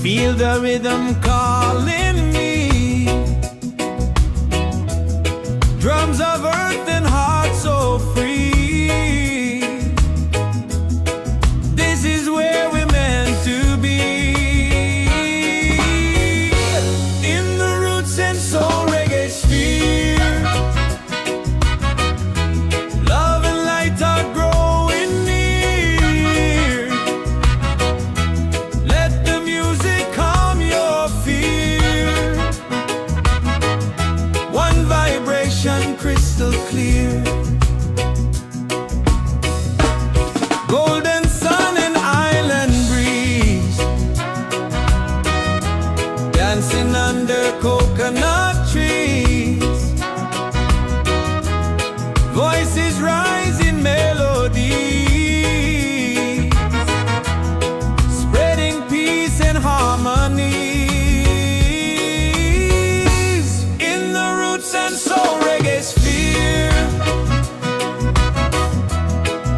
Feel the rhythm calling me. Drums of earth and heart so free. This is where we're meant to be. In the Roots and Soul Reggaesphere. Love and light are growing near. Let the music calm your fear. One vibration crystal clear. Golden sun and island breeze, dancing under coconut trees. Voices rise in melody, spreading peace and harmonies. In the Roots and Soul Reggaesphere.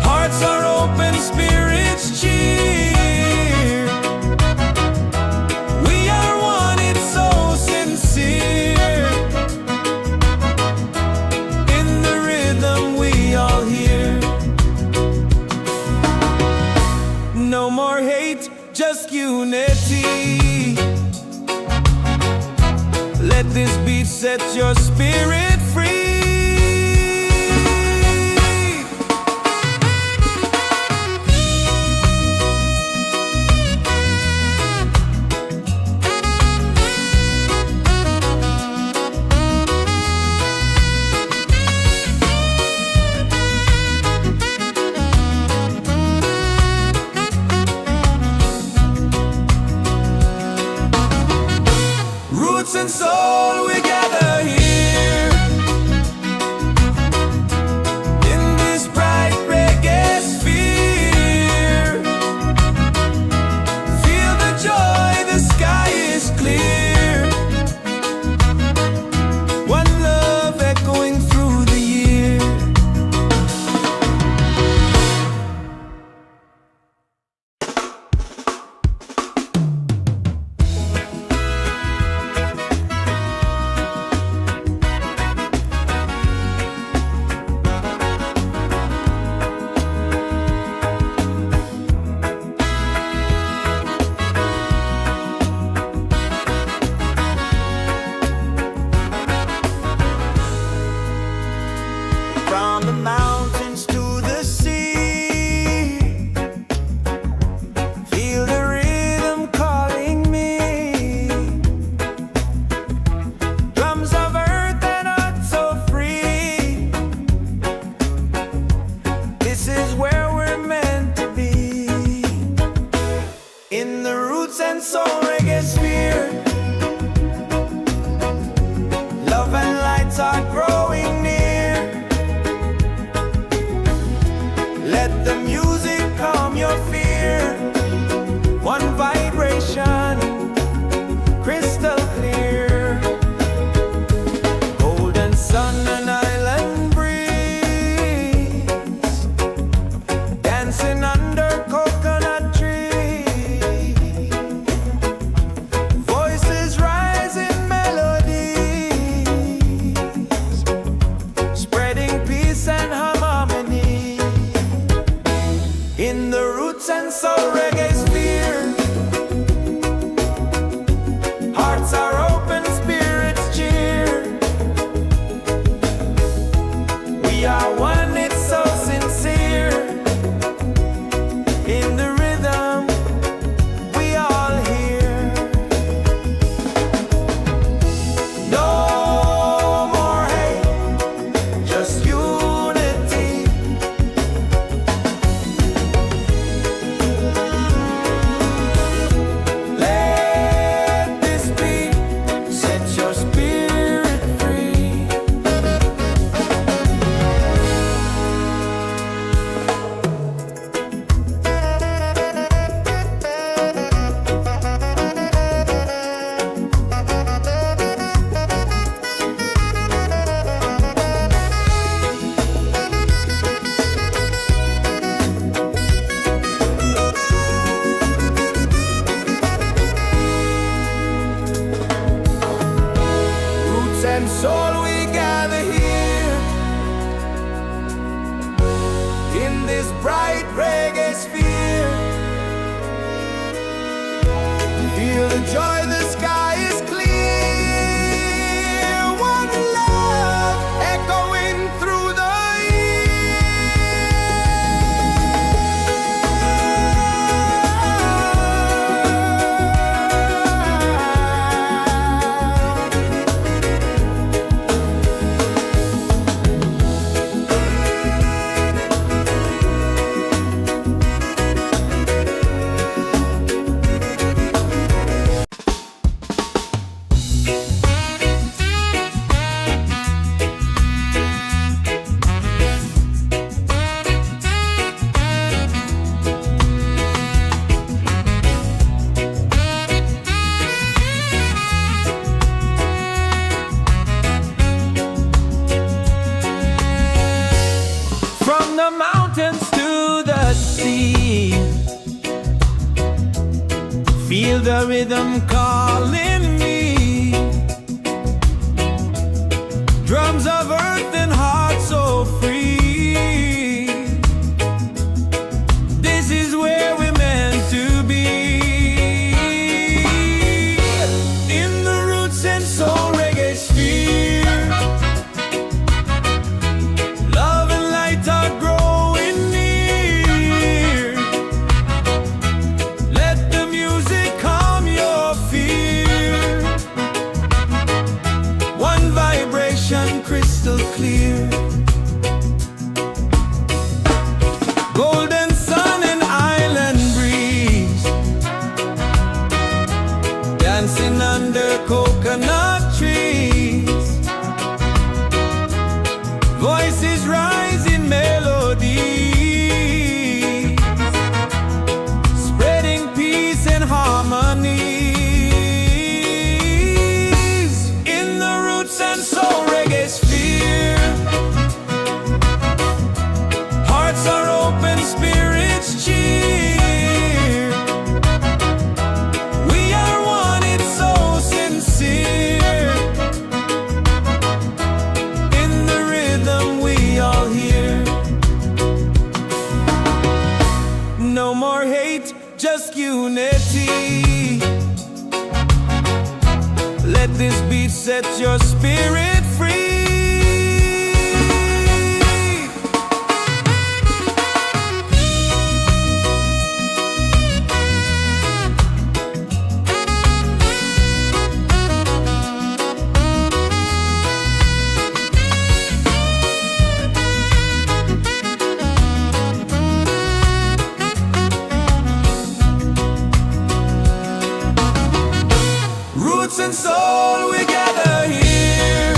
Hearts are open, spirits cheer. We are one, it's so sincere. In the rhythm we all hear. No more hate, just unity. Let this beat set your spirit free. Roots and soul, we gather here. In this bright reggae sphere. Feel the joy, the sky is clear. One love echoing through the year. and soul we gather here in this bright reggae sphere. Feel the joy, the sky is clear. One love echoing through the mountains to the sea. Feel the rhythm calling me. Drums of earth and heart so free. This is where we're meant to be. In the Roots and Soul Reggaesphere, love and light are growing near. Let the music calm your fear. One vibration crystal clear. Golden sun and island breeze, dancing under coconut trees. Voices rise in melody, spreading peace and harmony. In the Roots and Soul Reggaesphere, hearts are open, spirits cheer. We are one, it's so sincere. In the rhythm we all hear. No more hate, just unity. Let this beat set your spirit free. Roots and soul, we gather here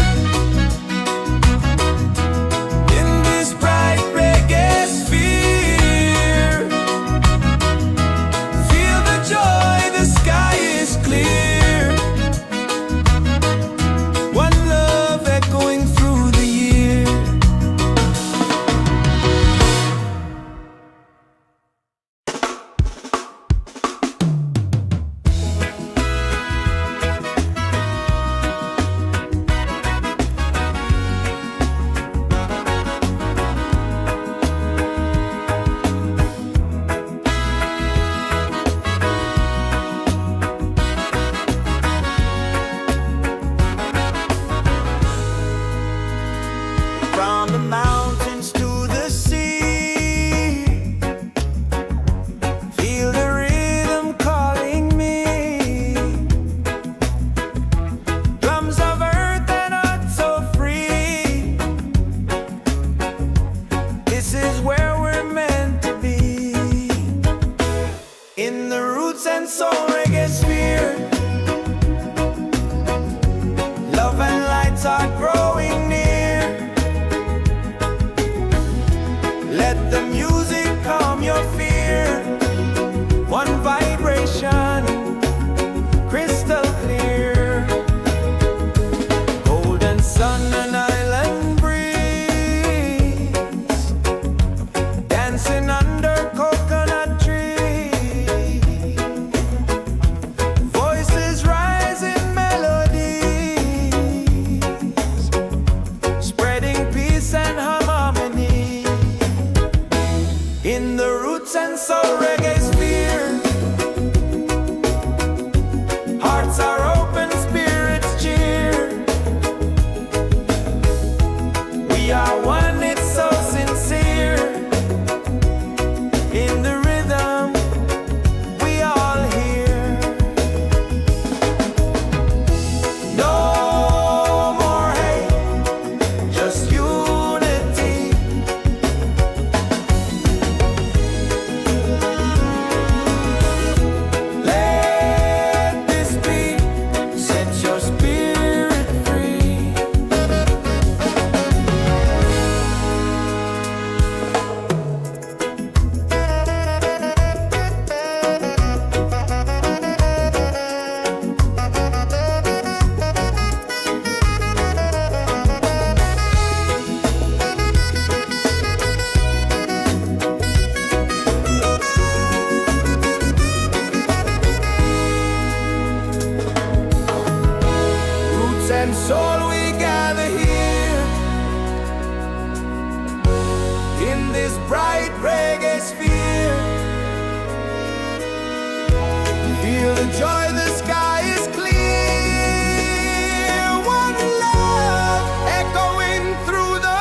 soul, we gather here in this bright reggae sphere. Feel the joy, the sky is clear. One love echoing through the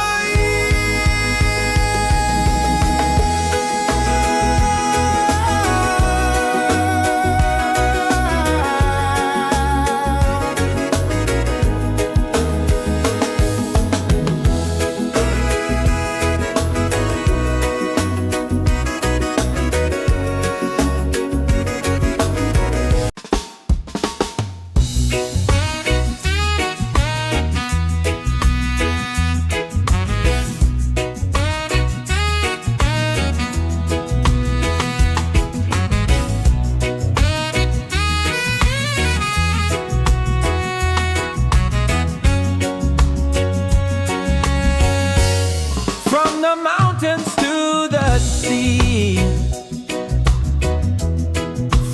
the mountains to the sea.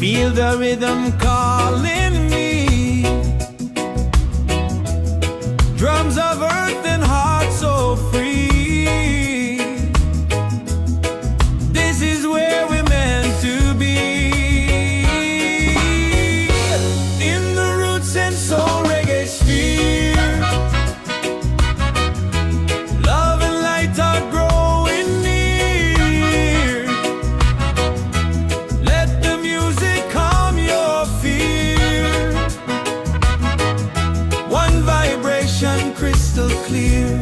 Feel the rhythm calling me. Drums of earth and heart so free. This is where we're meant to be. In the Roots and Soul Reggaesphere. Love and light are growing near. Let the music calm your fear. One vibration crystal clear.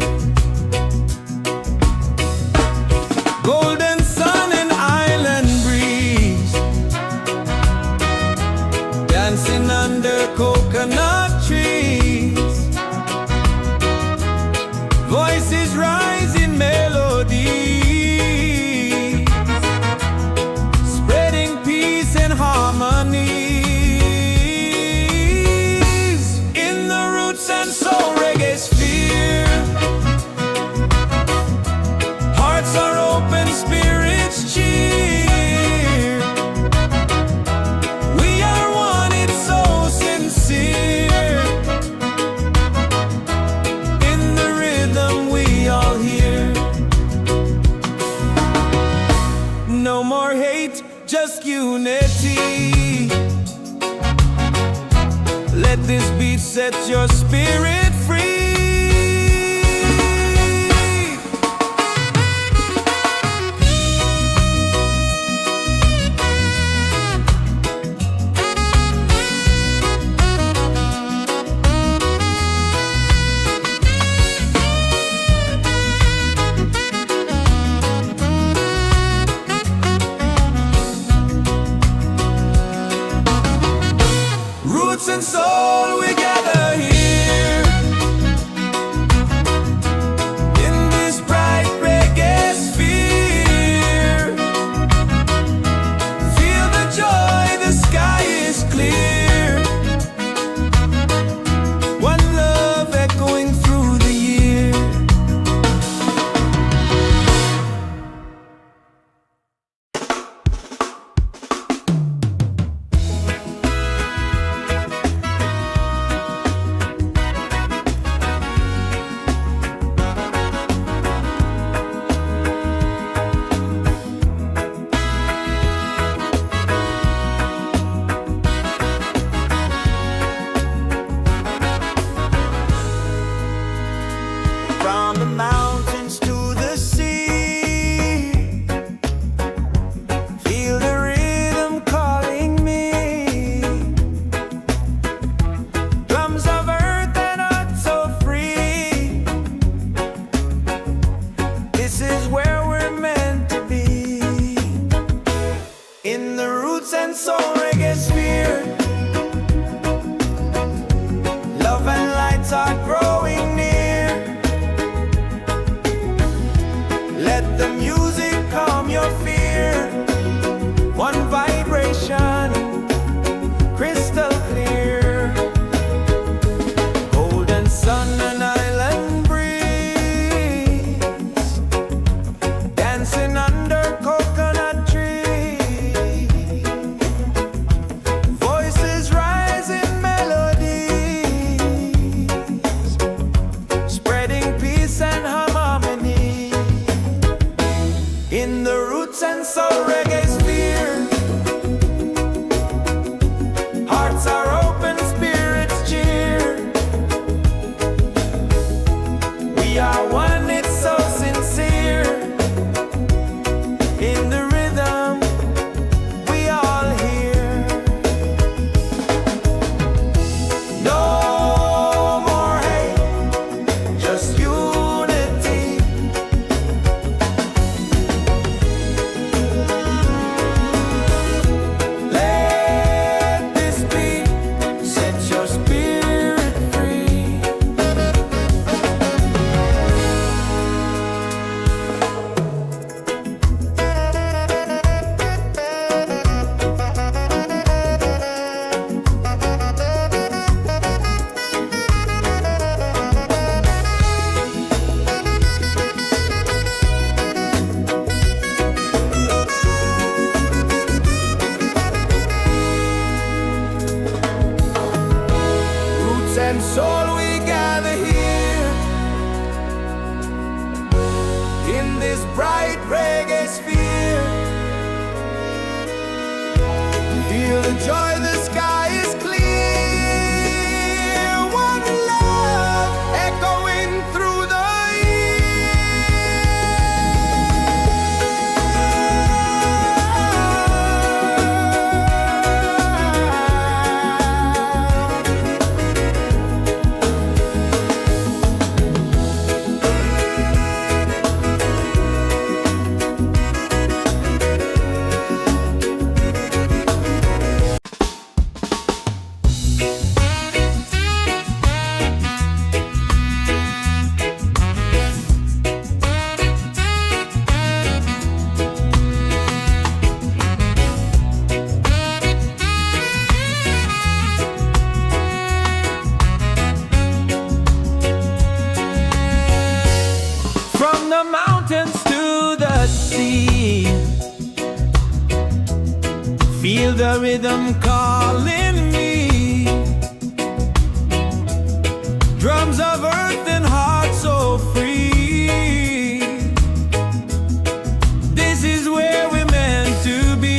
Golden sun and island breeze. Dancing under coconut trees. Voices rise in melody, spreading peace and harmonies. In the Roots and Soul Reggaesphere. Hearts are open, spirits cheer. We are one, it's so sincere. In the rhythm we all hear. No more hate, just unity. Let this beat set your spirit free. Roots and soul, we gather here in this bright reggae sphere. Feel the joy, the sky is clear. One love echoing through the year. From the mountains to the sea. Feel the rhythm calling me. Drums of earth and heart so free. This is where we're meant to be. In the Roots and Soul Reggaesphere. Love and lights are growing near. the mountains to the sea, feel the rhythm calling me. Drums of earth and heart so free. This is where we're meant to be.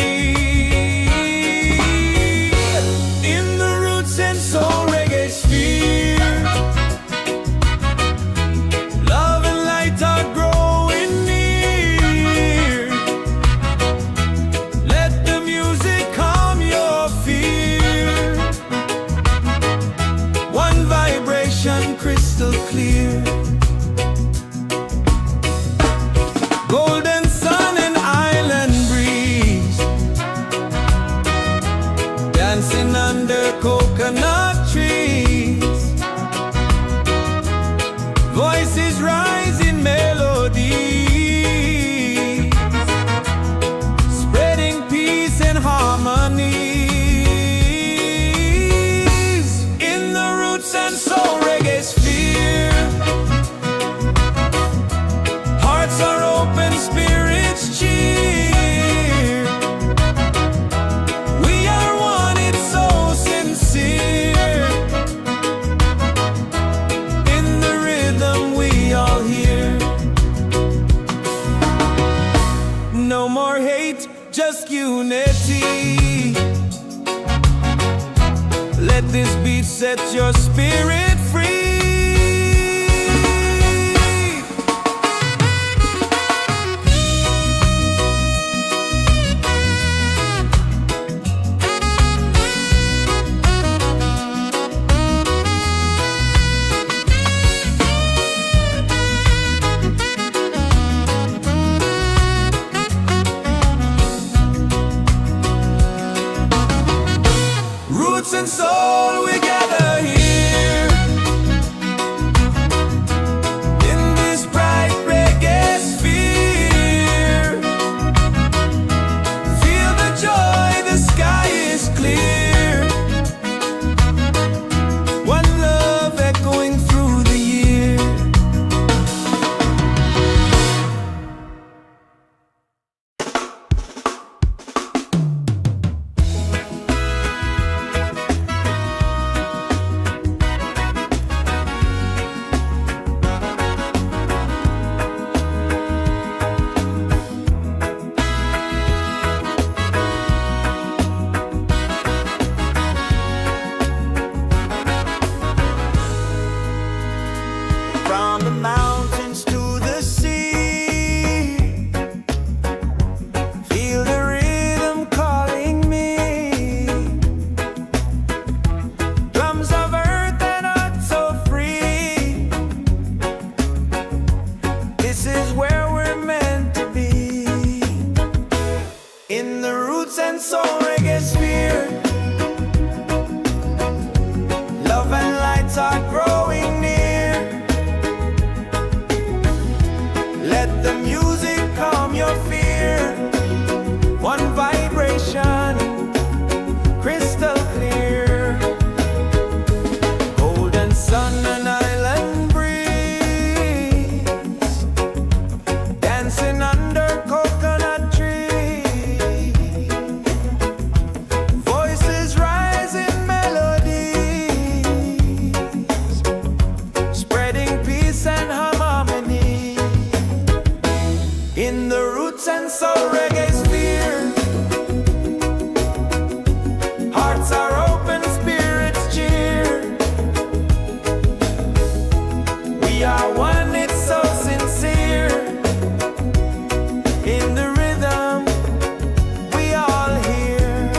In the Roots and Soul Reggaesphere, love and light are growing near. Let the music calm your fear. One vibration crystal clear. Golden sun and island breeze, dancing under coconut trees. Voices rise in melody, spreading peace and harmonies. In the Roots and Soul Reggaesphere, hearts are open, spirits cheer. We are one, it's so sincere. In the rhythm we all hear. No more hate, just unity. Let this beat set your spirit free. Roots and soul, we gather here in this bright reggae sphere. Feel the joy, the sky is clear. One love echoing through the year. From the mountains to the sea, feel the rhythm calling me. Drums of earth and heart so free. This is where we're meant to be. In the Roots and Soul Reggaesphere, love and lights are growing near. Let the music calm your fear. One vibration, crystal clear. Golden sun and island breeze, dancing under coconut trees. Voices rise in melodies, spreading peace and harmony. In the Roots and Soul Reggaesphere, hearts are open, spirits cheer. We are one, it's so sincere. In the rhythm we all hear.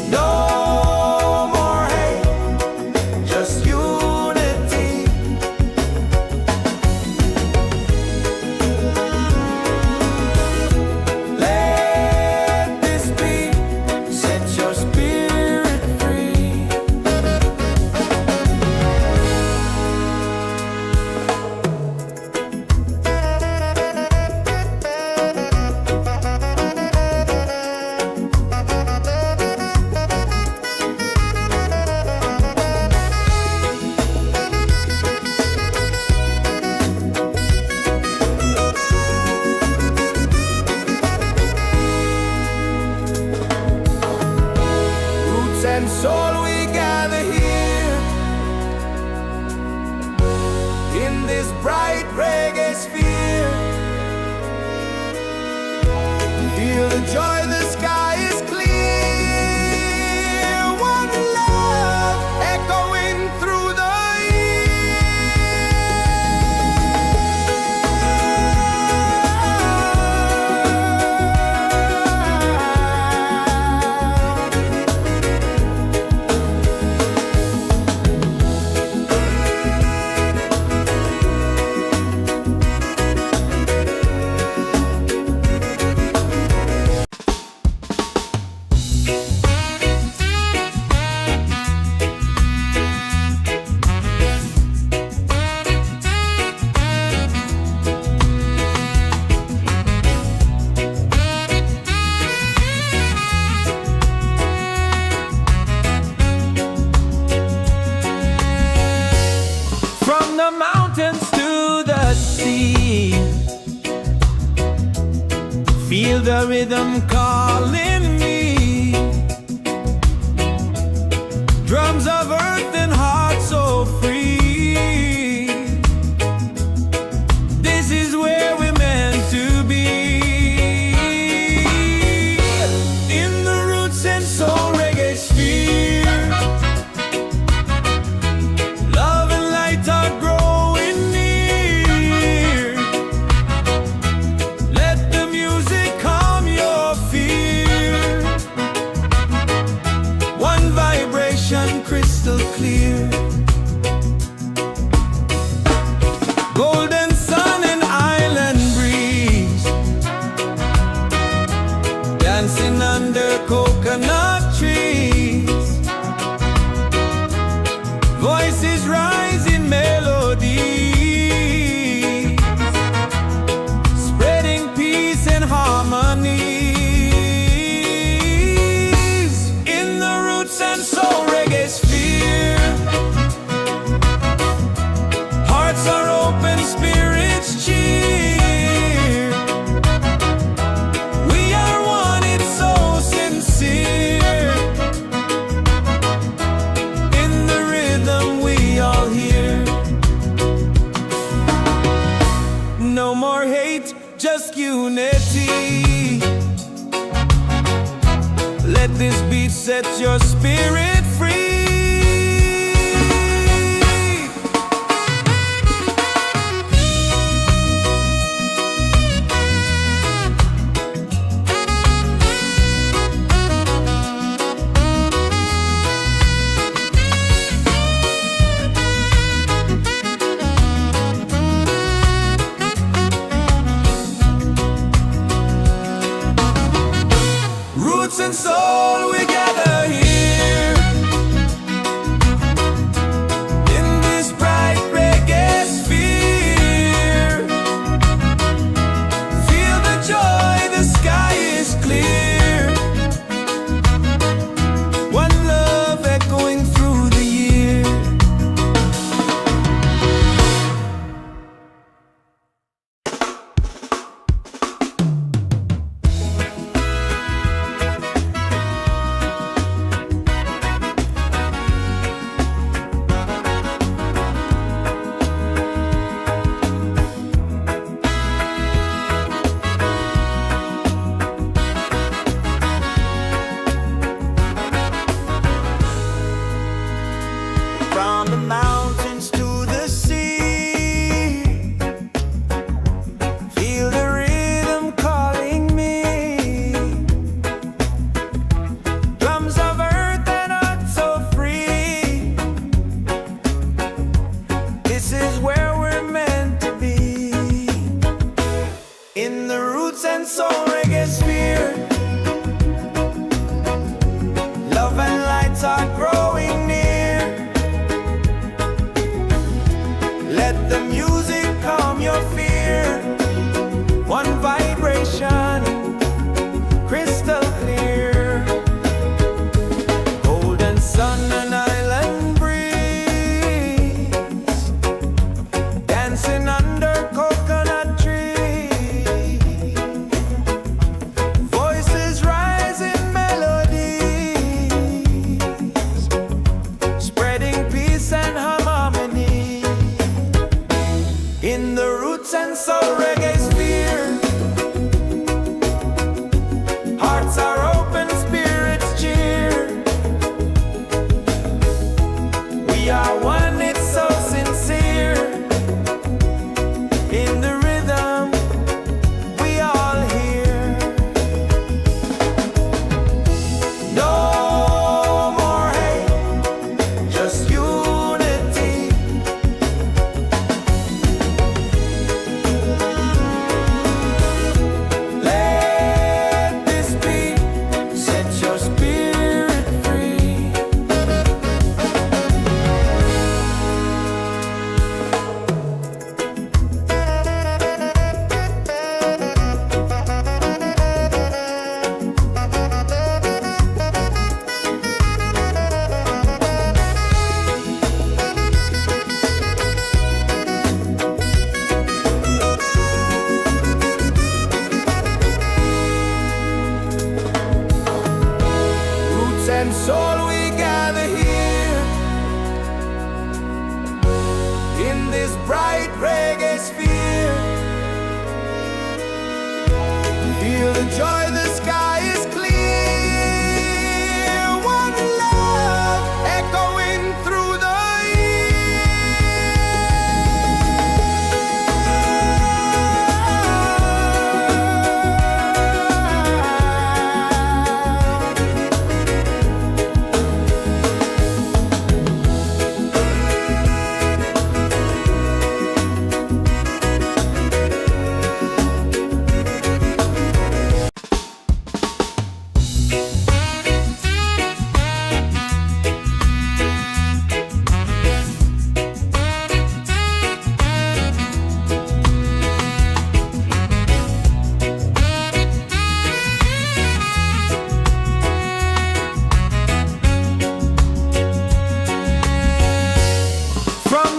No more hate, just unity. Let this beat set your spirit free. this bright reggae sphere. Feel the joy, the sky is clear. One love echoing through the the mountains to the sea. Feel the rhythm calling me. Drums of earth and heart so free. This is where we're meant to be. In the Roots and Soul Reggaesphere, love and light are growing near. Let the music calm your fear. One vibration crystal clear. Golden sun and island breeze, dancing under coconut trees. Voices rise in melody, spreading peace and harmony. In the Roots and Soul Reggaesphere, hearts are open, spirits cheer. We are one, it's so sincere. In the rhythm we all hear. No more hate, just unity. Let this beat set your spirit free. Roots and soul, we gather here. this bright reggae sphere. Feel the joy, the sky is clear. One love echoing through the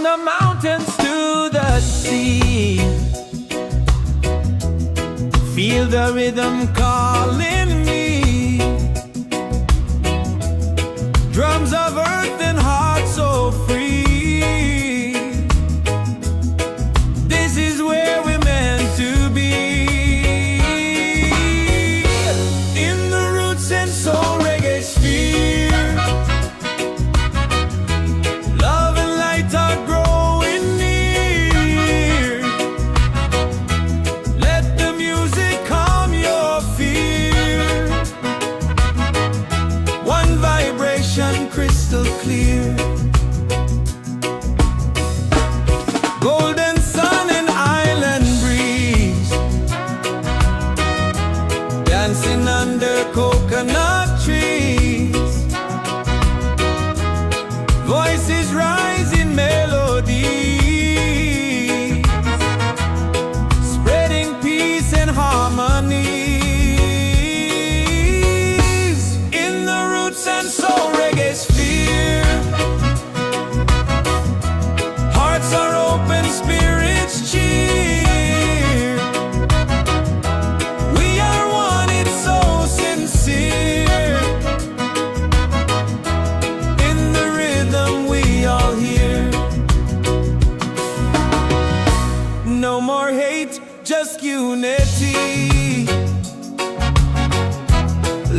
the mountains to the sea. Feel the rhythm calling me. Drums of earth and heart so free. This is where we're meant to be. In the Roots and Soul Reggaesphere. Crystal clear. Golden sun and island breeze, dancing under coconut trees. Voices rise in melody, spreading peace and harmony. In the Roots and Soul Reggaesphere, hearts are open, spirits cheer. We are one, it's so sincere. In the rhythm we all hear. No more hate, just unity.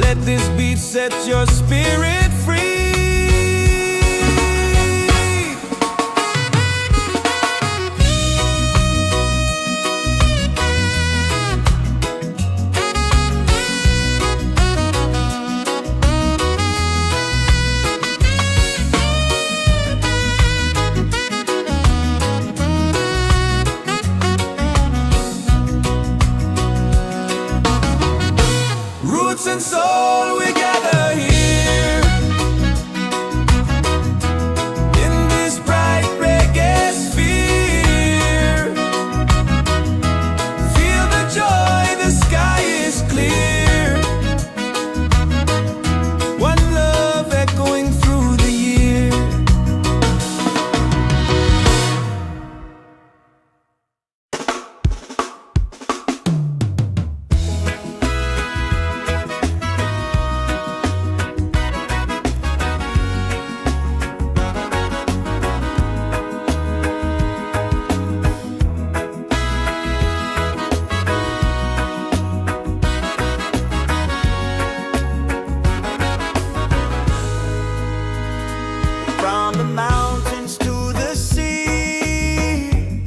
Let this beat set your spirit free. Roots and soul, we gather here in this bright reggae sphere. Feel the joy, the sky is clear. One love echoing through the year. From the mountains to the sea,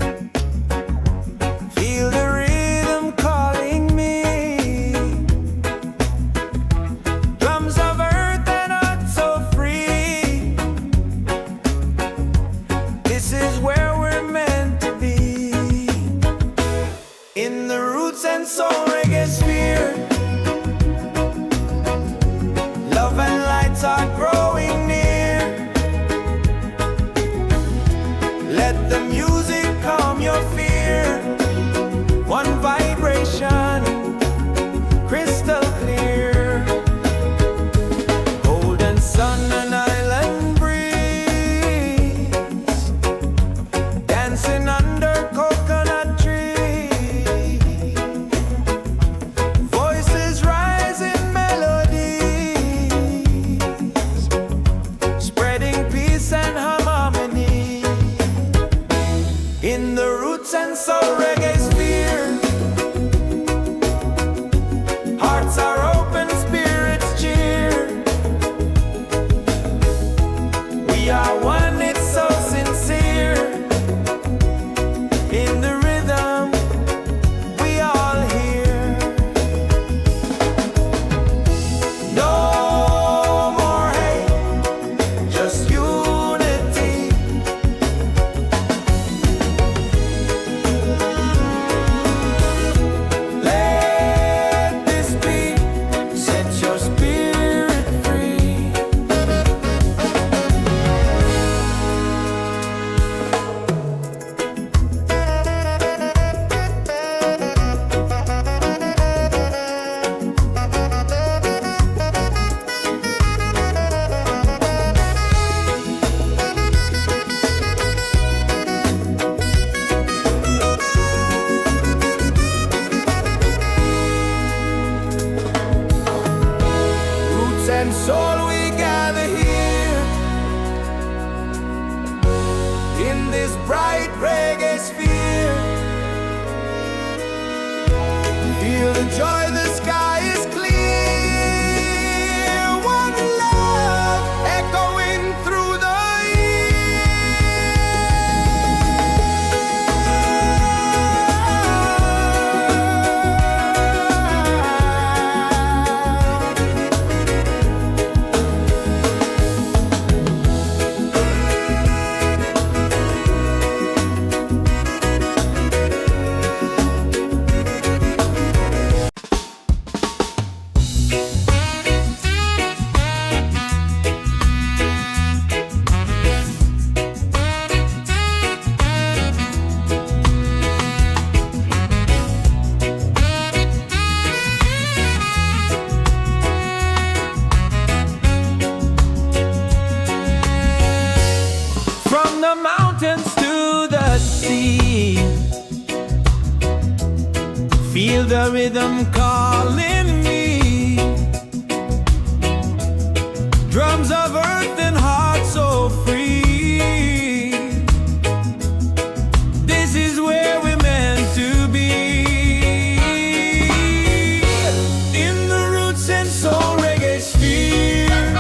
feel the rhythm calling me. Drums of earth and heart so free. This is where we're meant to be. In the Roots and Soul Reggaesphere, love and lights are growing near. Let the music calm your fear. One vibration, crystal clear. Golden sun and island breeze, dancing under coconut trees. Voices rise in melodies, spreading peace and harmony. this bright reggae sphere. Feel the joy, the sky is clear. One love echoing through the mountains to the sea. Feel the rhythm calling me. Drums of earth and heart so free. This is where we're meant to be. In the Roots and Soul Reggaesphere,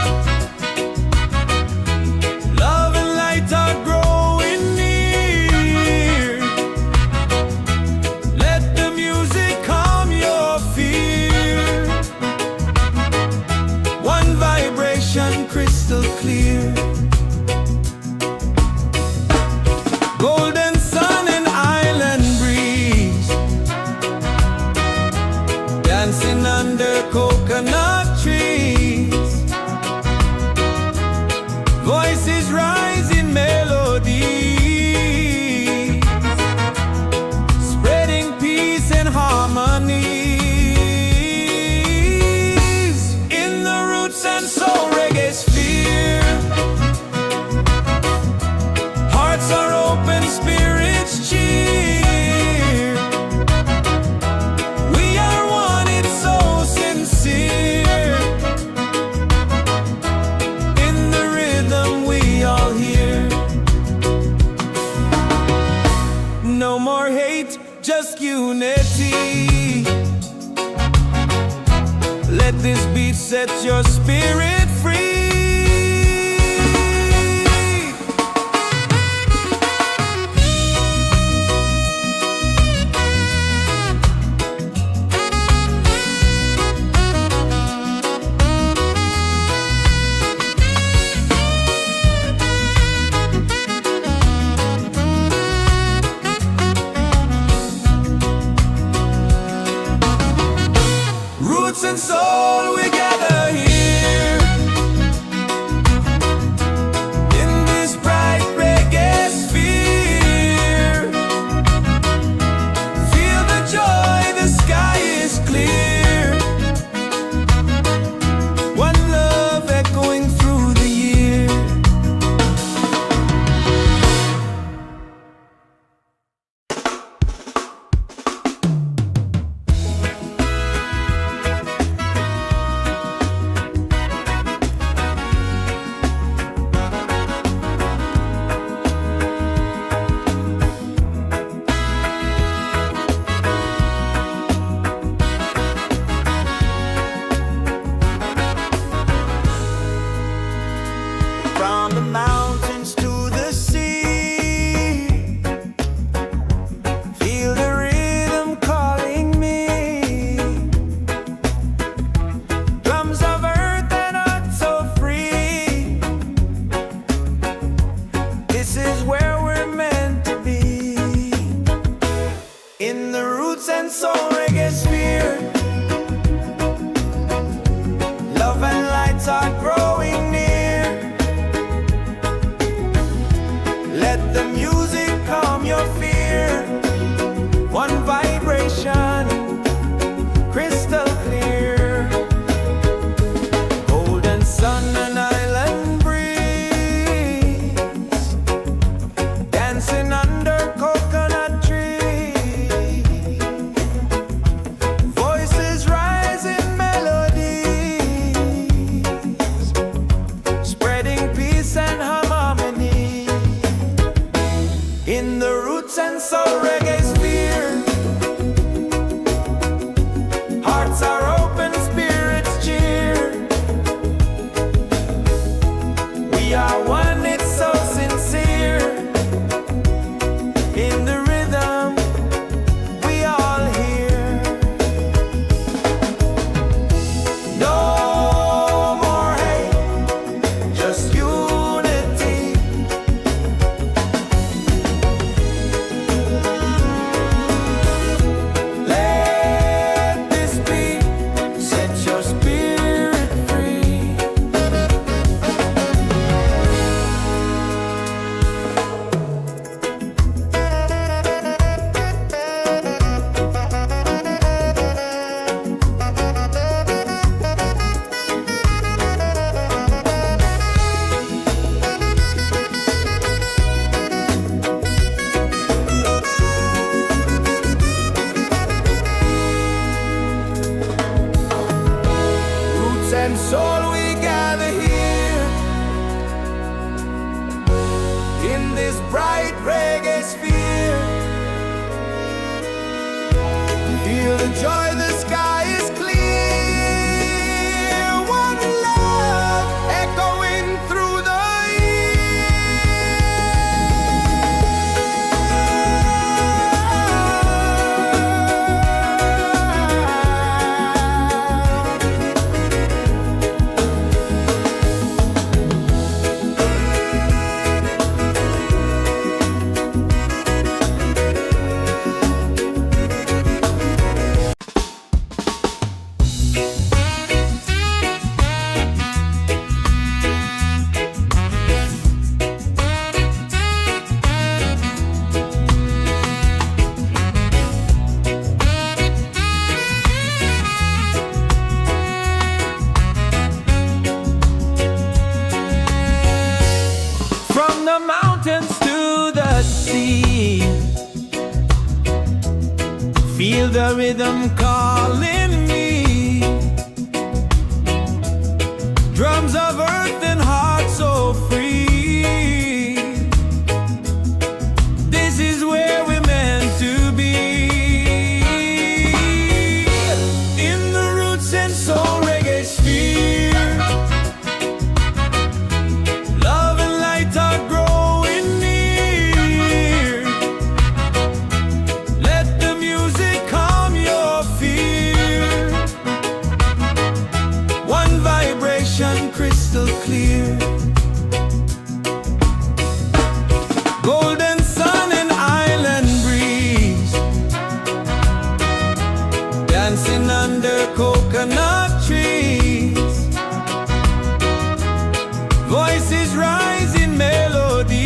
love and light are growing near. Let the music calm your fear. One vibration crystal clear. Golden sun and island breeze, dancing under coconut trees. Voices rise in melody, spreading peace and harmony. In the Roots and Soul Reggaesphere, hearts are open, spirits cheer. We are one, it's so sincere. In the rhythm we all hear. No more hate, just unity. Let this beat set your spirit free. Roots and soul, we gather here. in the Roots and Soul Reggaesphere. Hearts are open, spirits cheer. We are one, it's so sincere. In the rhythm, we all hear. No more hate, just unity. Let this be, set your spirit free. Roots and soul, we gather here in this bright reggae sphere. Feel the joy, the sky is clear. One love echoing through the from the mountains to the sea. Feel the rhythm calling me. Drums of earth and heart so free. This is where we're meant to be. In the Roots and Soul Reggaesphere. Love and light are growing near. Let the music calm your fear. One vibration crystal clear. Golden sun and island breeze, dancing under coconut trees. Voices rise in melody,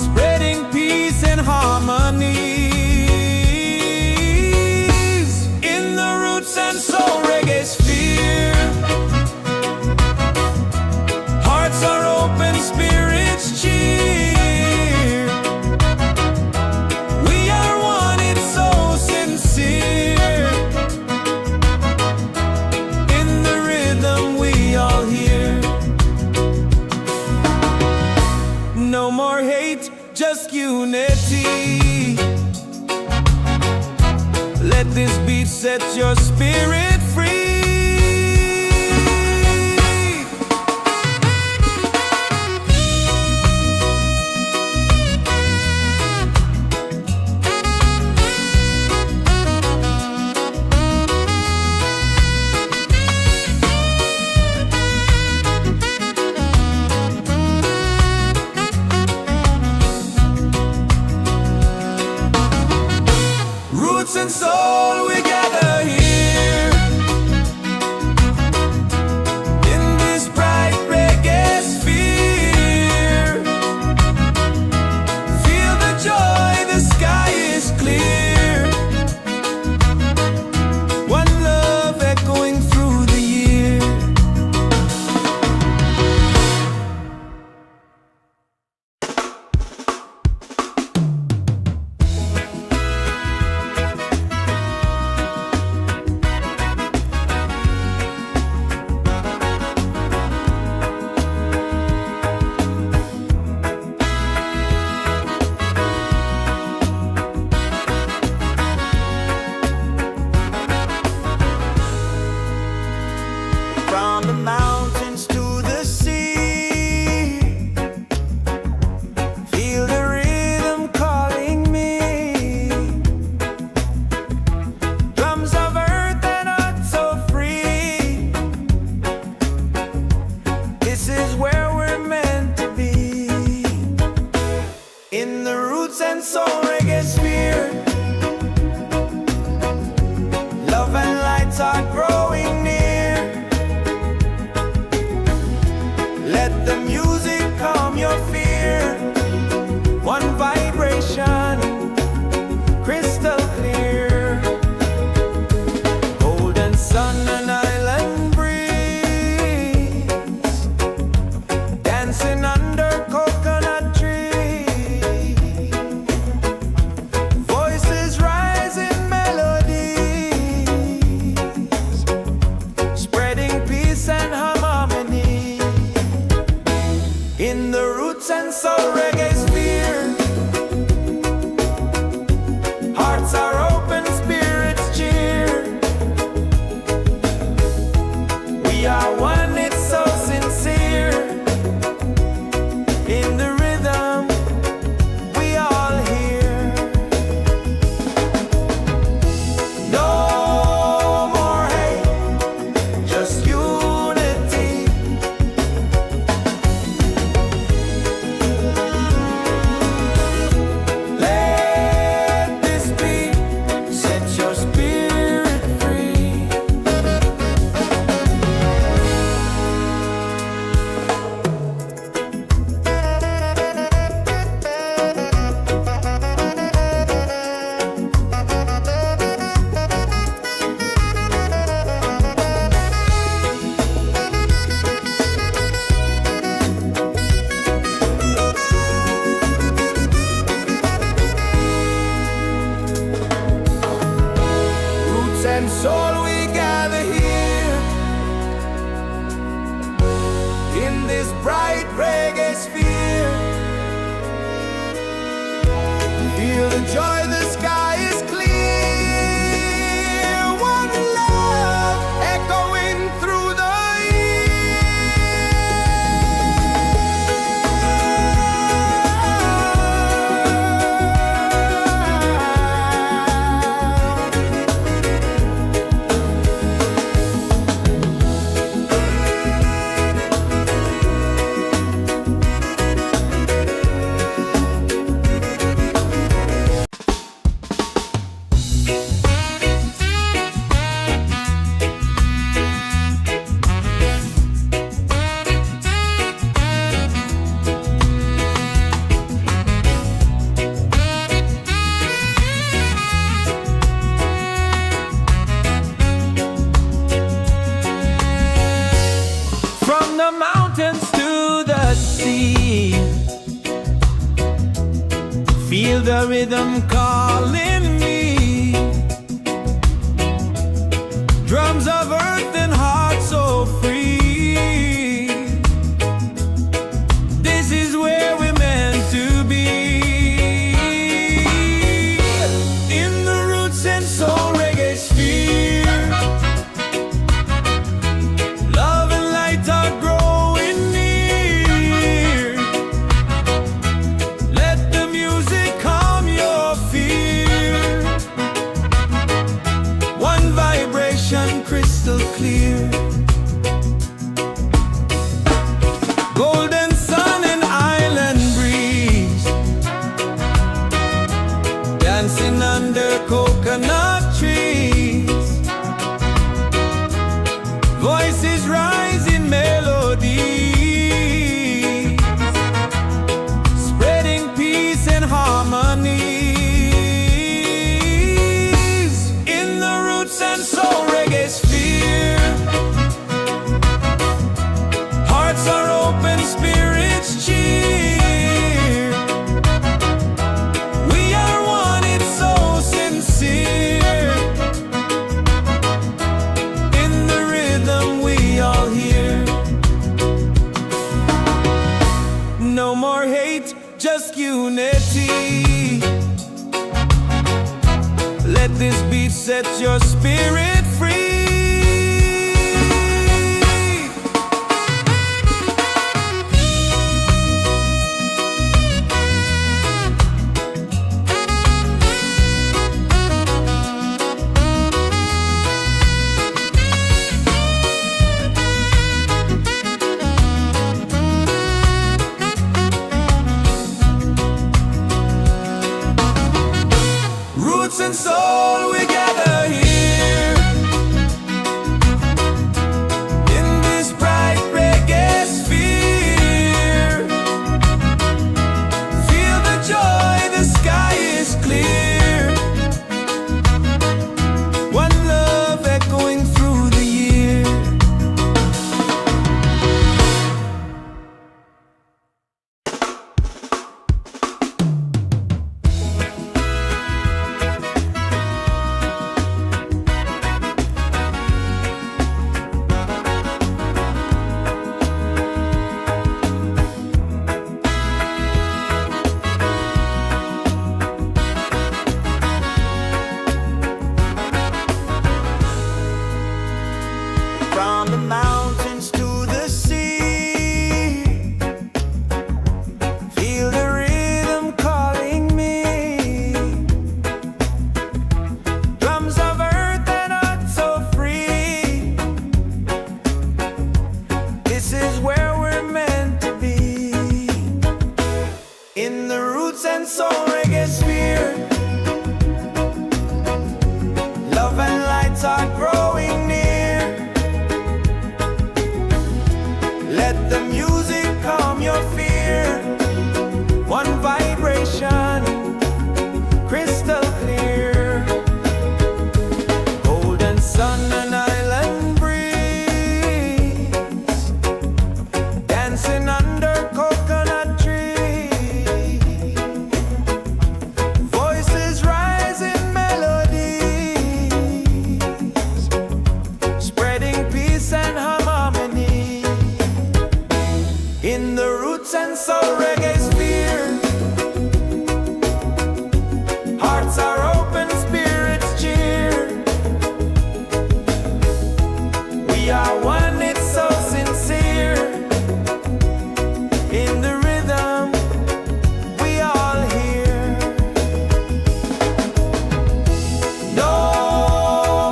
spreading peace and harmony. In the Roots and Soul Reggaesphere. Hearts are open, spirits cheer. We are one, it's so sincere. In the rhythm we all hear. No more hate, just unity. Let this beat set your spirit free. Roots and soul, we gather here Roots and Soul Reggaesphere. Love and lights are growing near. Let the music calm your fear. One vibration, crystal clear. Golden sun and island breeze, dancing under coconut trees. Voices rise in melodies, spreading peace and harmony. In the Roots and Soul Reggaesphere, hearts are open, spirits cheer. We are one, it's so sincere. In the rhythm, we all hear. No more hate, just unity. Let this beat set your spirit free. Roots and soul, we gather here in this bright reggae sphere. Feel the joy, the sky is clear. One love echoing through the from the mountains to the sea. Feel the rhythm calling me. Drums of earth and heart so free. This is where we're meant to be. In the Roots and Soul Reggaesphere, love and light are growing near. Let the music calm your fear. One vibration, crystal clear. Golden sun and island breeze, dancing under coconut trees. Voices rise in melodies, spreading peace and harmonies. In the Roots and Soul Reggaesphere, hearts are open, spirits cheer. We are one, it's so sincere. In the rhythm, we all hear. No more hate, just unity. Let this beat set your spirit free. and soul Reggaesphere. Love and lights are growing near. Let the music calm your fear. One vibration, crystal clear. Golden sun and island breeze, dancing under coconut trees. Voices rise in melodies, spreading peace and harmony. In the Roots and Soul Reggaesphere, hearts are open, spirits cheer. We are one, it's so sincere. In the rhythm, we all hear. No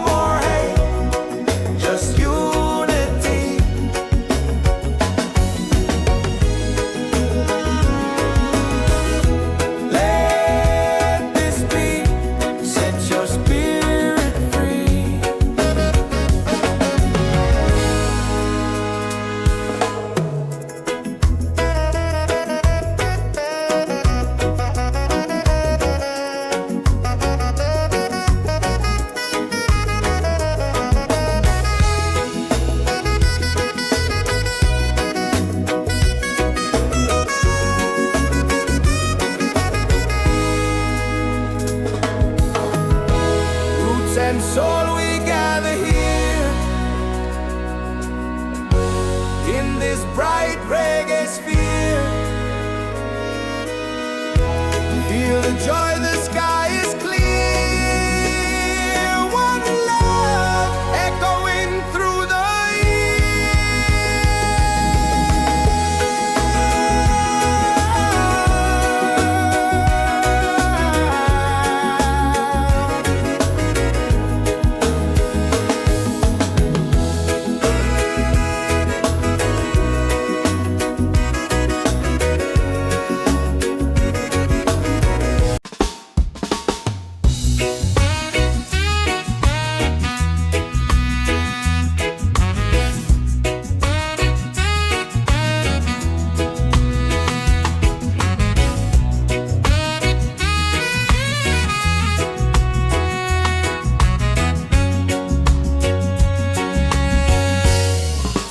more hate, just unity. Let this be, set your spirit free. Roots and soul, we gather here in this bright reggae sphere. Feel the joy, the sky is clear. One love echoing through the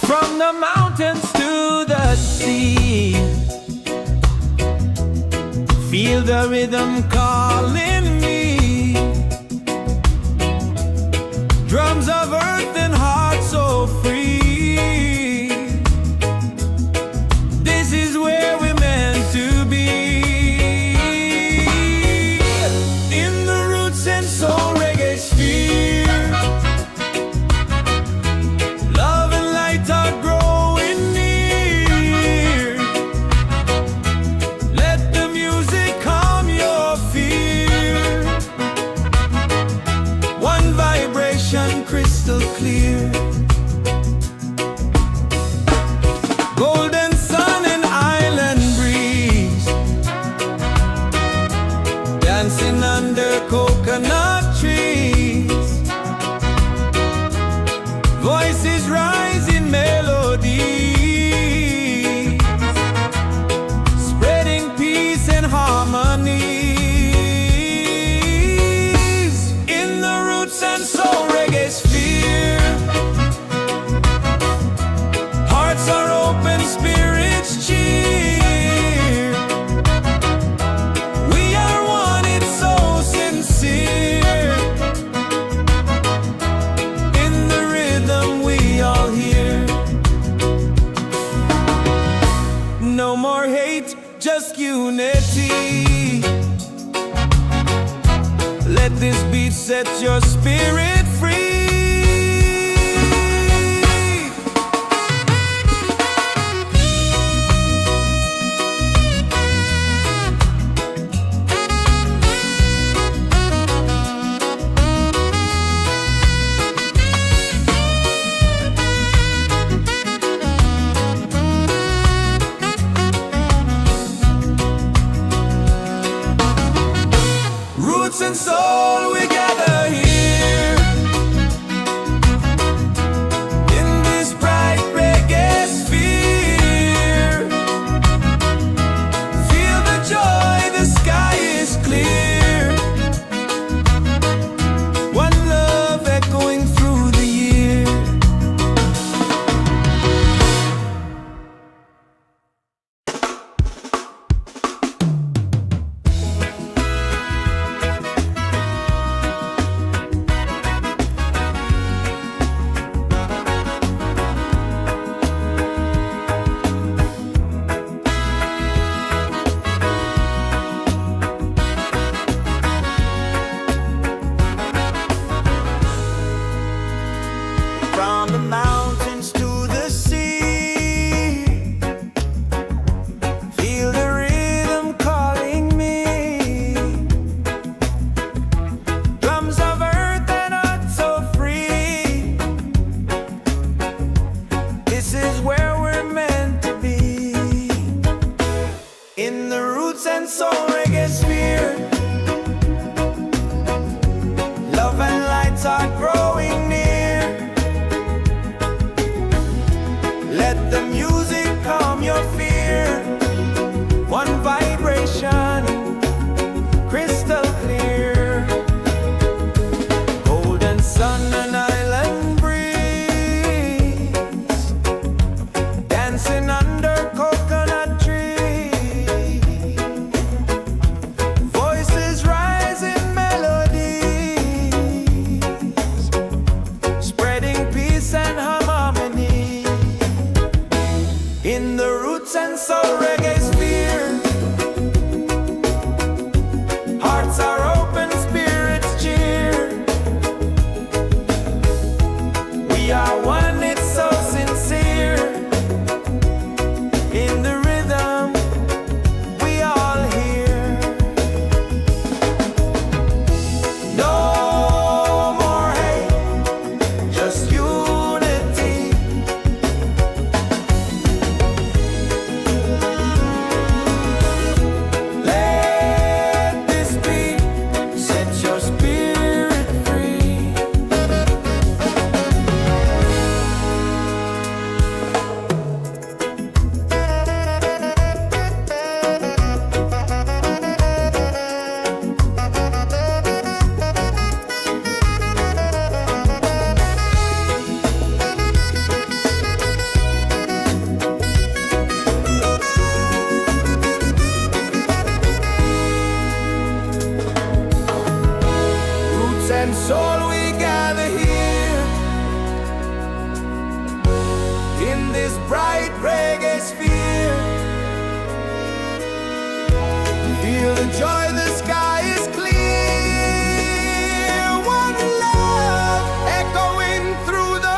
from the mountains to the sea. Feel the rhythm calling me. Drums of earth and heart so free. This is where we're meant to be. In the Roots and Soul Reggaesphere, love and light are growing near. Let the music calm your fear. One vibration, crystal clear. Golden sun and island breeze, dancing under coconut trees. Voices rise in melody, spreading peace and harmony. In the Roots and Soul Reggaesphere, hearts are open, spirits cheer. We are one, it's so sincere. In the rhythm, we all hear. No more hate, just unity. Let this beat set your spirit free. roots and soul, we gather here in this bright reggae sphere. Feel the joy, the sky is clear. One love echoing through the year. From the mountains to the sea, feel the rhythm calling me. Drums of earth and heart so free. This is where we're meant to be. In the Roots and Soul Reggaesphere, love and lights are growing near. Let the music calm your fear. One vibration, crystal clear. Golden sun and island breeze, dancing under coconut trees. Voices rise in melodies, spreading peace and harmony. In the Roots and Soul Reggaesphere, hearts are open, spirits cheer. We are one, it's so sincere. In the rhythm, we all hear. No more hate, just unity. Let this beat set your spirit free. Roots and soul, we gather here in this bright reggae sphere. Feel the joy, the sky is clear. One love echoing through the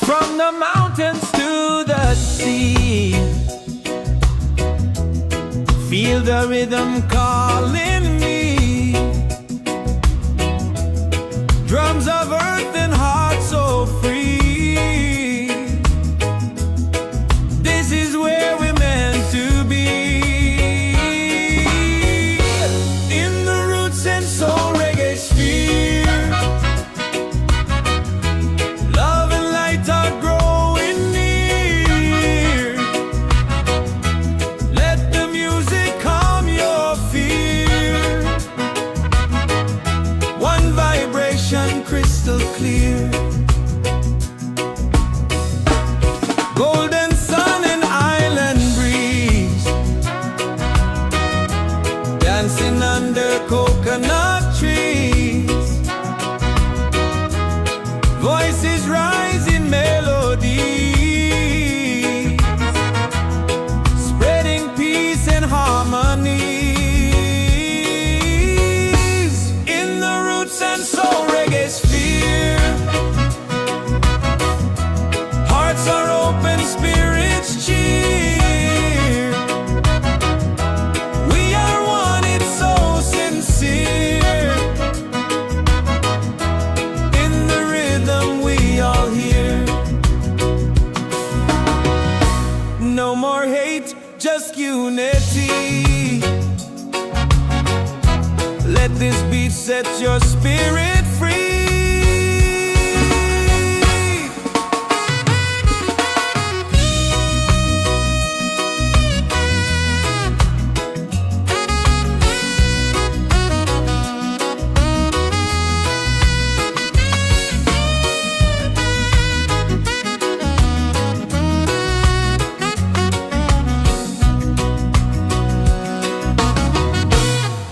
from the mountains to the sea. Feel the rhythm calling me. Drums of earth and heart so free. This is where we're meant to be. In the Roots and Soul Reggaesphere, love and light are growing near. Let the music calm your fear. One vibration, crystal dancing under coconut trees. Voices rise in melody, spreading peace and harmony. In the Roots and Soul Reggaesphere, hearts are open, spirits cheer. We are one, it's so sincere. In the rhythm we all hear. No more hate, just unity. Let this beat set your spirit free.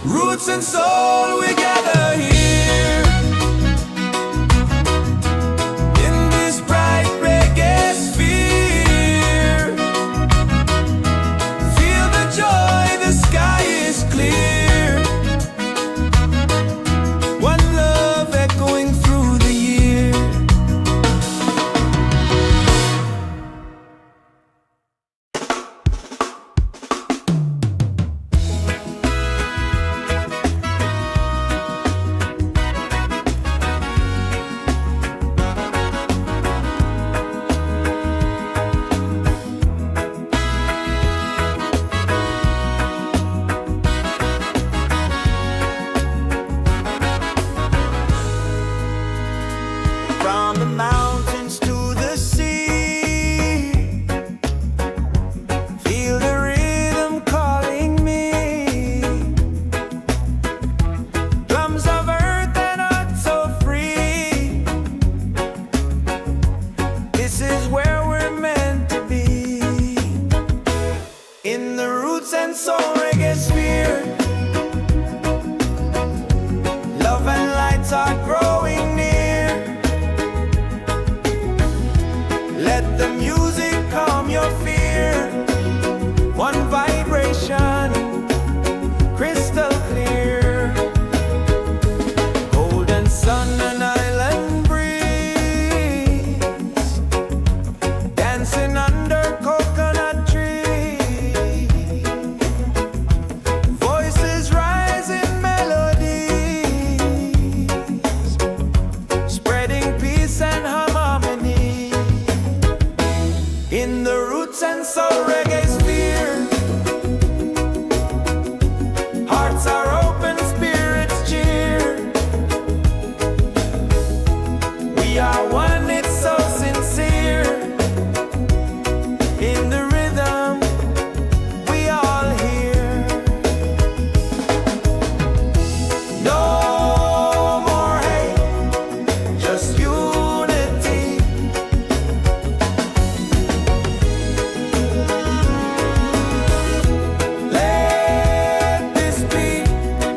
Roots and soul, we gather here in this bright reggae sphere. Feel the joy, the sky is clear. One love echoing through the year. From the mountains to the sea, feel the rhythm calling me. Drums of earth and heart so free. This is where we're meant to be. In the Roots and Soul Reggaesphere, love and lights are growing near. Let the music calm your fear. One vibration, crystal clear. Golden sun and island breeze, dancing under coconut trees. Voices rise in melodies, spreading peace and harmony. In the Roots and Soul Reggaesphere, hearts are open, spirits cheer. We are one, it's so sincere. In the rhythm we all hear. No more hate, just unity. Let this beat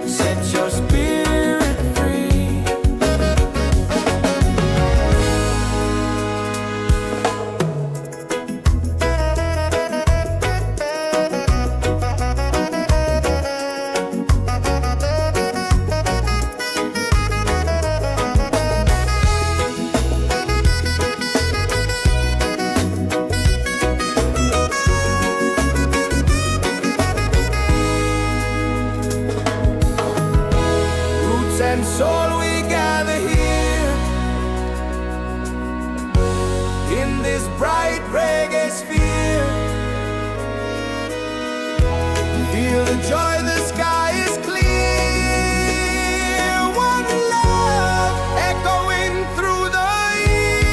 set your spirit free. Roots and soul, we gather here in this bright reggae sphere. Feel the joy, the sky is clear. One love echoing through the year.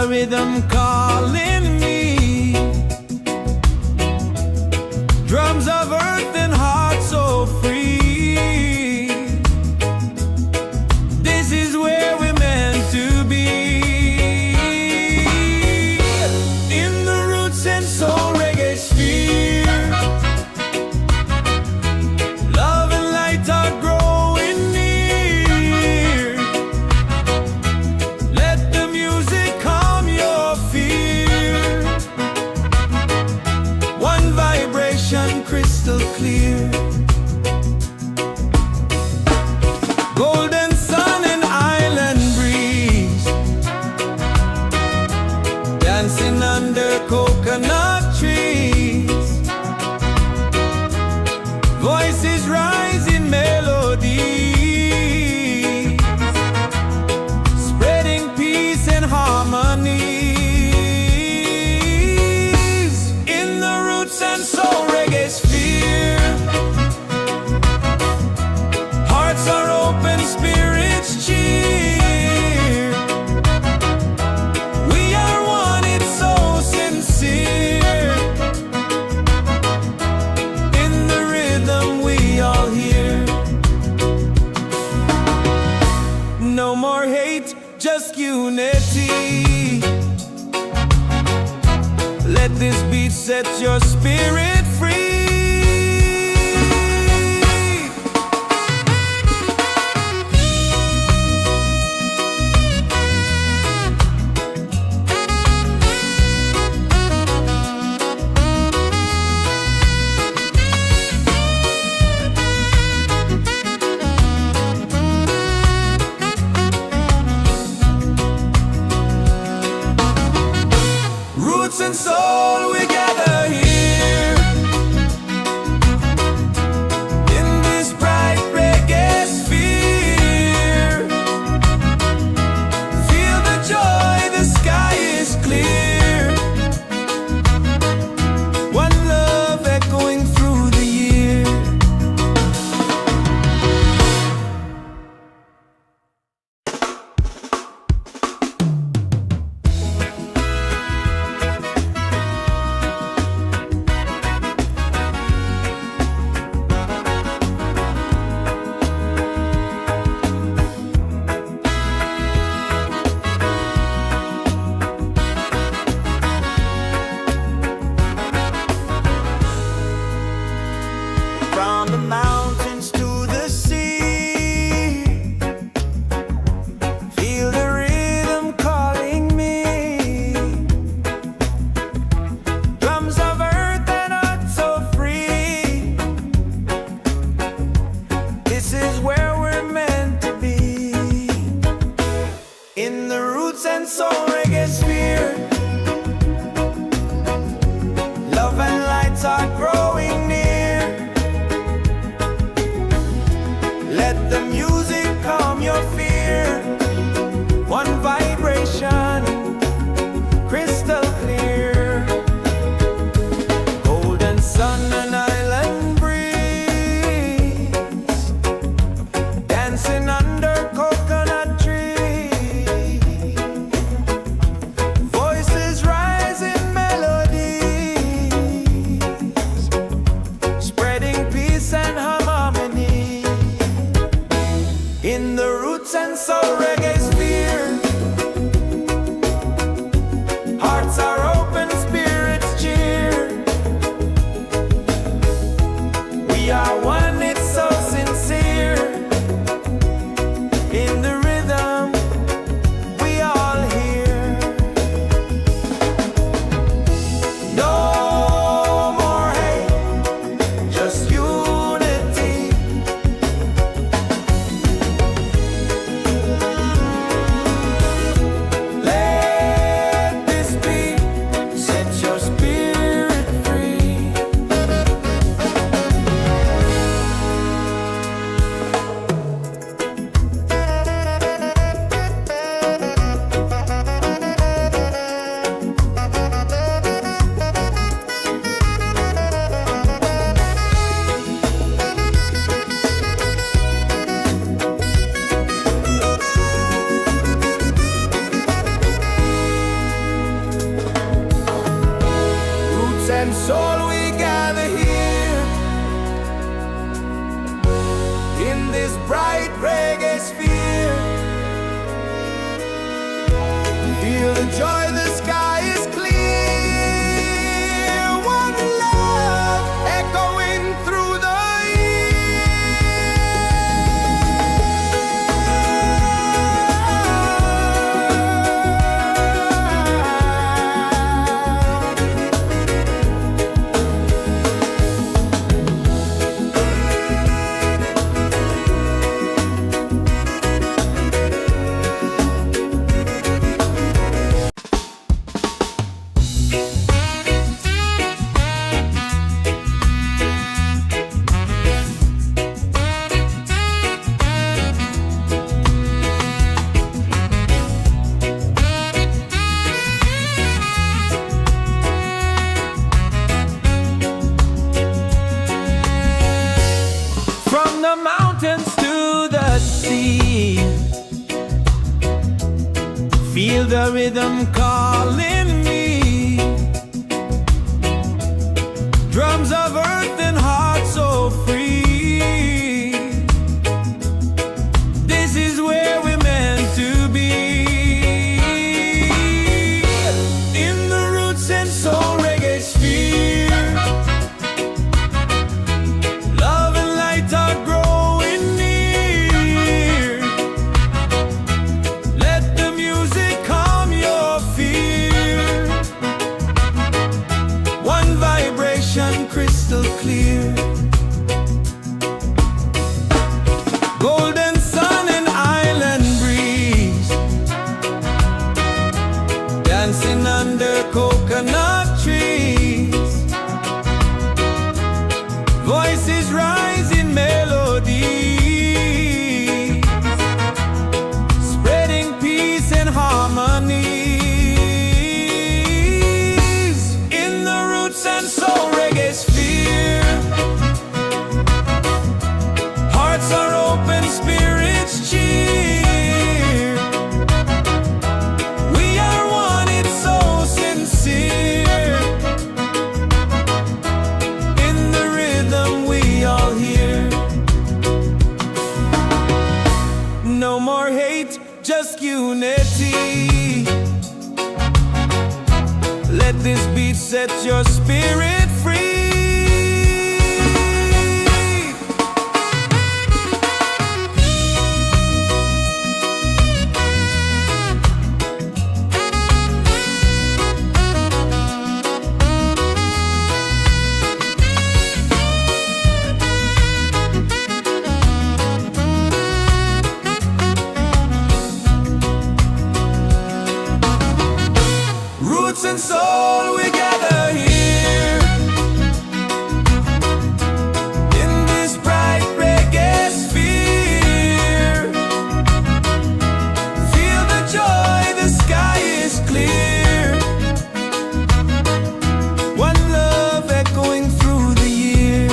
a rhythm calling me. Drums of earth and heart so free. This is where we're meant to be. In the Roots and Soul Reggaesphere, love and light are growing near. Let the music calm your fear. One vibration crystal clear. Golden sun and island breeze, dancing under coconut trees. Voices rise in melody, spreading peace and harmony. In the Roots and Soul Reggaesphere, hearts are open, spirits cheer. We are one, it's so sincere. In the rhythm we all hear. No more hate, just unity. Let this beat set your spirit free. Roots and soul, we gather here in this bright reggae sphere. Feel the joy, the sky is clear. One love echoing through the year. and soul we gather here in this bright reggae sphere. Feel the joy, the sky is clear. One love echoing through the feel the rhythm calling me. Drums of earth and heart so free. This is where we're meant to be. In the Roots and Soul Reggaesphere, love and light are growing near. Let the music calm your fear. One vibration crystal clear. Golden sun and island breeze, dancing under coconut trees. Voices rise in melody, spreading peace and harmonies. In the Roots and Soul Reggaesphere, hearts are open, spirits cheer. We are one, it's so sincere. In the rhythm we all hear. No more hate, just unity. Let this beat set your spirit free. Roots and soul, we gather here in this bright reggae sphere. Feel the joy, the sky is clear. One love echoing through the year.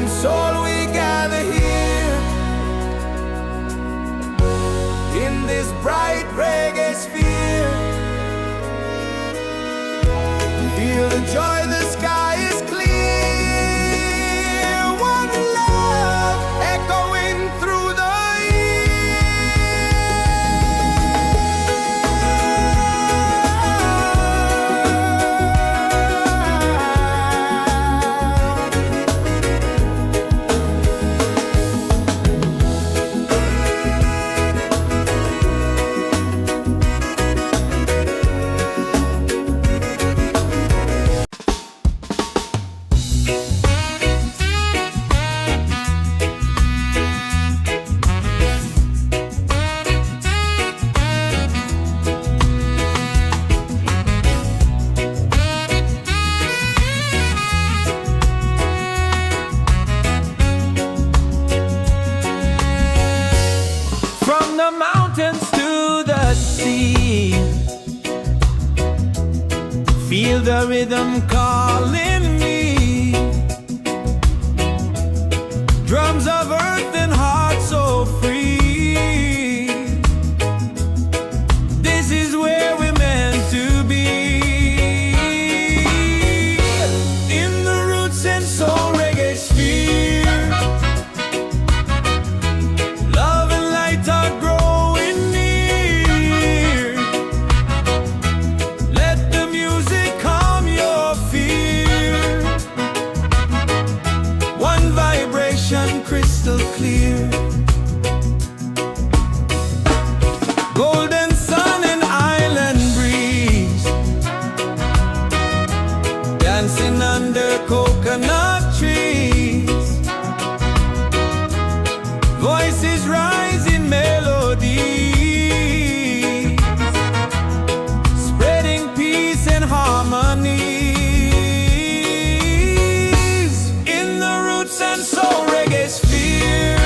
and soul we gather here in this bright reggae sphere. Feel the joy, the sky is clear. One love echoing through the mountains to the sea. Feel the rhythm calling me. Drums of earth and heart so free. This is where we're meant to be. In the Roots and Soul Reggaesphere, love and light are growing near. Let the music calm your fear. One vibration crystal clear. Golden sun and island breeze, dancing under coconut trees. Voices rising melodies, spreading peace and harmonies. In the Roots and Soul Reggaesphere,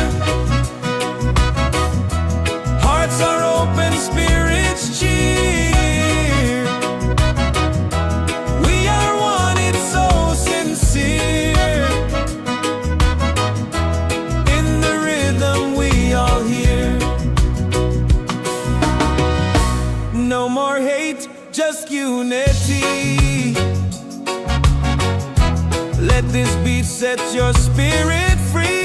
hearts are open, spirits cheer. We are one, it's so sincere. In the rhythm we all hear. No more hate, just unity. Let this beat set your spirit free.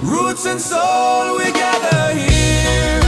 Roots and soul, we gather here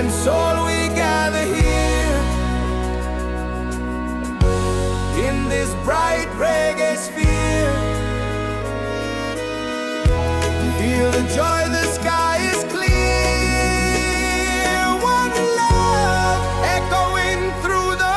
and soul we gather here in this bright reggae sphere. Feel the joy, the sky is clear. One love echoing through the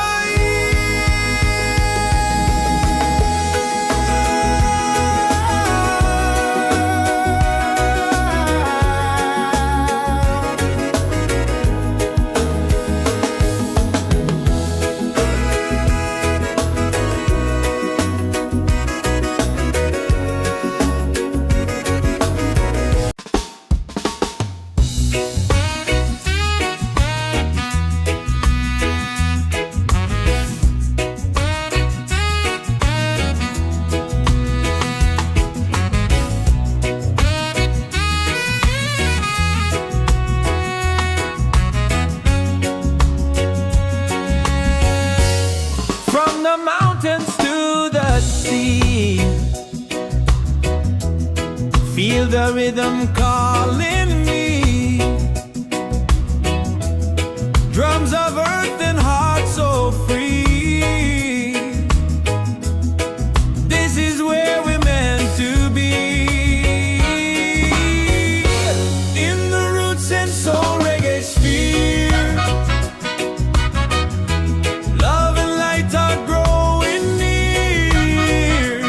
mountains to the sea. Feel the rhythm calling me. Drums of earth and heart so free. This is where we're meant to be. In the Roots and Soul Reggaesphere. Love and light are growing near.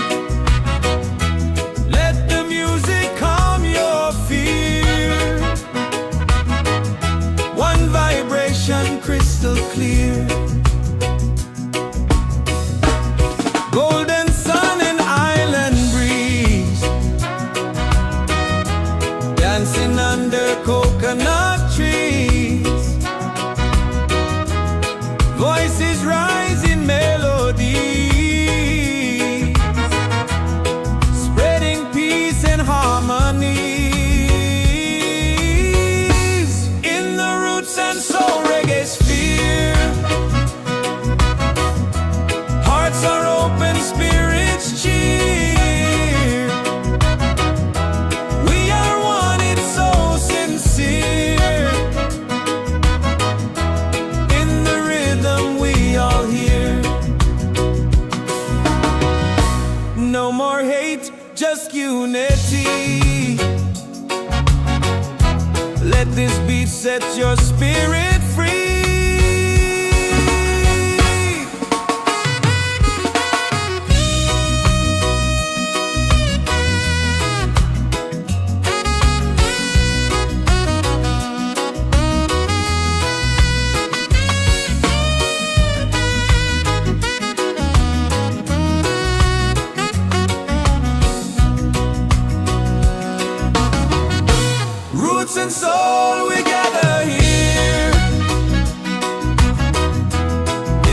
Let the music calm your fear. One vibration crystal clear. Golden sun and island breeze. Dancing under coconut trees. Voices rise in melody, spreading peace and harmonies. In the Roots and Soul Reggaesphere. Hearts are open, spirits cheer. We are one, it's so sincere. In the rhythm we all hear. No more hate, just unity. Let this beat set your spirit free. Roots and soul, we gather here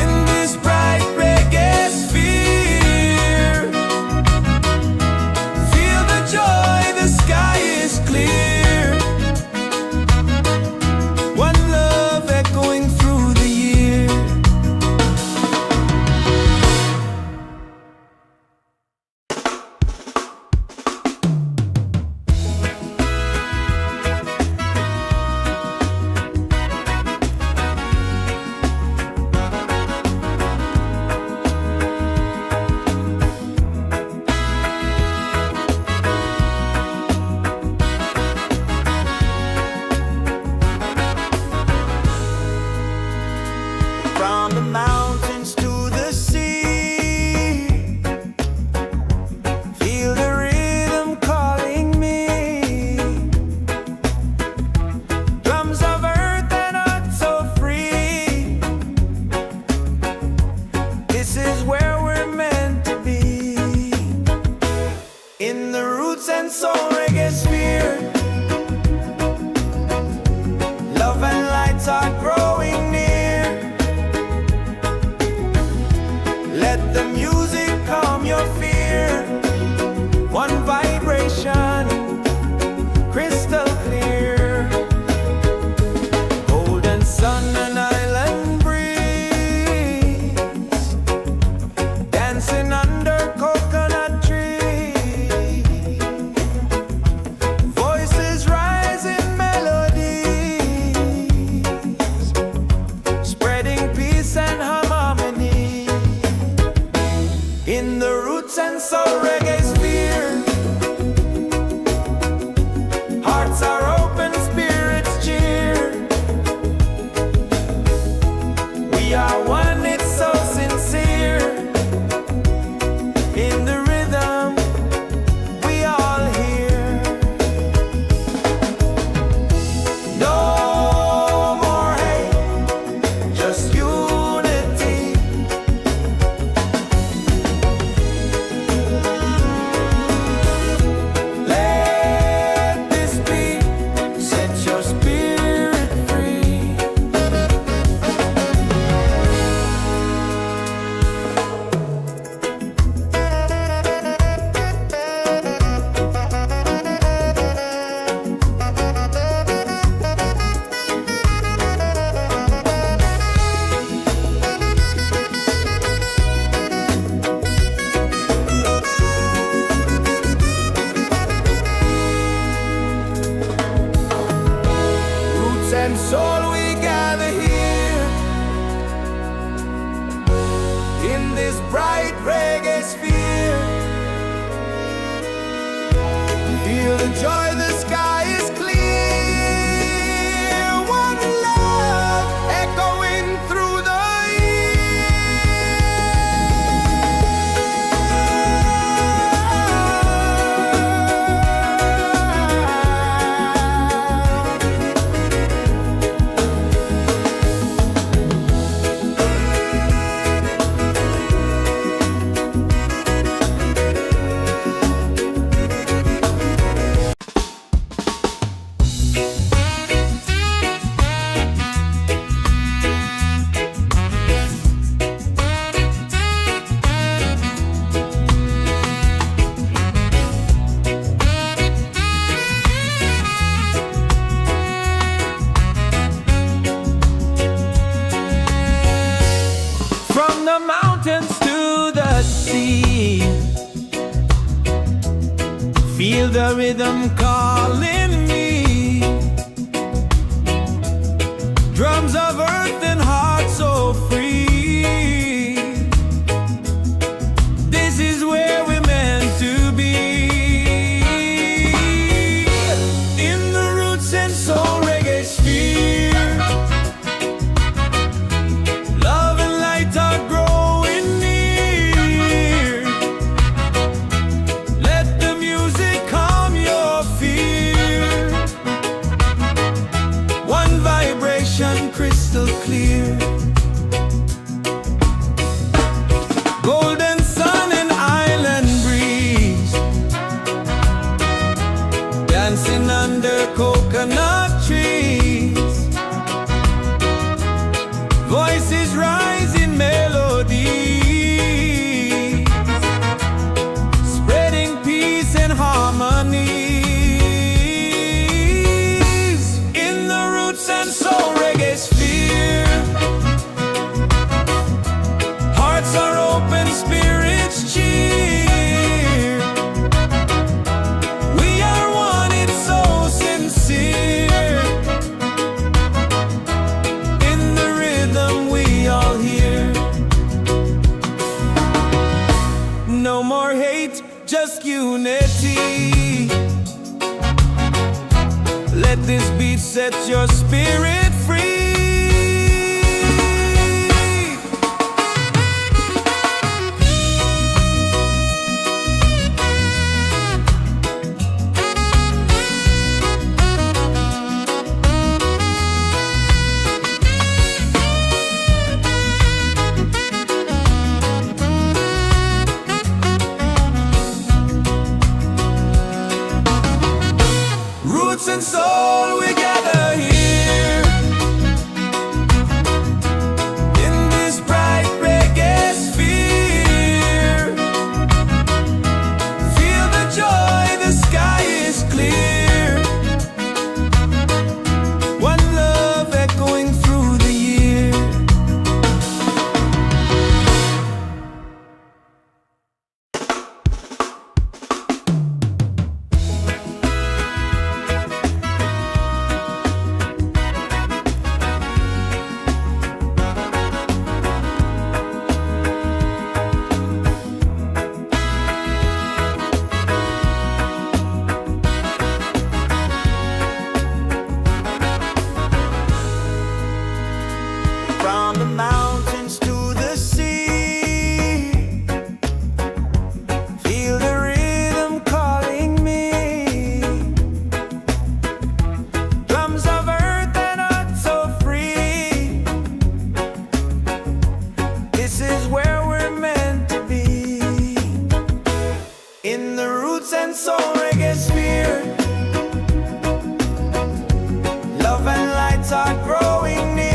in this bright reggae sphere. Feel the joy, the sky is clear. One love echoing through the year. From the mountains to the sea. Feel the rhythm calling me. Drums of earth and heart so free. This is where we're meant to be. In the Roots and Soul Reggaesphere. Love and lights are growing near. Let the music calm your fear. One vibration, crystal clear. Golden sun and island breeze. Dancing under coconut trees. Voices rise in melody. gather here in this bright reggae sphere. Feel the joy, the sky is clear. One love echoing through the the mountains to the sea. Feel the rhythm calling me. Drums of earth and heart so free. This is where we're meant to be. In the Roots and Soul Reggaesphere. Crystal clear, golden sun and island breeze, dancing under coconut trees. Voices rise in melody, spreading peace and harmony. In the Roots and Soul Reggaesphere, hearts are open, spirits cheer. We are one, it's so sincere. In the rhythm we all hear. No more hate, just unity. Let this beat set your spirit free. Roots and soul, we gather here in this bright reggae sphere. Feel the joy, the sky is clear. One love echoing through the year. From the mountains to the sea, feel the rhythm calling me. Drums of earth and heart so free. This is where we're meant to be. In the Roots and Soul Reggaesphere, love and lights are growing near.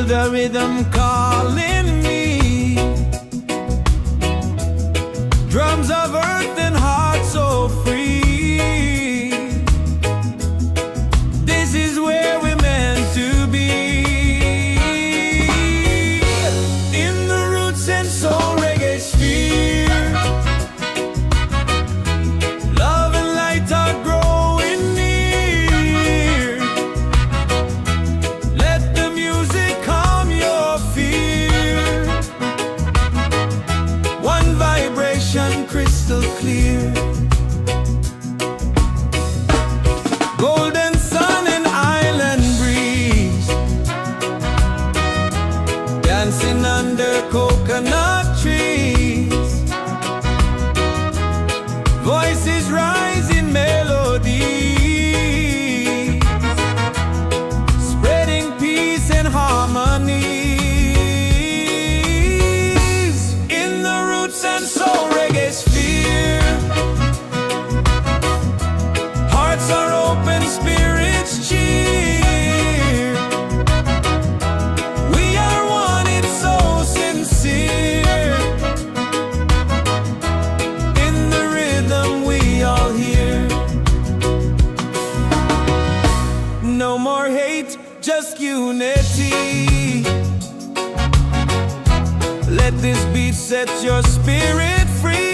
Feel the rhythm calling me. Drums of earth and heart so free. This is where we're meant to be. In the Roots and Soul Reggaesphere, love and light are growing near. Let the music calm your fear. One vibration crystal clear. Golden sun and island breeze, dancing under coconut trees. Voices rise in melody, spreading peace and harmony. In the Roots and Soul Reggaesphere, hearts are open, spirits cheer. We are one, it's so sincere. In the rhythm we all hear. No more hate, just unity. Let this beat set your spirit free.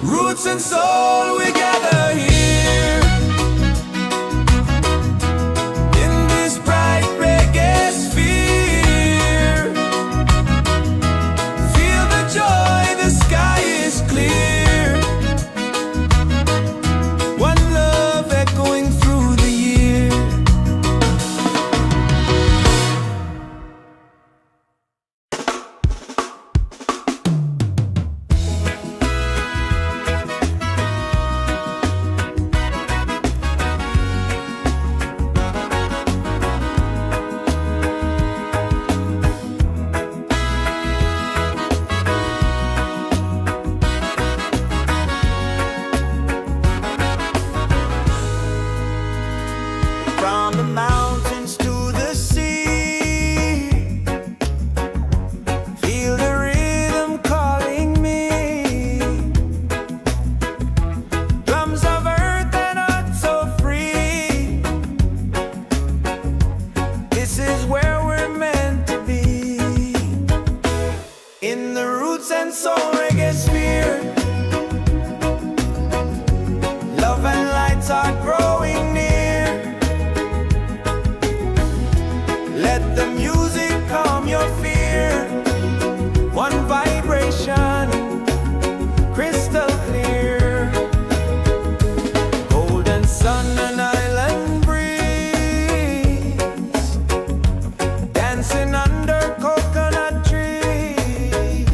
Roots and soul, we gather here in this bright reggae sphere. Feel the joy, the sky is clear. One love echoing through the year. From the mountains to the sea, feel the rhythm calling me. Drums of earth and heart so free. This is where we're meant to be. In the Roots and Soul Reggaesphere, love and lights are growing near. Let the music calm your fear. One vibration, crystal clear. Golden sun and island breeze, dancing under coconut trees.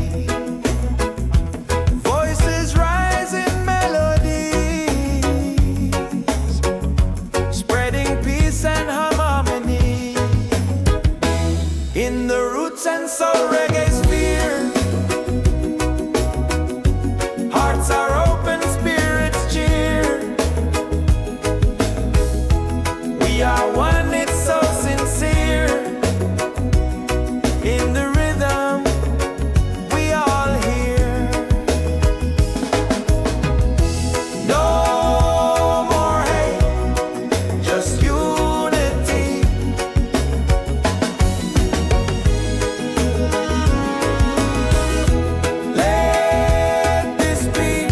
Voices rise in melodies, spreading peace and harmony. In the Roots and Soul Reggaesphere, hearts are open, spirits cheer. We are one, it's so sincere. In the rhythm we all hear. No more hate, just unity. Let this beat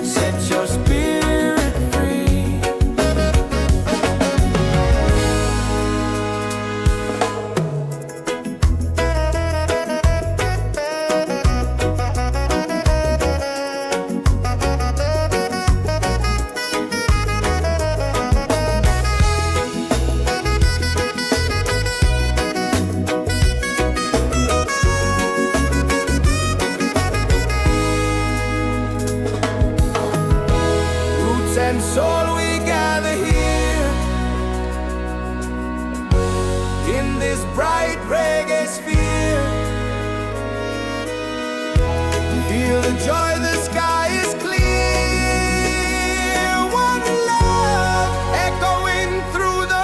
set your spirit free. in this bright reggae sphere. Feel the joy, the sky is clear. One love echoing through the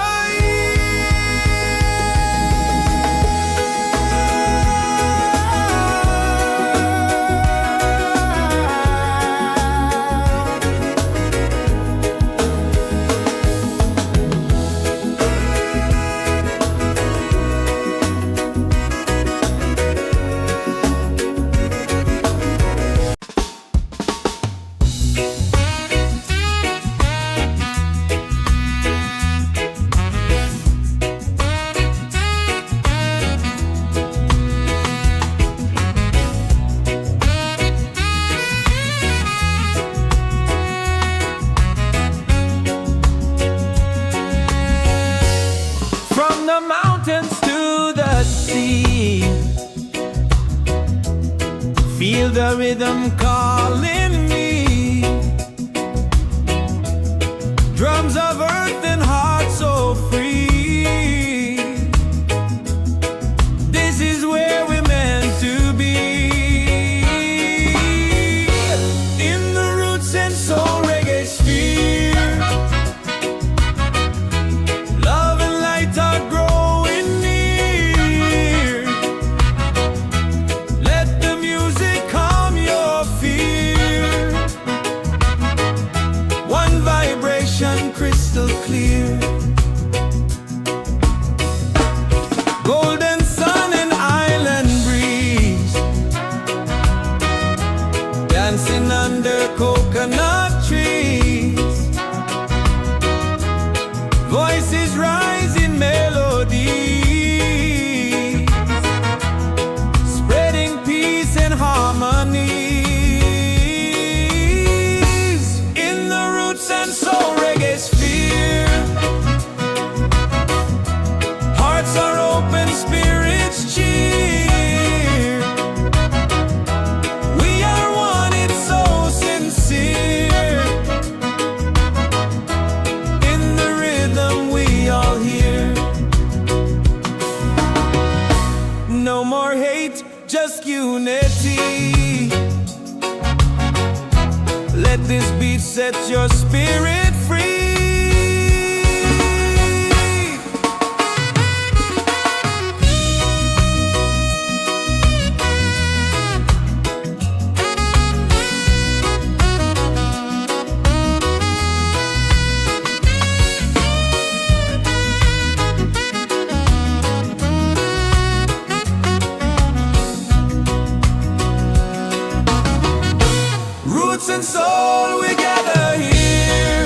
the mountains to the sea. Feel the rhythm calling me. Drums of earth and heart so free. This is where we're meant to be. In the Roots and Soul Reggaesphere. Crystal clear. Golden sun and island breeze, dancing under coconut trees. Voices rising melodies, spreading peace and harmony. In the Roots and Soul Reggaesphere, hearts are open, spirits cheer. We are one, it's so sincere. In the rhythm we all hear. No more hate, just unity. Let this beat set your spirit free. Roots and soul, we gather here.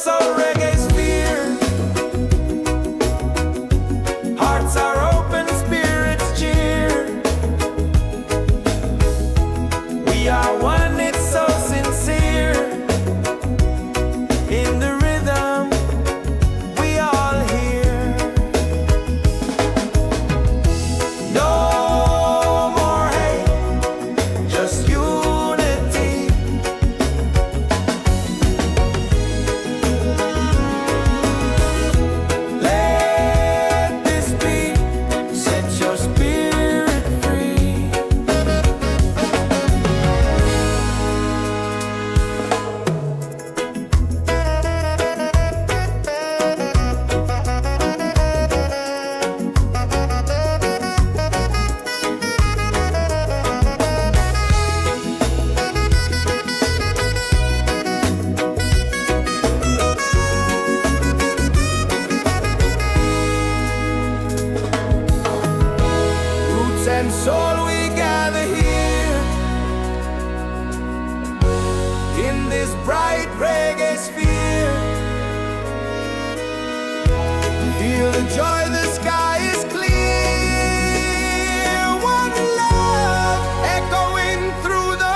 Soul Reggaesphere. Hearts are open, spirits cheer. We are one, it's so sincere. In the rhythm, we all hear. No more hate, just unity. Let this beat set your spirit free. Roots and soul, we gather here in this bright reggae sphere. Feel the joy, the sky is clear. One love echoing through the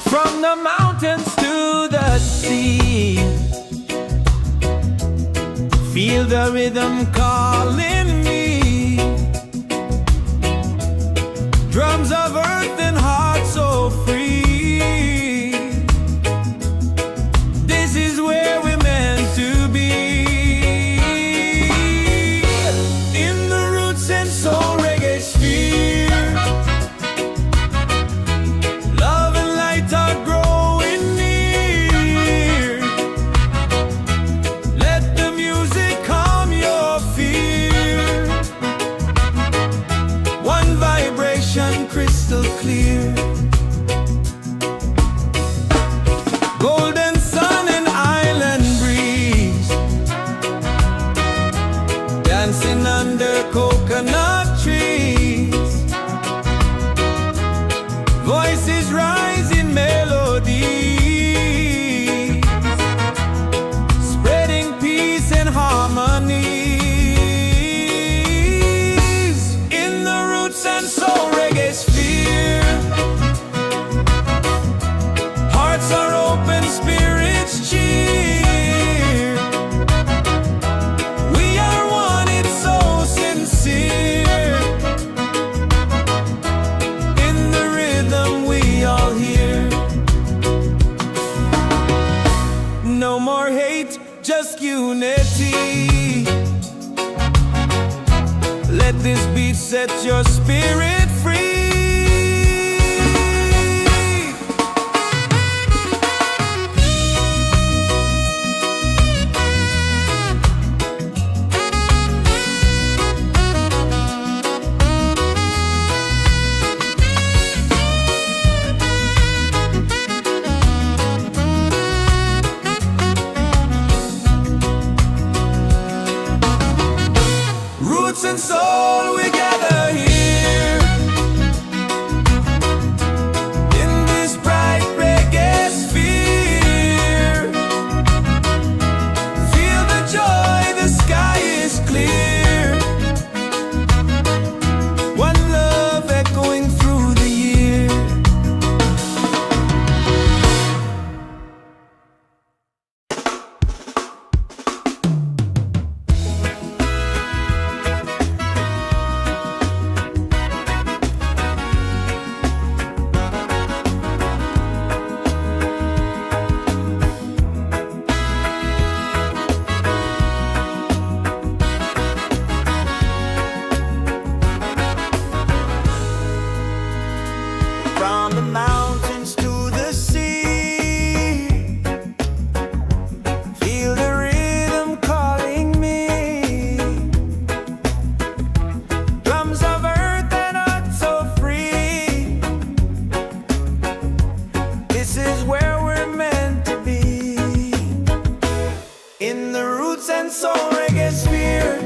from the mountains to the sea. Feel the rhythm calling me. Drums of earth and heart so free. This is where we're meant to be. In the Roots and Soul Reggaesphere. Love and light are growing near. Let the music calm your fear. One vibration crystal clear. Golden sun and island breeze. Dancing under coconut trees. Voices rise in melody, spreading peace and harmony. In the Roots and Soul Reggaesphere. Hearts are open, spirits cheer. We are one, it's so sincere. In the rhythm we all hear. No more hate, just unity. Let this beat set your spirit free. Roots and soul, we gather here and soul Reggaesphere.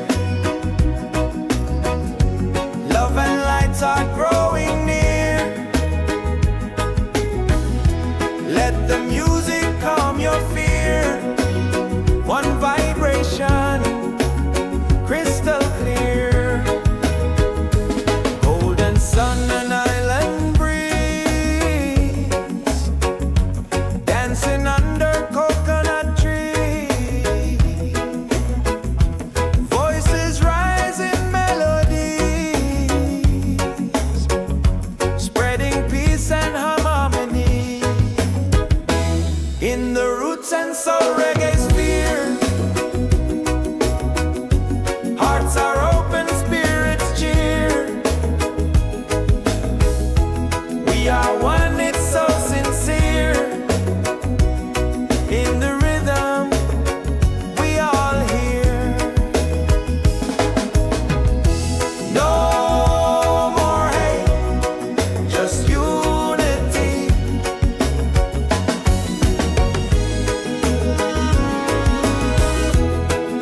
Love and light are growing near. Let the music calm your fear. One vibration, crystal clear. Golden sun and island breeze, dancing under coconut trees. Voices rise in melodies, spreading peace and harmony. In the Roots and Soul Reggaesphere, hearts are open, spirits cheer. We are one, it's so sincere. In the rhythm, we all hear. No more hate, just unity.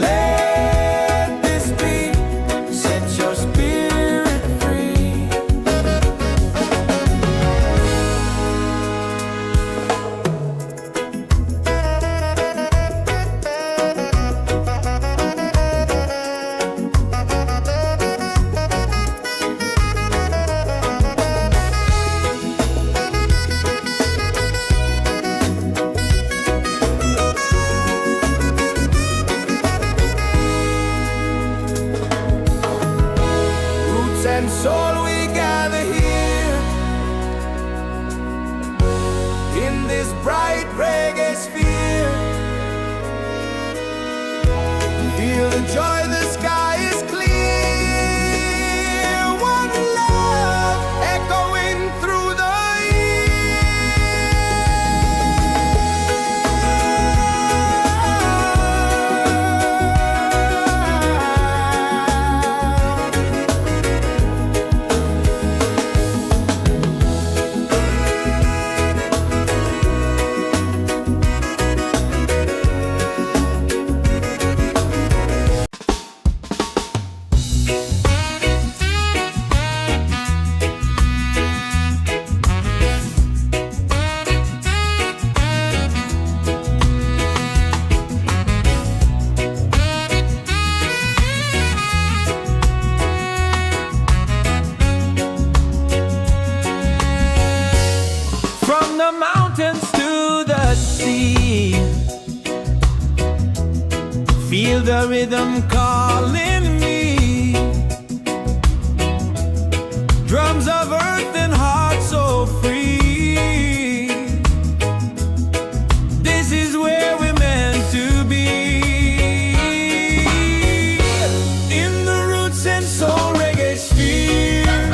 Let this be, set your spirit free. Roots and soul, we gather here in this bright reggae sphere. Feel the joy, the sky is clear. One love echoing through the from the mountains to the sea. Feel the rhythm calling me. Drums of earth and heart so free. This is where we're meant to be. In the Roots and Soul Reggaesphere,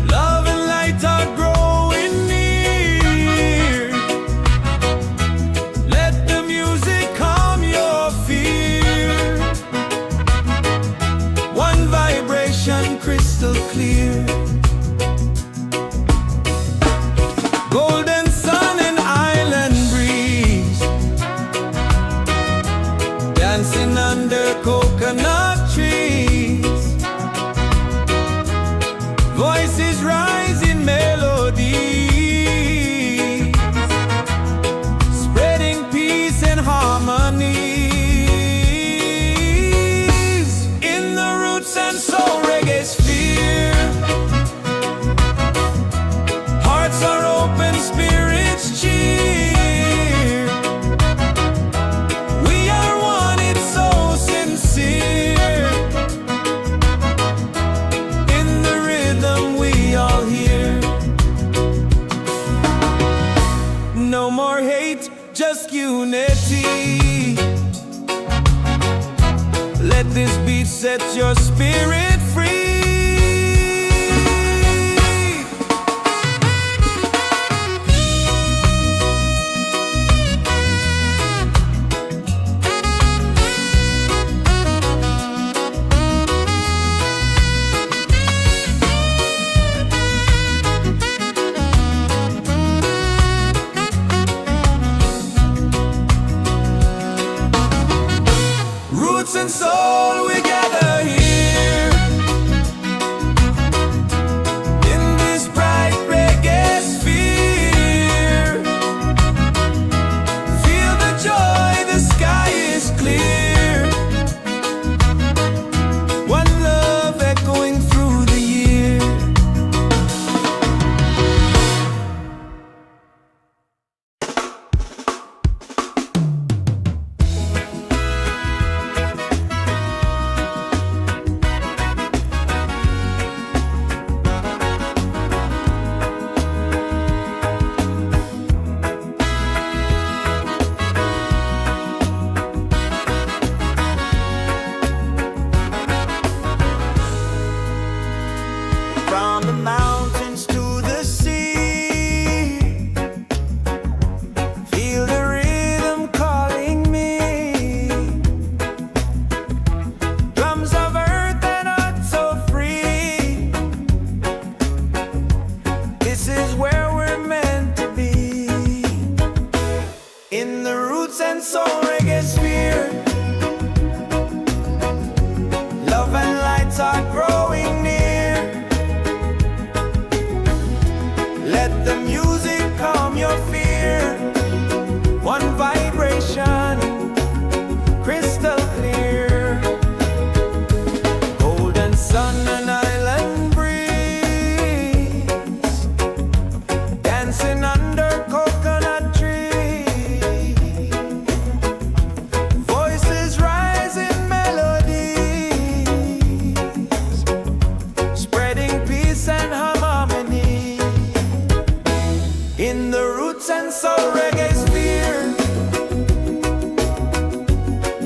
love and light are growing near. Let the music calm your fear. One vibration, crystal clear. Golden sun and island breeze, dancing under coconut trees. Voices rise in melody, spreading peace and harmony. In the Roots and Soul Reggaesphere, hearts are open, spirits cheer. We are one, it's so sincere. In the rhythm, we all hear. No more hate, just unity. Let this beat set your spirit free. in the Roots and Soul Reggaesphere.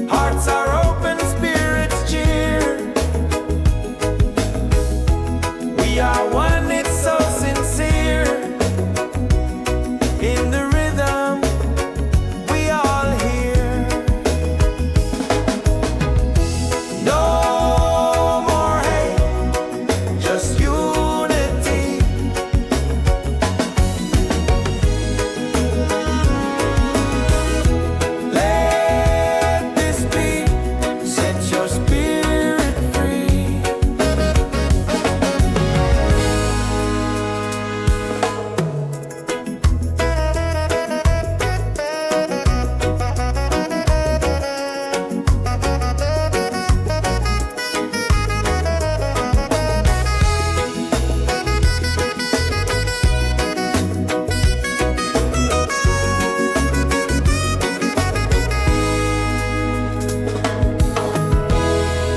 Hearts are open, spirits cheer. We are one, it's so sincere. In the rhythm, we all hear. No more hate, just unity. Let this beat set your spirit free.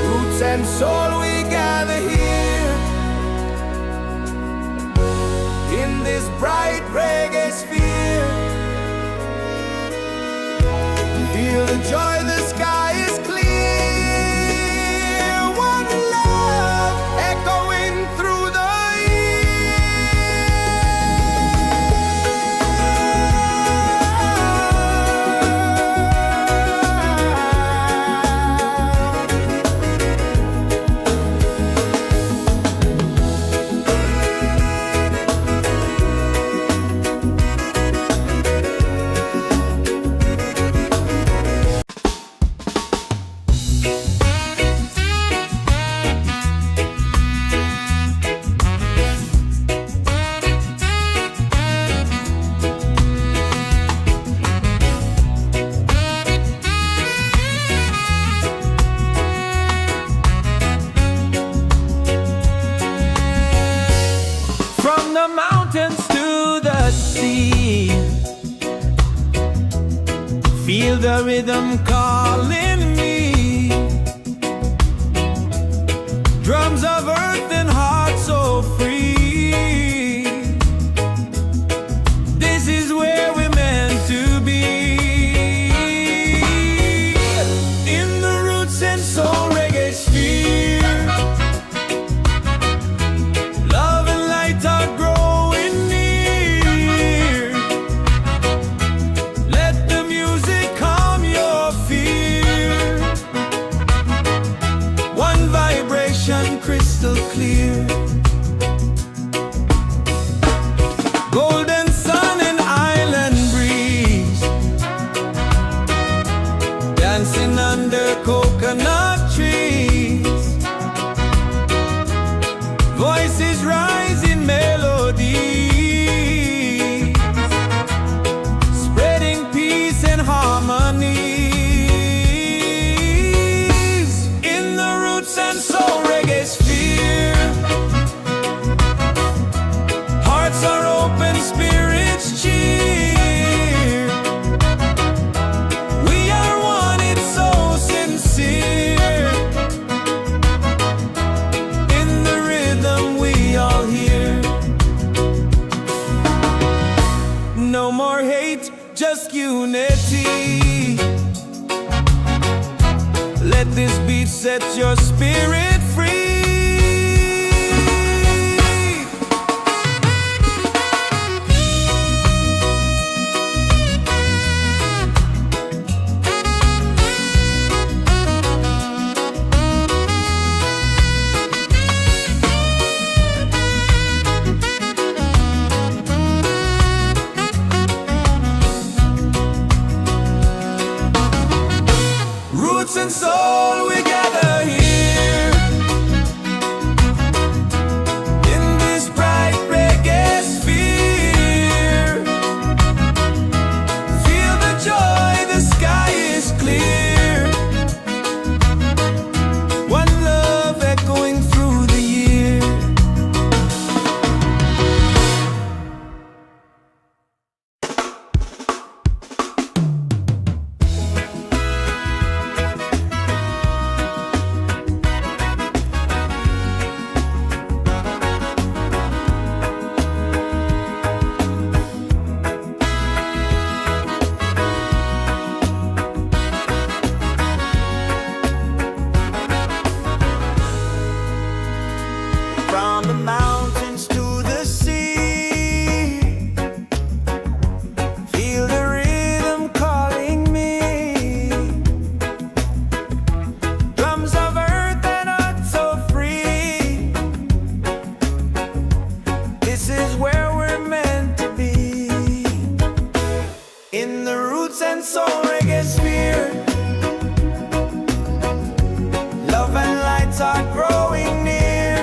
Roots and soul, we gather here in this bright reggae sphere. Feel the joy, the sky is clear. One love echoing through the from the mountains to the sea. Feel the rhythm calling me. Drums of earth and heart so free. This is where we're meant to be. In the Roots and Soul Reggaesphere. Love and light are growing near. Let the music calm your fear. One vibration crystal clear. Golden sun and island breeze, dancing under coconut trees. Voices rise in melody, spreading peace and harmony. In the Roots and Soul Reggaesphere. Hearts are open, spirits cheer. We are one, it's so sincere. In the rhythm, we all hear. No more hate, just unity. Let this beat set your spirit free. Roots and soul, we gather here and soul Reggaesphere. Love and lights are growing near.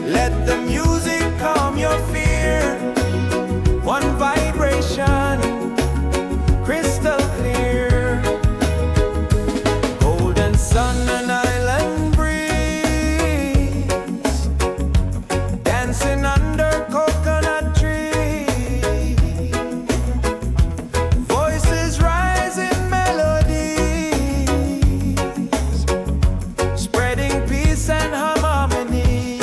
Let the music calm your fear. One vibration, crystal clear. Golden sun and island breeze, dancing under coconut trees. Voices rise in melodies, spreading peace and harmony.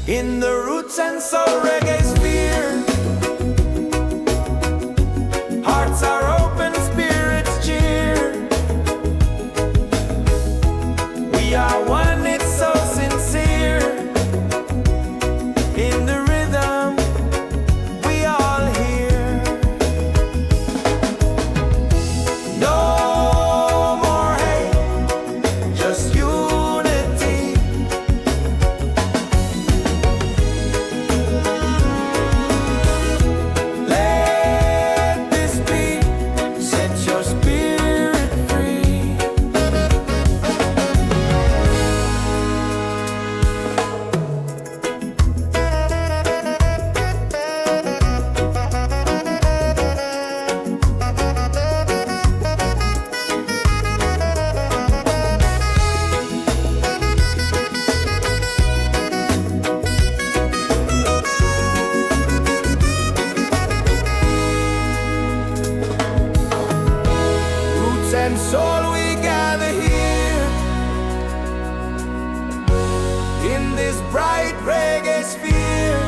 In the Roots and Soul Reggaesphere, hearts are open, spirits cheer. We are one, it's so sincere. In the rhythm, we all hear. No more hate, just unity. Let this be, set your spirit free. Roots and soul, we gather here in this bright reggae sphere.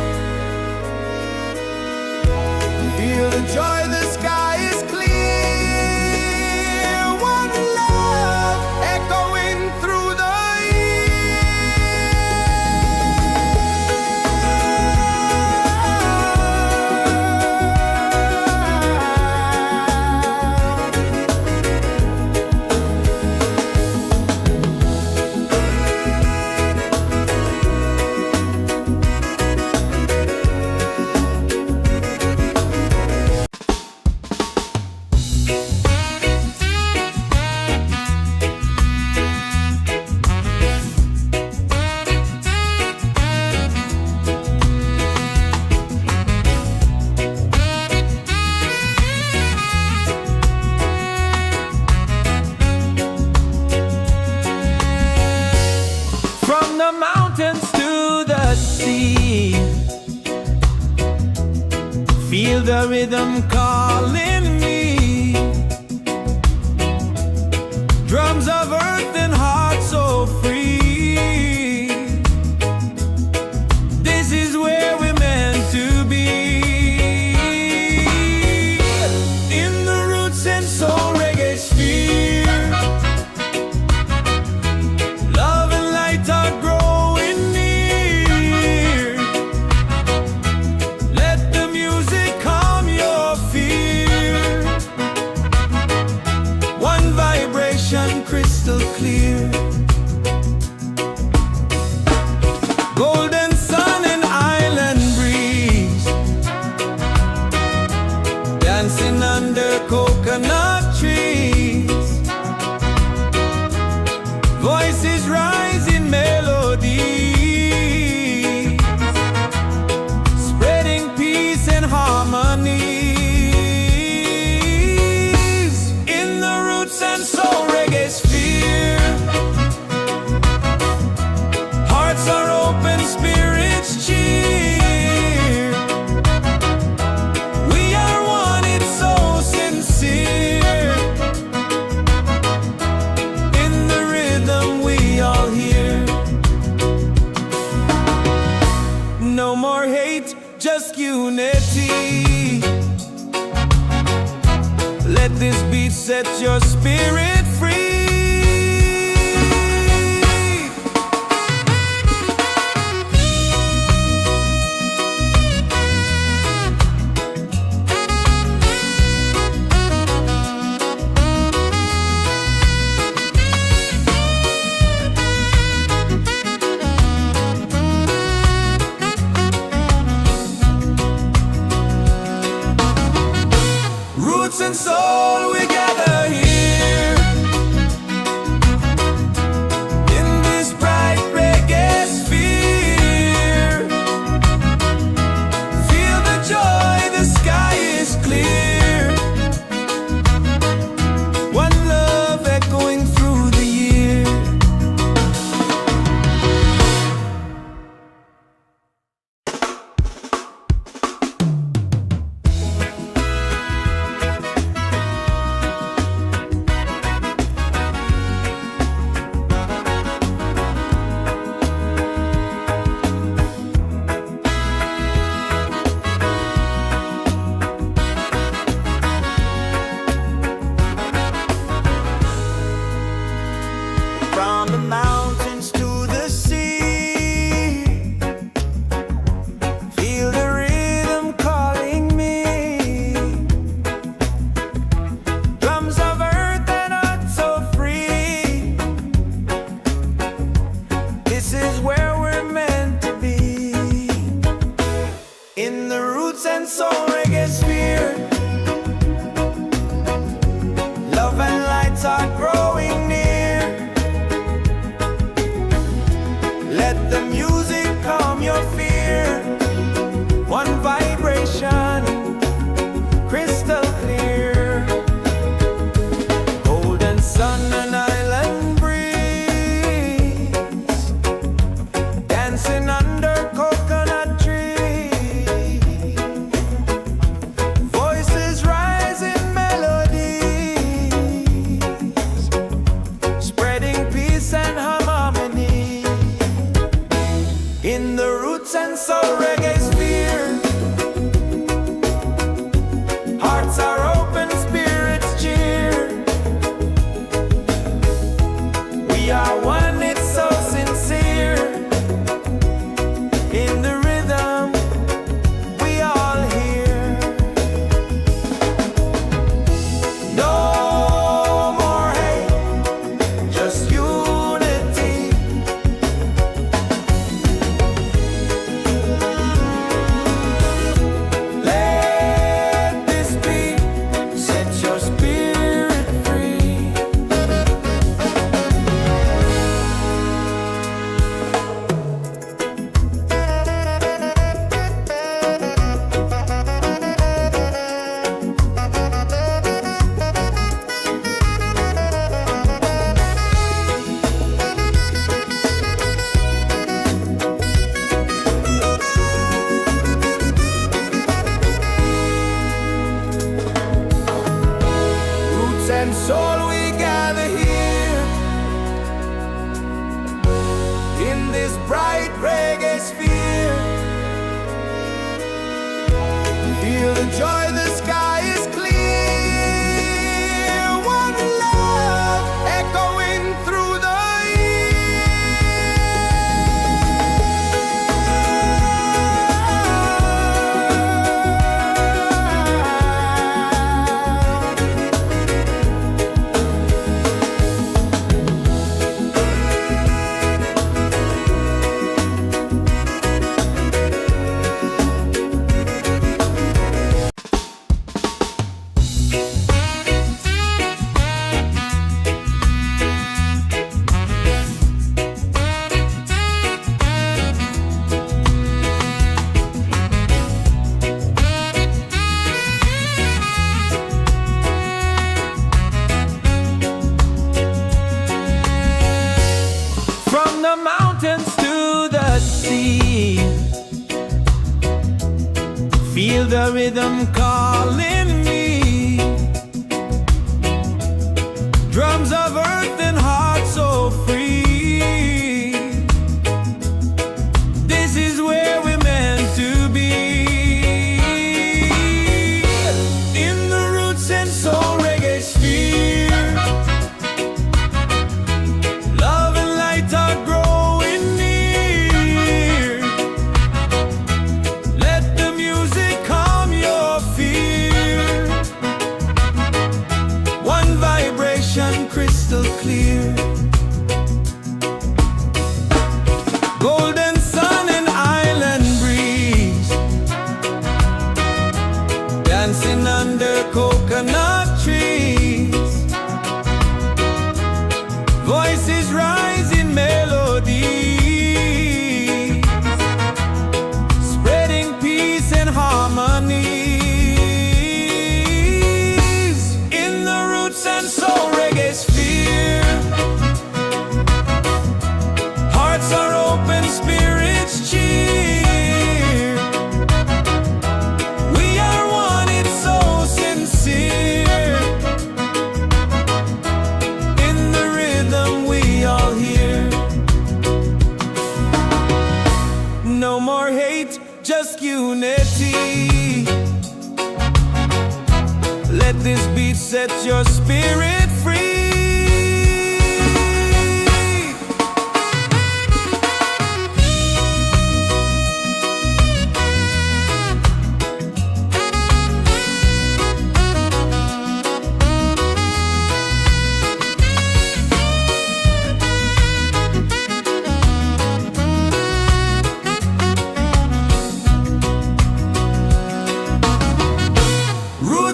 Feel the joy, the sky is clear. One love echoing through the from the mountains to the sea. Feel the rhythm calling me. Drums of earth and heart so free. This is where we're meant to be. In the Roots and Soul Reggaesphere, love and light are growing near. Let the music calm your fear. One vibration, crystal clear. Golden sun and island breeze, dancing under coconut trees. Voices rise in melody, spreading peace and harmony. In the Roots and Soul Reggaesphere, hearts are open, spirits cheer. We are one, it's so sincere. In the rhythm, we all hear. No more hate, just unity. Let this beat set your spirit free. and soul Reggaesphere. Love and light are growing near. Let the music calm your fear. One vibration, crystal clear. Golden sun and island breeze, dancing under coconut trees. Voices rise in melodies, spreading peace and harmony. In the Roots and Soul Reggaesphere, hearts are open, spirits cheer. We are one, it's so sincere. In the rhythm, we all hear. No more hate, just unity. Let this beat set your spirit free. Roots and soul, we gather here in this bright reggae sphere. Feel the joy, the sky is clear. One love echoing through the from the mountains to the sea. Feel the rhythm calling me. Drums of earth and heart so free. This is where we're meant to be. In the Roots and Soul Reggaesphere, love and light are growing near. Let the music calm your fear. One vibration, crystal clear. Golden sun and island breeze, dancing under coconut trees. Voices rise in melodies, spreading peace and harmonies. In the Roots and Soul Reggaesphere, hearts are open, spirits cheer. We are one, it's so sincere. In the rhythm, we all hear. No more hate, just unity. Let this beat set your spirit free.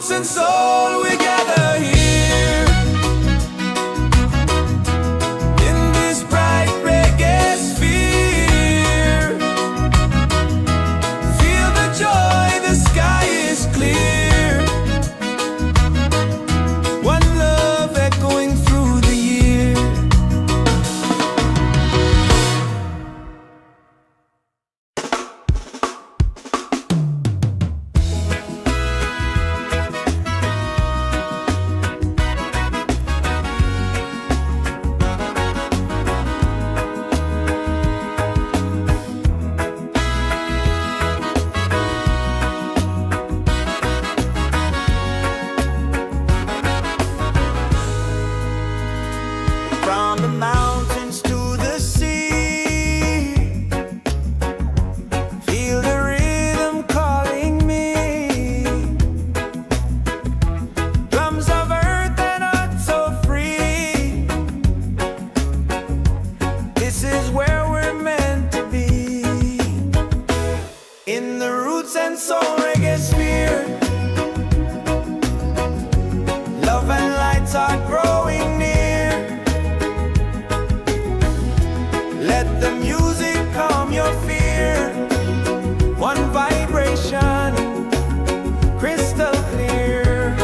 roots and soul, we gather here in this bright reggae sphere. Feel the joy, the sky is clear. One love echoing through the year. From the mountains to the sea, feel the rhythm calling me. Drums of earth and heart so free. This is where we're meant to be. In the Roots and Soul Reggaesphere, love and lights are growing near. Let the music calm your fear. One vibration, crystal clear.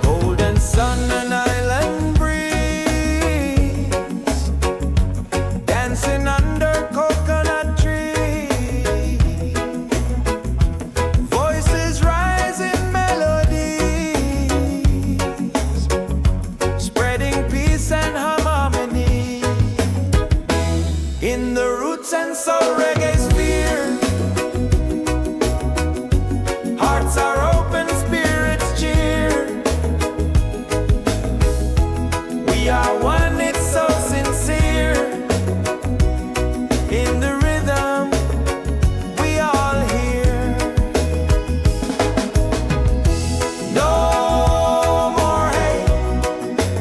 Golden sun and island breeze, dancing under coconut trees. Voices rise in melodies, spreading peace and harmony. In the Roots and Soul Reggaesphere, hearts are open, spirits cheer. We are one, it's so sincere. In the rhythm, we all hear. No more hate,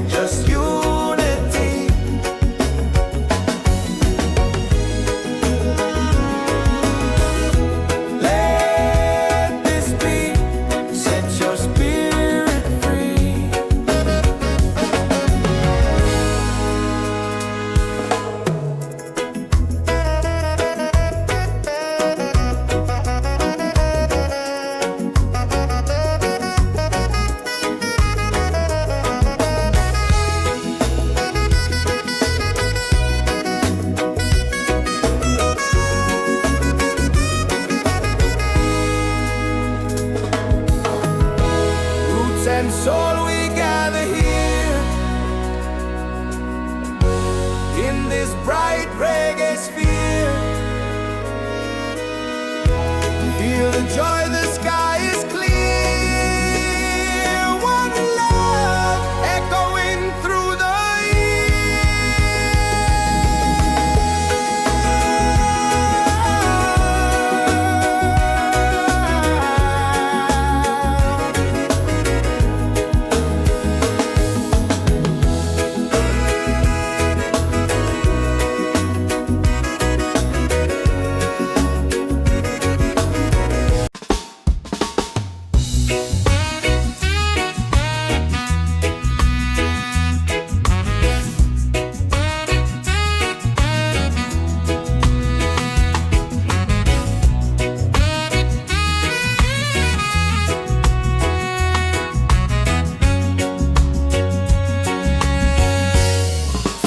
just unity. Let this beat set your spirit free. Roots and soul, we gather here in this bright reggae sphere. Feel the joy, the sky is clear. One love echoing through the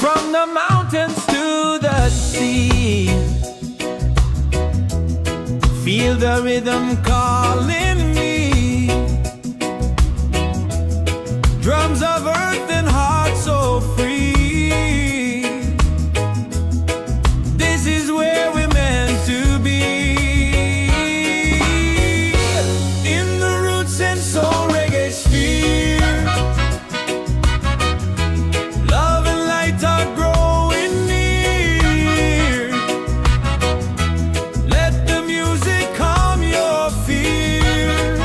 from the mountains to the sea. Feel the rhythm calling me. Drums of earth and heart so free. This is where we're meant to be. In the Roots and Soul Reggaesphere, love and light are growing near. Let the music calm your fear.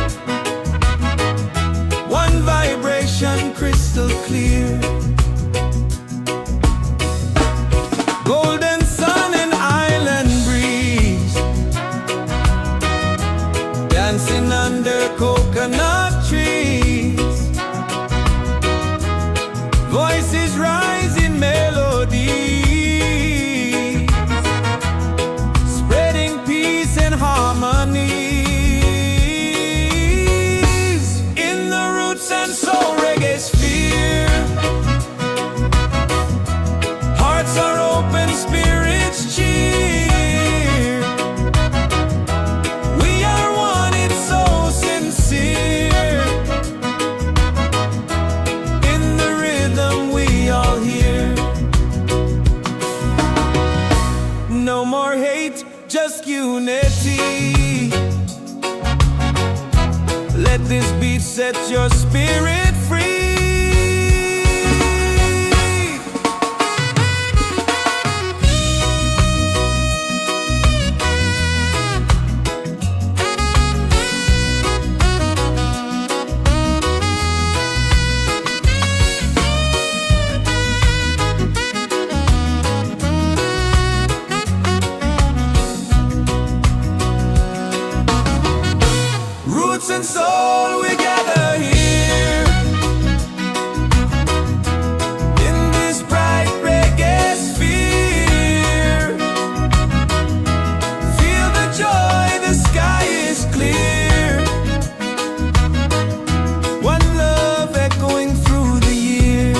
One vibration, crystal dancing under coconut trees. Voices rise in melody, spreading peace and harmony. In the Roots and Soul Reggaesphere, hearts are open, spirits cheer. We are one, it's so sincere. In the rhythm we all hear. No more hate, just unity. Let this beat set your spirit free. Roots and soul, we gather here in this bright reggae sphere. Feel the joy, the sky is clear. One love echoing through the year.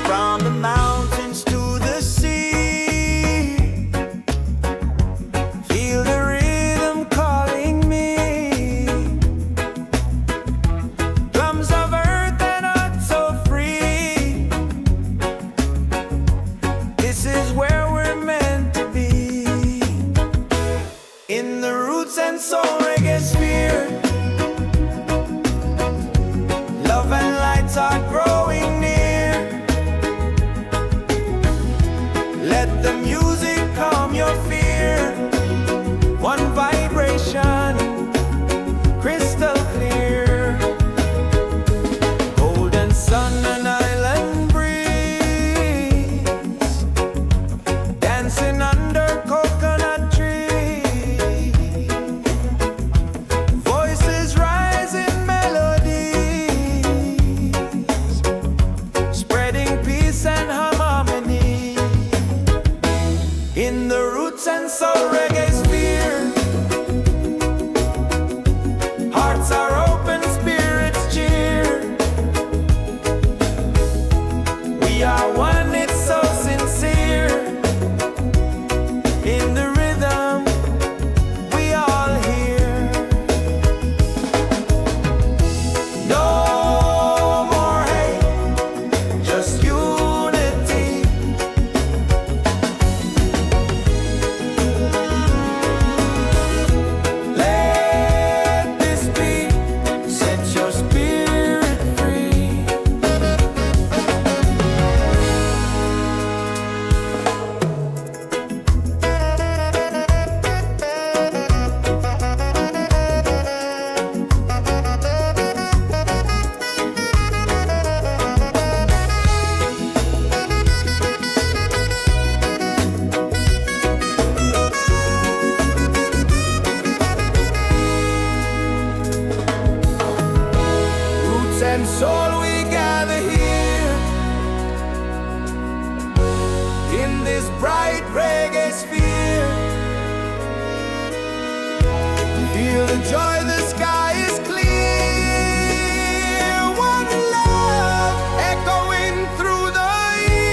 From the mountains to the sea, feel the rhythm calling me. Drums of earth and heart so free. This is where we're meant to be. In the Roots and Soul Reggaesphere, love and lights are growing near. Let the music calm your fear. One vibration, crystal clear. Golden sun and island breeze, dancing under coconut trees. Voices rise in melodies, spreading peace and harmony. In the Roots and Soul Reggaesphere, hearts are open, spirits cheer. We are one, it's so sincere. In the rhythm we all hear. No more hate, just unity. Let this beat set your spirit free. Roots and soul, we gather here in this bright reggae sphere. Feel the joy, the sky is clear. One love echoing through the year.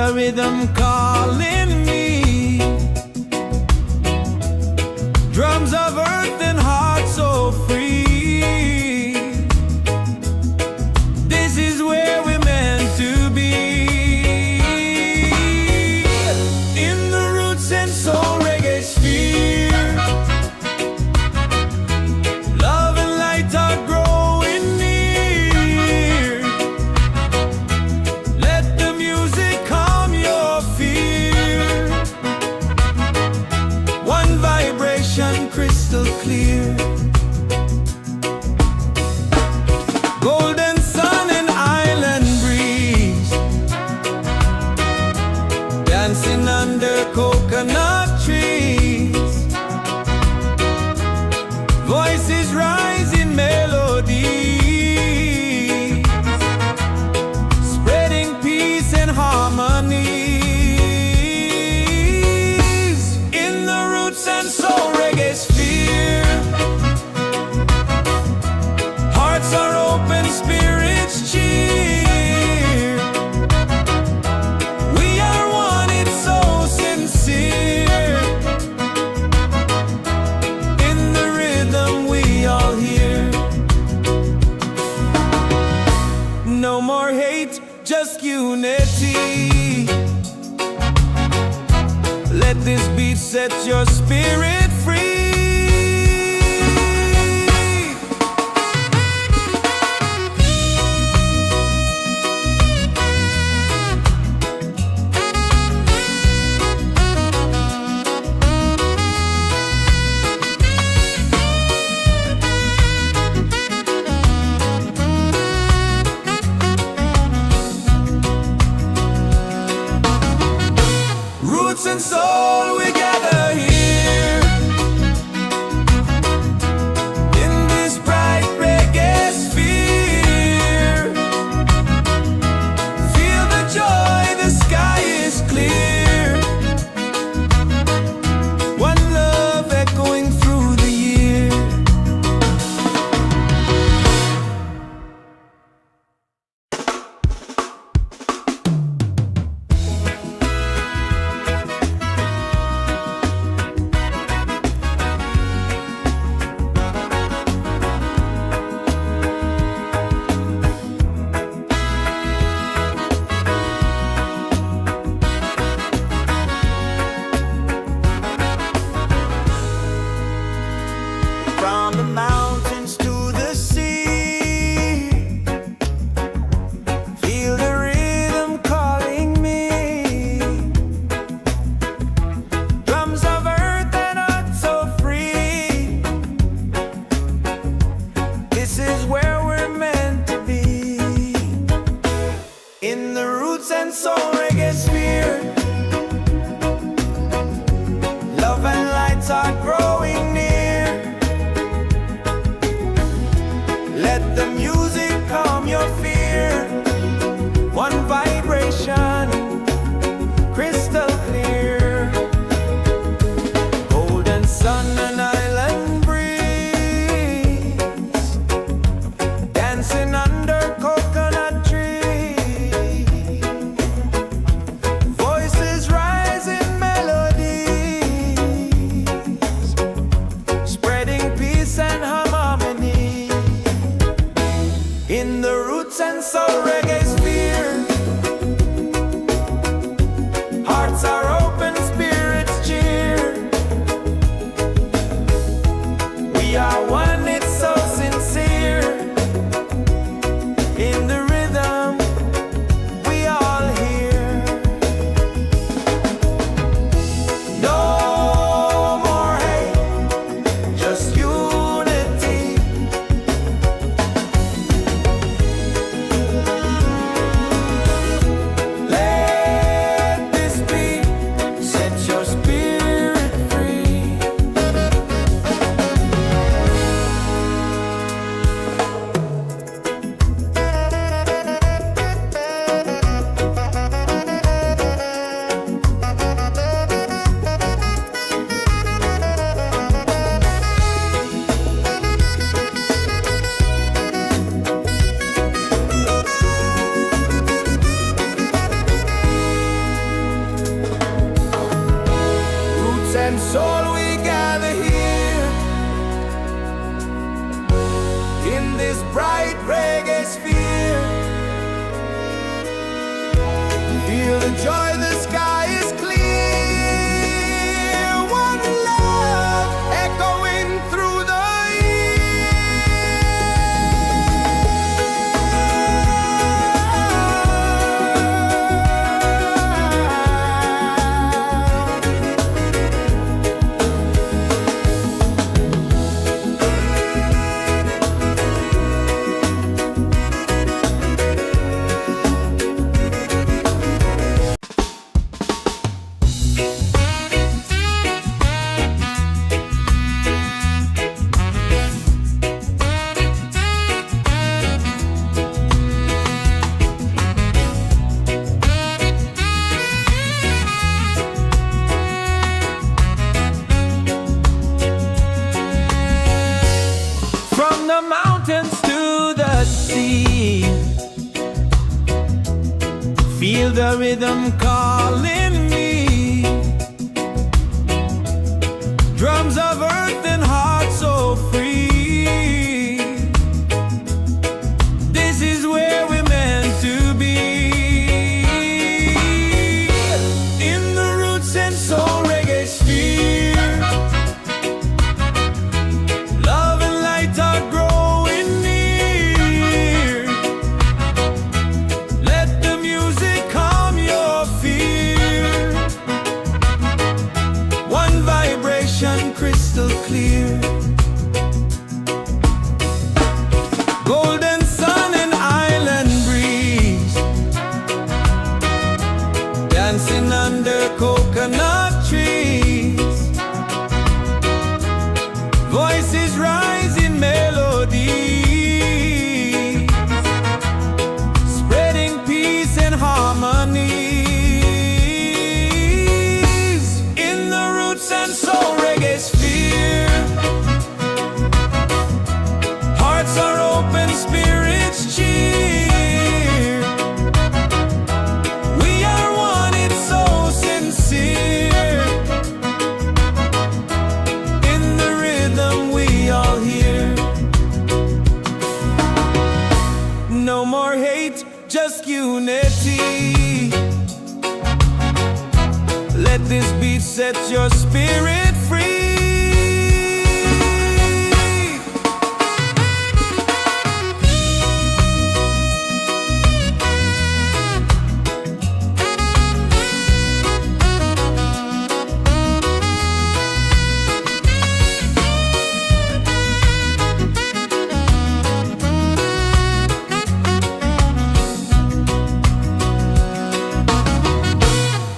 the rhythm calling me. Drums of earth and heart so free. This is where we're meant to be. In the Roots and Soul Reggaesphere, love and light are growing near. Let the music calm your fear. One vibration crystal clear. Golden sun and island breeze, dancing under coconut trees. Voices rise in melody, spreading peace and harmony. In the Roots and Soul Reggaesphere, hearts are open, spirits cheer. We are one, it's so sincere. In the rhythm we all hear. No more hate, just unity. Let this beat set your spirit free. Roots and soul, we gather here in this bright reggae sphere. Feel the joy, the sky is clear. One love echoing through the year. and soul we gather here in this bright reggae sphere. Feel the joy, the sky is clear. One love echoing through the mountains to the sea. Feel the rhythm calling me. Drums of earth and heart so free. This is where we're meant to be. In the Roots and Soul Reggaesphere, love and light are growing near. Let the music calm your fear. One vibration crystal clear. Golden sun and island breeze, dancing under coconut trees. Voices rise in melody, spreading peace and harmony. In the Roots and Soul Reggaesphere, hearts are open, spirits cheer. We are one, it's so sincere. In the rhythm we all hear. No more hate, just unity. Let this beat set your spirit free.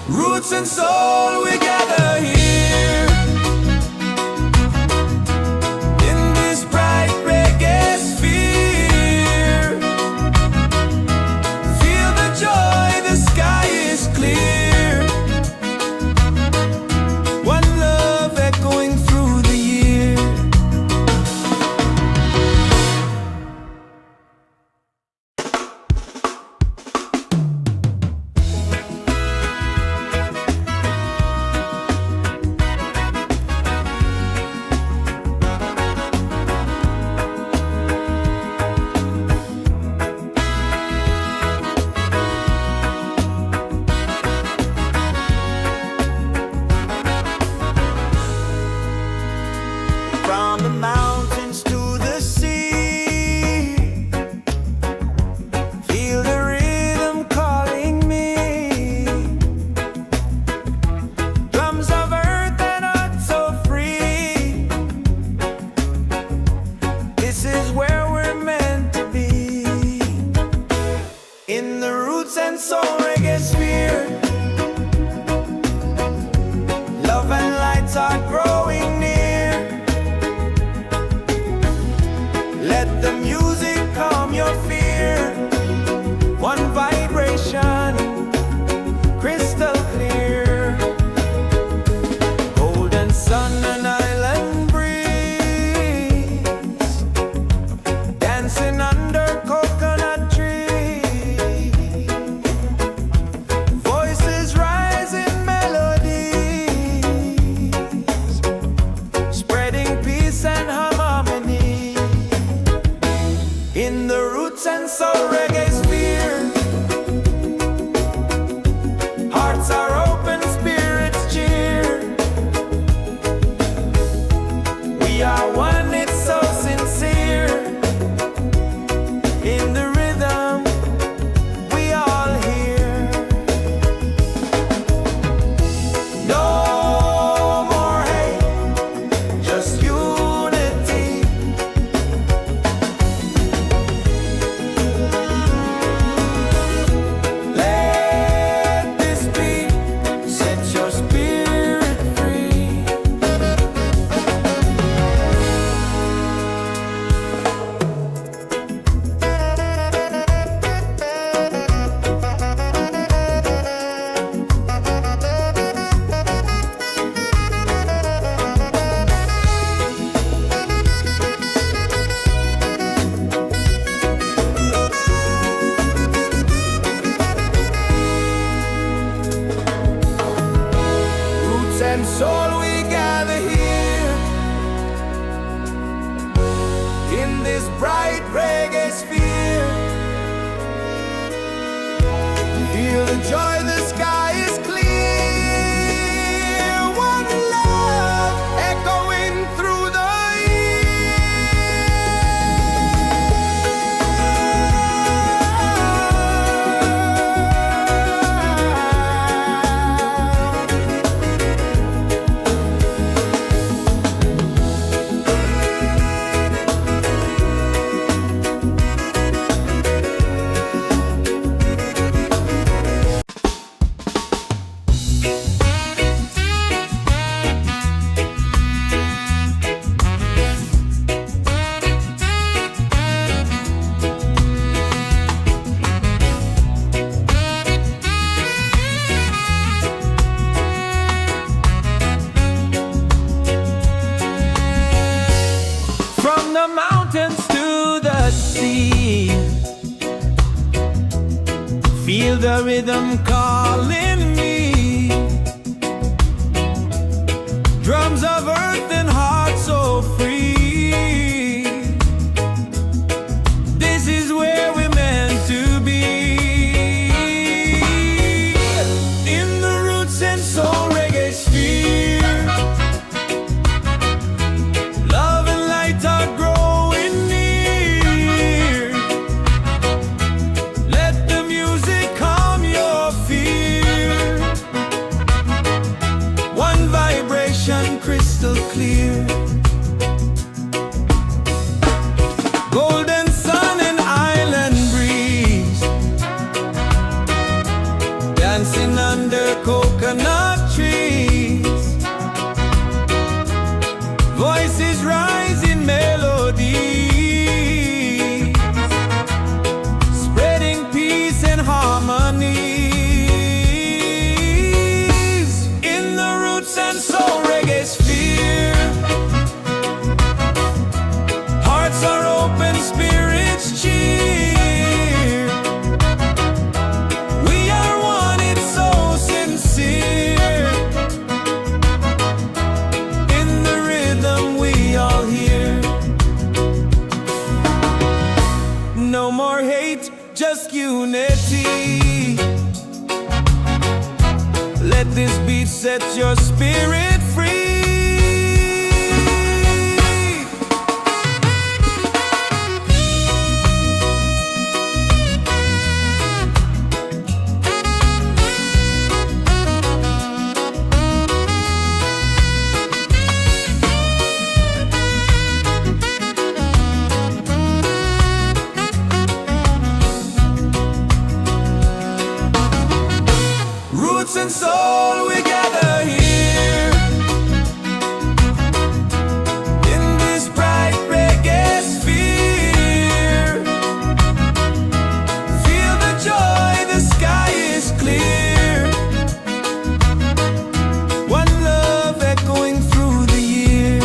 Roots and soul, we gather here in this bright reggae sphere. Feel the joy, the sky is clear. One love echoing through the year. and soul we gather here in this bright reggae sphere. Feel the joy, the sky is clear. One love echoing through the mountains to the sea. Feel the rhythm calling me. Drums of earth and heart so free. This is where we're meant to be. In the Roots and Soul Reggaesphere, love and light are growing. Crystal clear, golden sun and island breeze, dancing under coconut trees. Voices rise in melody, spreading peace and harmony. In the Roots and Soul Reggaesphere, hearts are open, spirits cheer. We are one, it's so sincere. In the rhythm we all hear. No more hate, just unity. Let this beat set your spirit free. Roots and soul, we gather here in this bright reggae sphere. Feel the joy, the sky is clear. One love echoing through the year.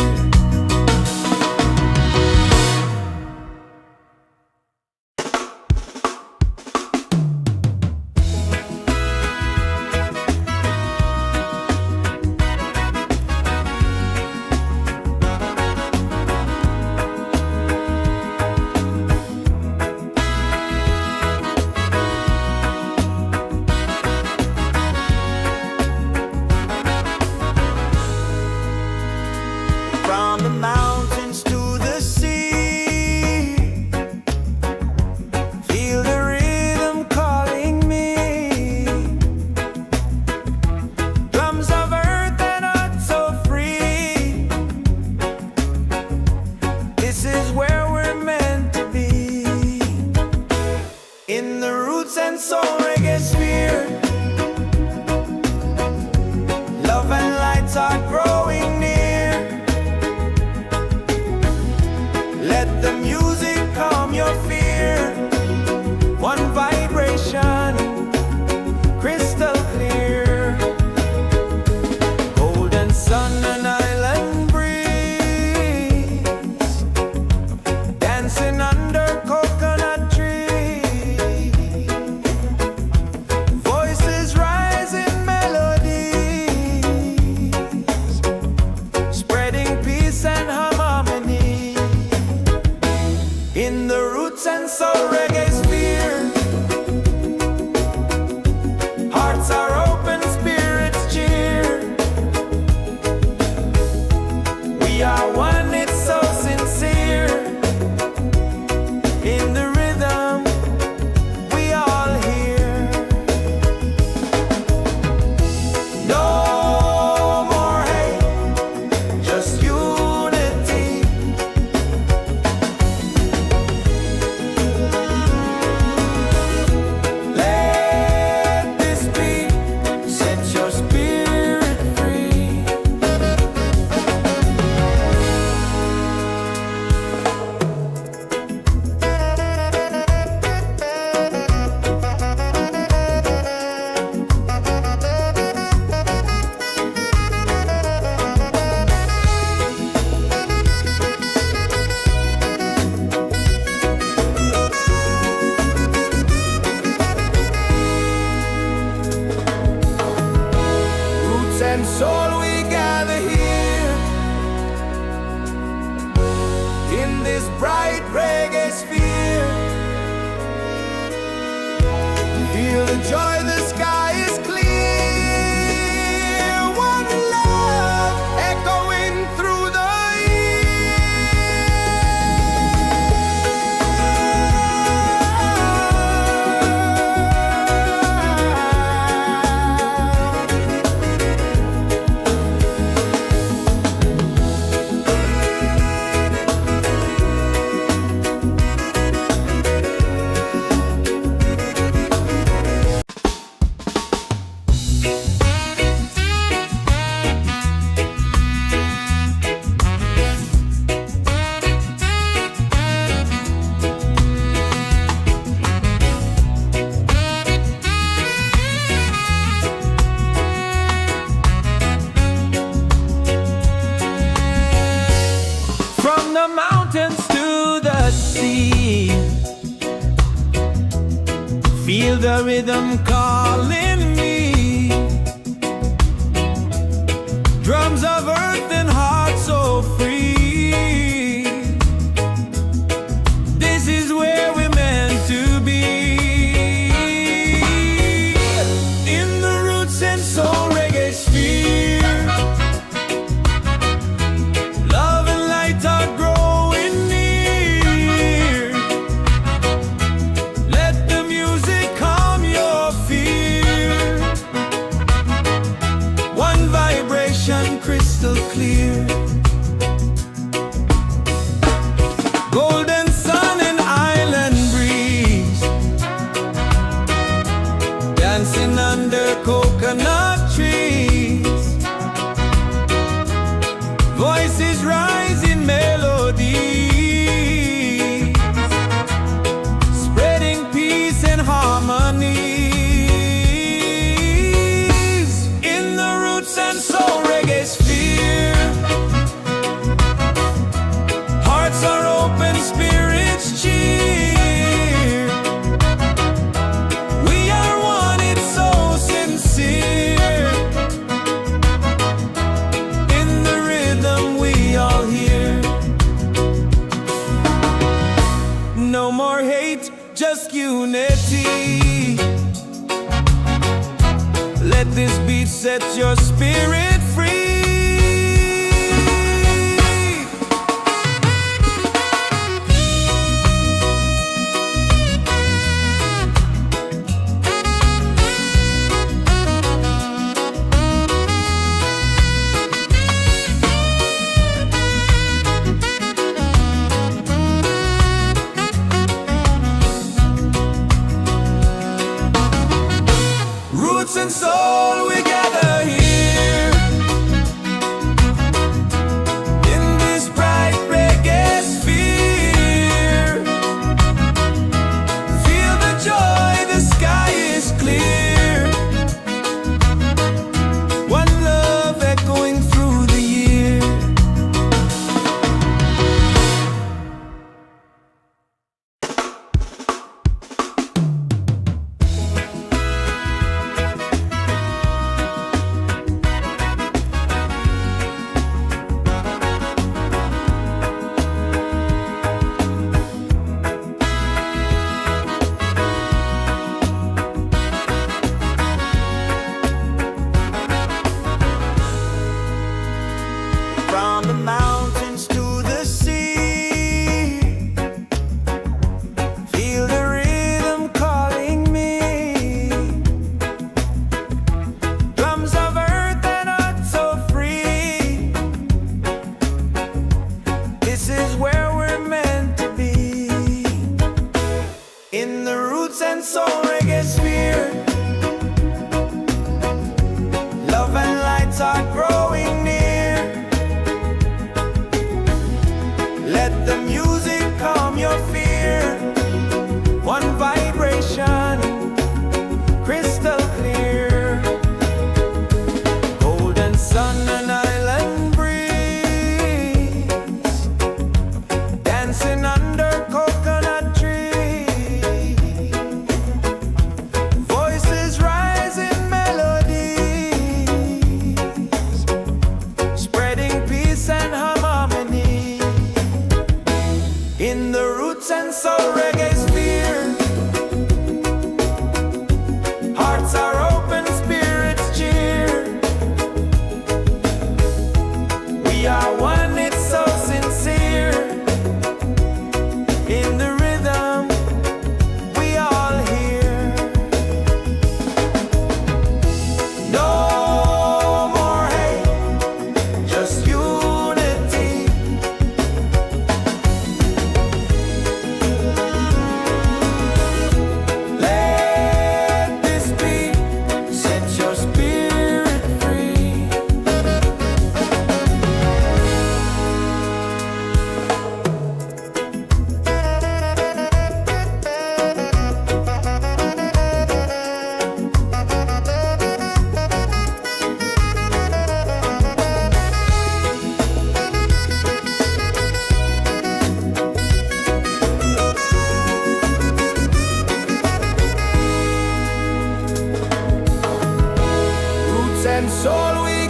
From the mountains to the sea, feel the rhythm calling me. Drums of earth and heart so free. This is where we're meant to be. In the Roots and Soul Reggaesphere, love and lights are growing near. Let the music calm your fear. One vibration, crystal clear. Golden sun and island breeze, dancing under coconut trees. Voices rise in melody, and soul we gather here in this bright reggae sphere. Feel the joy, the sky is clear. One love echoing through the feel the rhythm calling me. Drums of earth and heart so free. This is where we're meant to be. In the Roots and Soul Reggaesphere, love and light are growing near. Let the music calm your fear. One vibration crystal clear. Golden sun and island breeze, dancing under coconut trees. Voices rise in melody, spreading peace and harmony. In the Roots and Soul Reggaesphere, hearts are open, spirits cheer. We are one, it's so sincere. In the rhythm we all hear. No more hate, just unity. Let this beat set your spirit free. Roots and soul, we gather here in this bright reggae sphere. Feel the joy, the sky is clear. One love echoing through the year. From the mountains to the sea, feel the rhythm calling me. Drums of earth and heart so free. This is where we're meant to be. In the Roots and Soul Reggaesphere, love and lights are growing near. Let the music calm your fear. One vibration, crystal clear. Golden sun and island breeze, dancing under coconut trees. Voices rise in melody,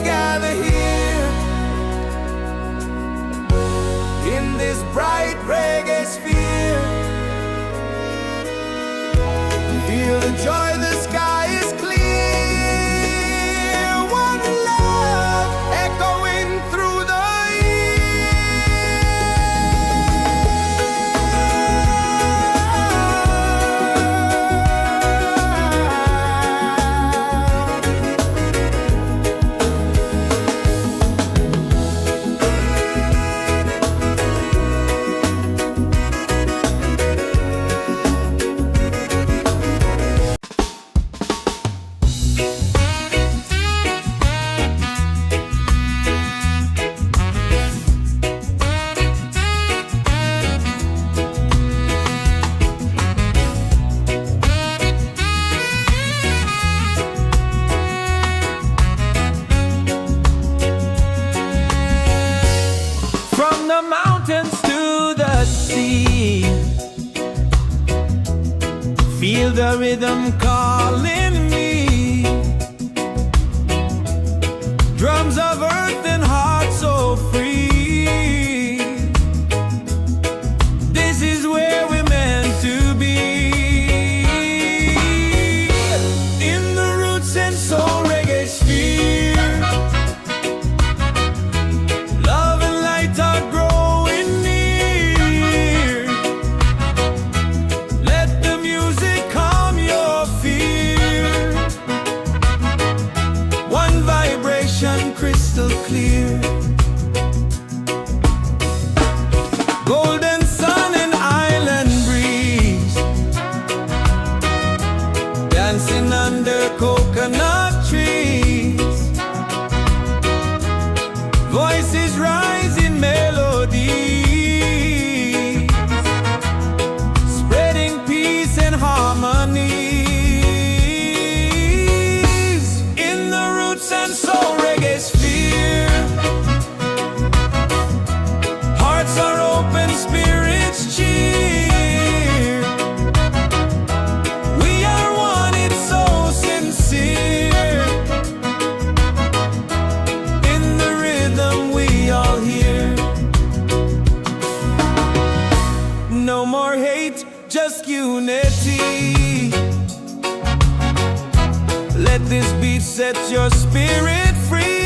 gather here in this bright reggae sphere. Feel the joy, the sky is clear. One love echoing through the mountains to the sea. Feel the rhythm calling me. Drums of earth and heart so free. This is where we're meant to be. In the Roots and Soul Reggaesphere. Love and light are growing near. Let the music calm your fear. One vibration crystal clear. Golden sun and island breeze. Dancing under coconut trees. Voices rise in melody, spreading peace and harmony. In the Roots and Soul Reggaesphere. Hearts are open, spirits cheer. We are one, it's so sincere. In the rhythm we all hear. No more hate, just unity. Let this beat set your spirit free.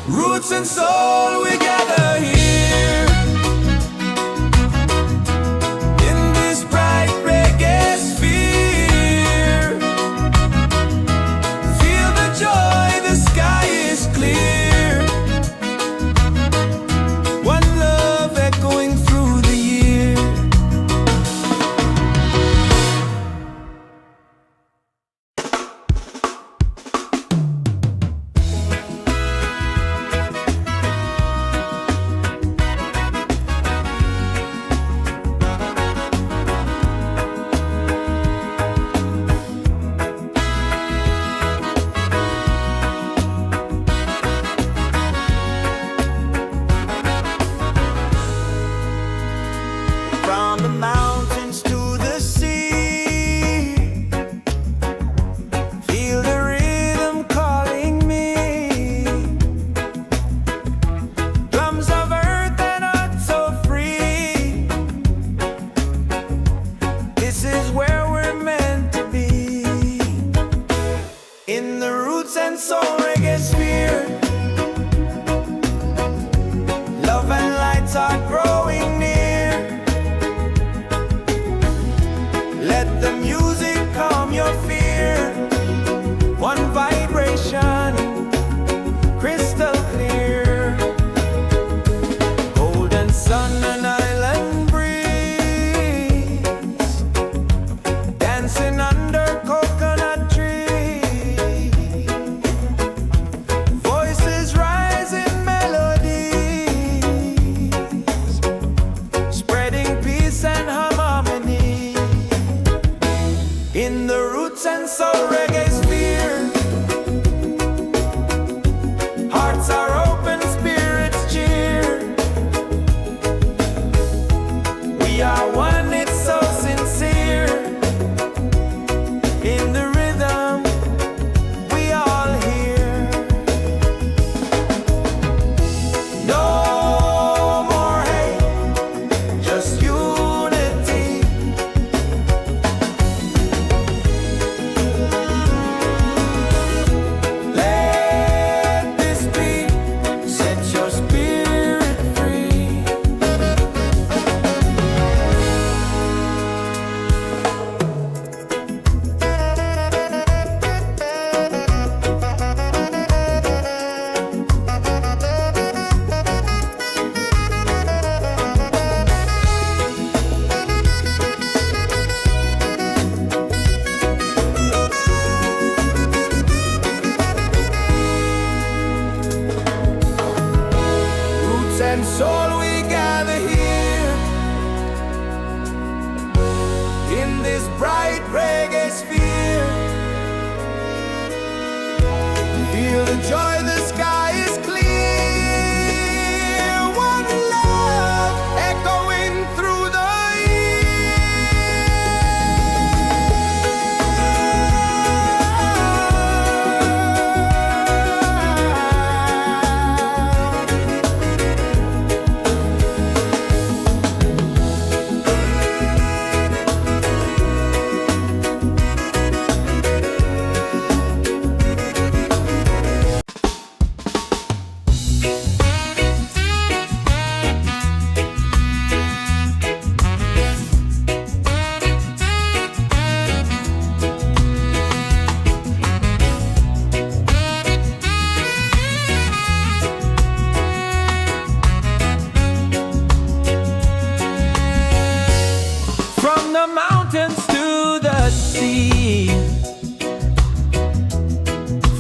Roots and soul, we gather here in this bright reggae sphere. Feel the joy, the sky is clear. One love echoing through the year. From the mountains to the sea. Feel the rhythm calling me. Drums of earth and heart so free. This is where we're meant to be. In the Roots and Soul Reggaesphere. Love and lights are growing near.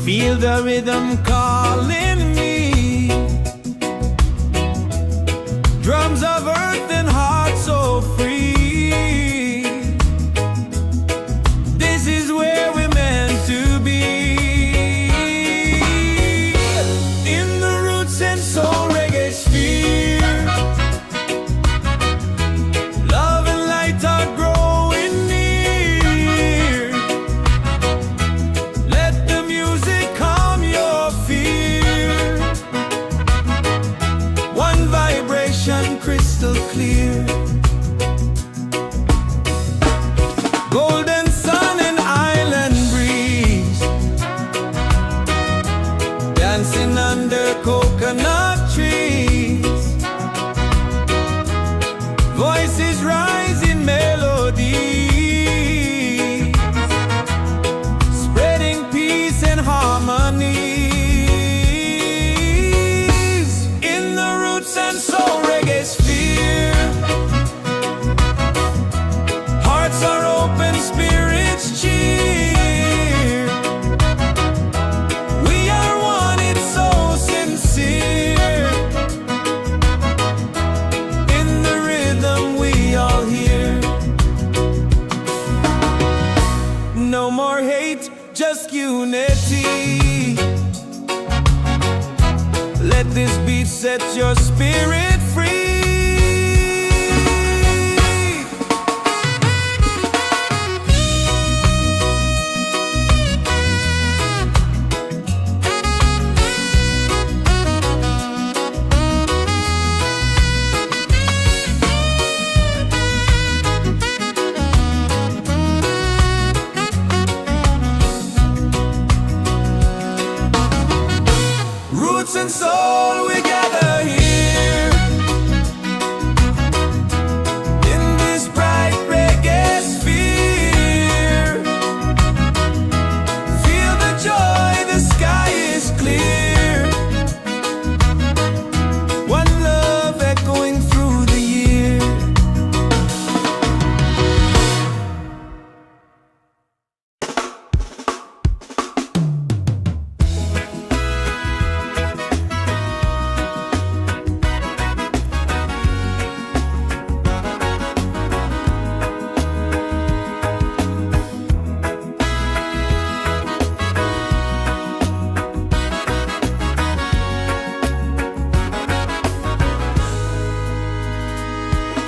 Feel the rhythm calling me. Drums of earth and heart so free. This is where we're meant to be. In the Roots and Soul Reggaesphere, love and light are growing near. Let the music calm your fear. One vibration crystal clear. Golden sun and island breeze, dancing under coconut trees. Voices rise in melody, spreading peace and harmony. In the Roots and Soul Reggaesphere, hearts are open, spirits cheer. We are one, it's so sincere. In the rhythm we all hear. No more hate, just unity. Let this beat set your spirit free. Roots and soul, we gather here in this bright reggae sphere. Feel the joy, the sky is clear. One love echoing through the year.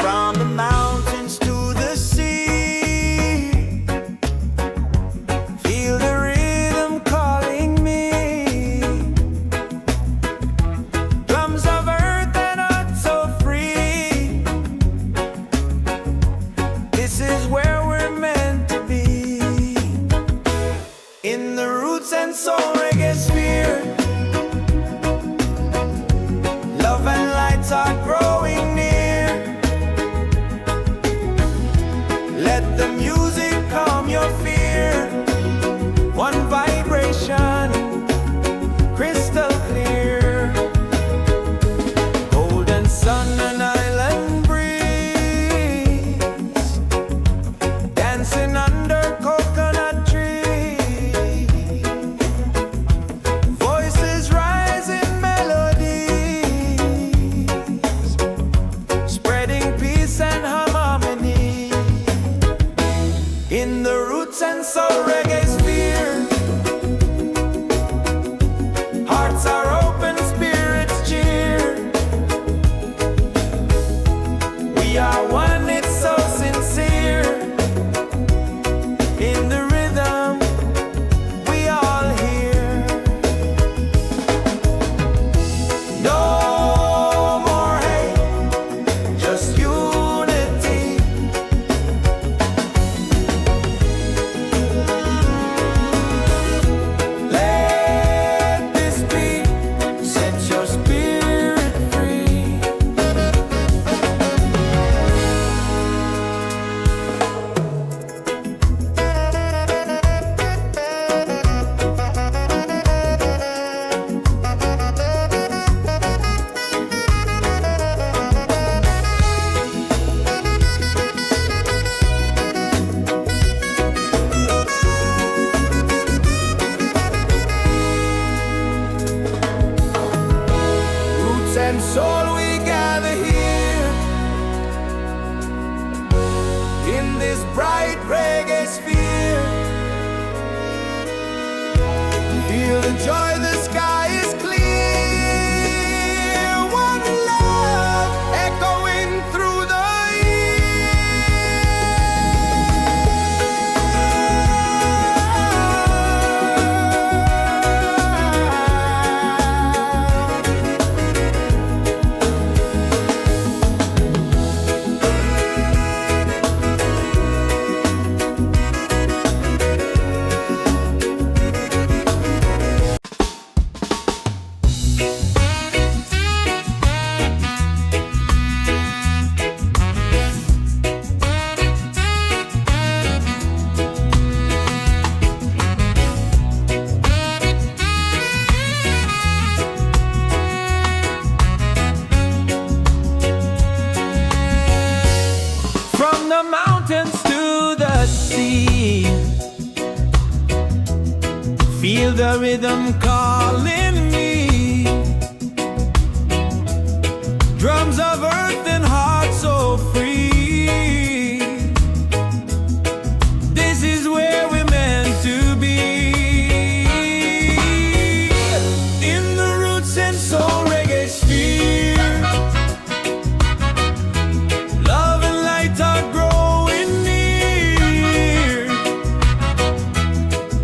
From the mountains to the sea, feel the rhythm calling me. Drums of earth and heart so free. This is where we're meant to be. In the Roots and Soul Reggaesphere, love and lights are growing near. Let the music calm your fear. One vibration, crystal clear. Golden sun and island breeze, dancing under coconut trees. Voices rise in melodies, spreading peace and harmony. In the Roots and Soul Reggaesphere, hearts are open, spirits cheer. We are one, it's so sincere. In the rhythm we all hear. No more hate, just unity. Let this beat set your spirit free. this bright reggae sphere. Feel the joy, the sky is clear. One love echoing through the mountains to the sea. Feel the rhythm calling me. Drums of earth and heart so free. This is where we're meant to be. In the Roots and Soul Reggaesphere, love and light are growing near.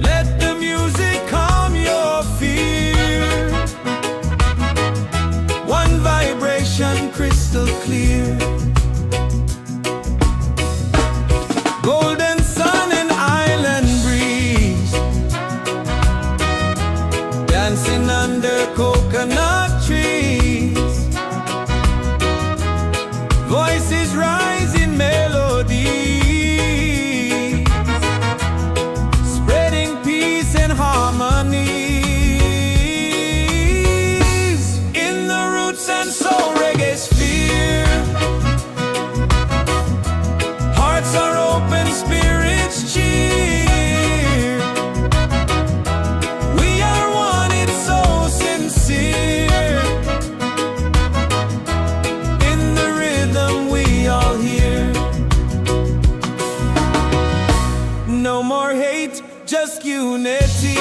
Let the music calm your fear. One vibration crystal clear. Golden sun and island breeze, dancing under coconut trees. Voices rising melodies, spreading peace and harmonies. In the Roots and Soul Reggaesphere, hearts are open, spirits cheer. We are one, it's so sincere. In the rhythm we all hear. No more hate, just unity.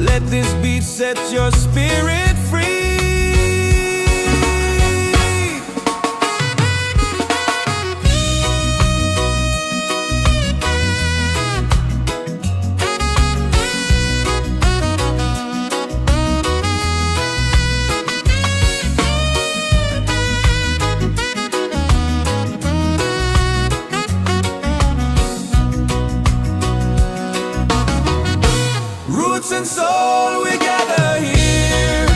Let this beat set your spirit free. Roots and soul, we gather here.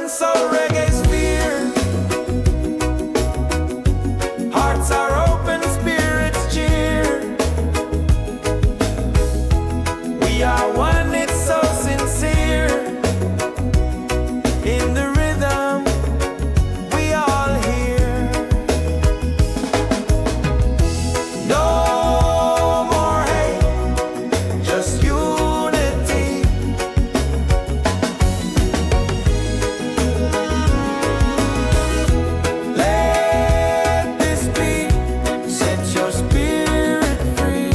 and soul reggaesphere. Hearts are open, spirits cheer. We are one, it's so sincere. In the rhythm, we all hear. No more hate, just unity. Let this be, set your spirit free.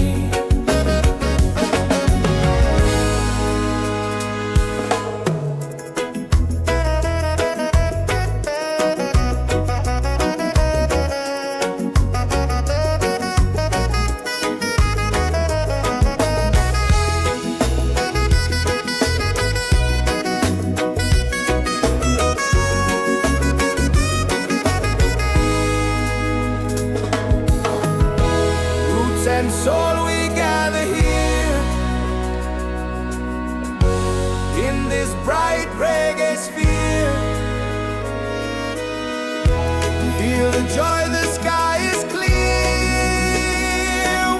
Roots and soul, we gather here in this bright reggae sphere. Feel the joy, the sky is clear.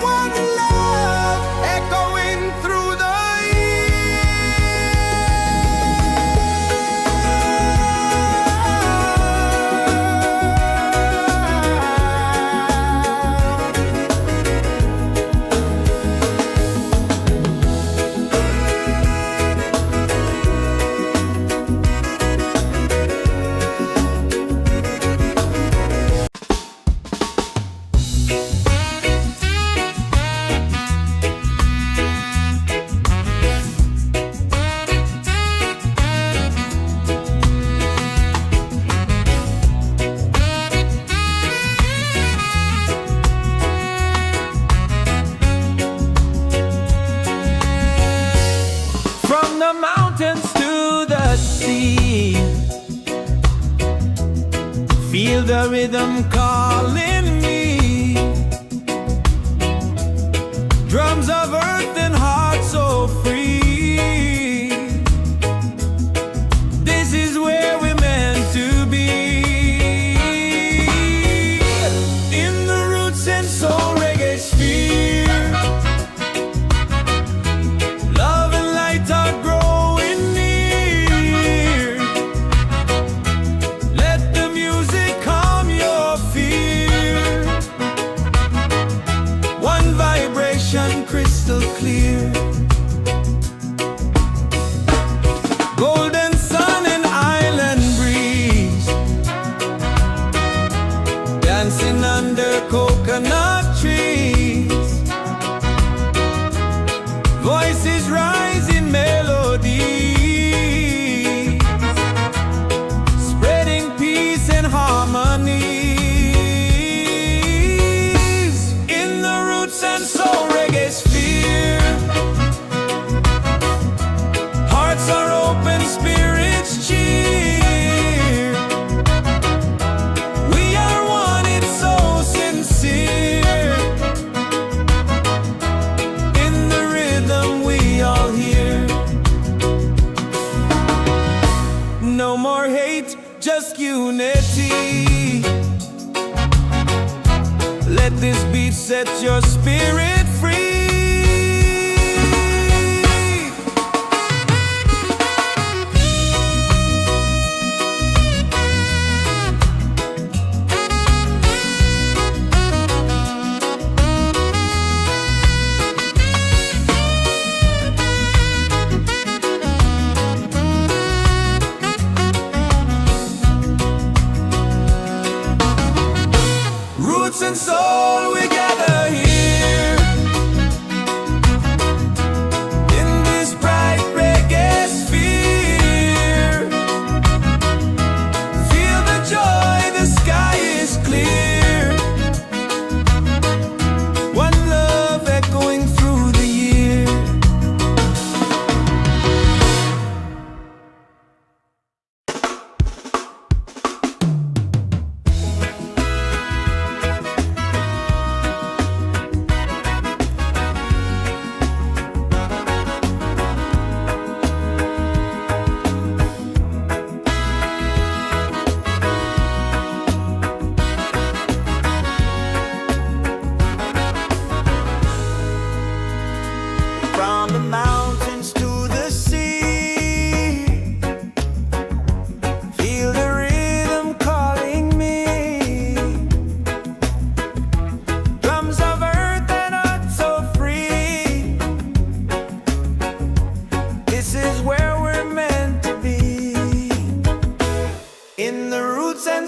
One love echoing through the from the mountains to the sea. Feel the rhythm calling me. Drums of earth and heart so free. This is where we're meant to be. In the Roots and Soul Reggaesphere. Love and light are growing near. Let the music calm your fear. One vibration crystal clear. Golden sun and island breeze. Dancing under coconut trees. Voices rise in melody, spreading peace and harmonies. In the Roots and Soul Reggaesphere. Hearts are open, spirits cheer. We are one, it's so sincere. In the rhythm we all hear. No more hate, just unity. Let this beat set your spirit free. Roots and soul, we gather here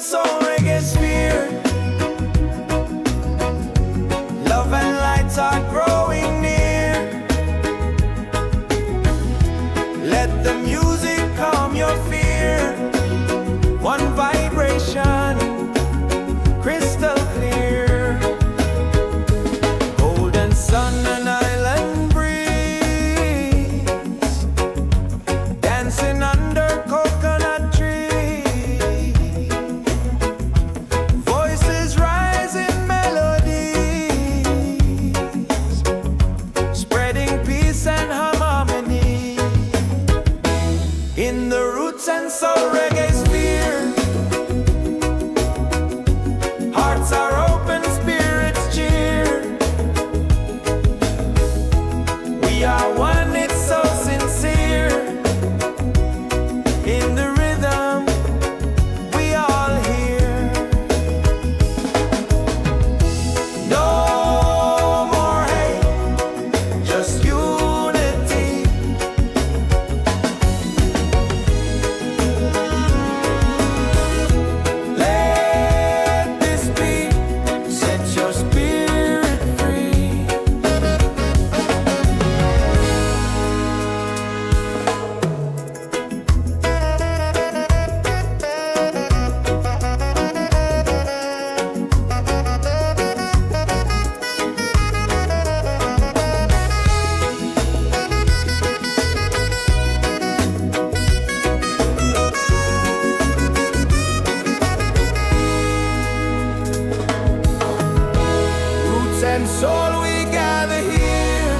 Soul Reggaesphere. Love and light are growing near. Let the music calm your fear. One vibration, crystal clear. Golden sun and island breeze, dancing under coconut trees. Voices rise in melodies, spreading peace and harmony. In the Roots and Soul Reggaesphere, hearts are open, spirits cheer. We are one, it's so sincere. In the rhythm, we all hear. No more hate, just unity. Let this beat set your spirit free. Roots and soul, we gather here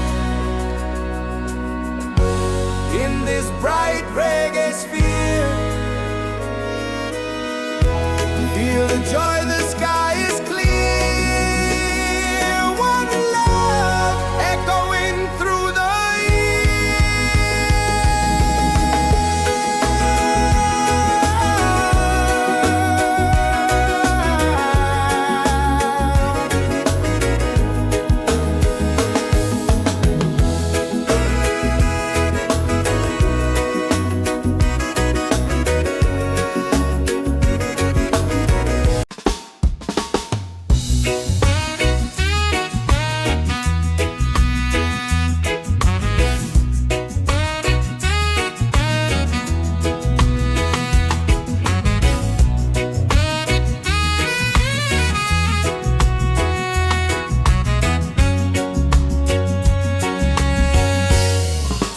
in this bright reggae sphere. Feel the joy, the sky is clear. One love echoing through the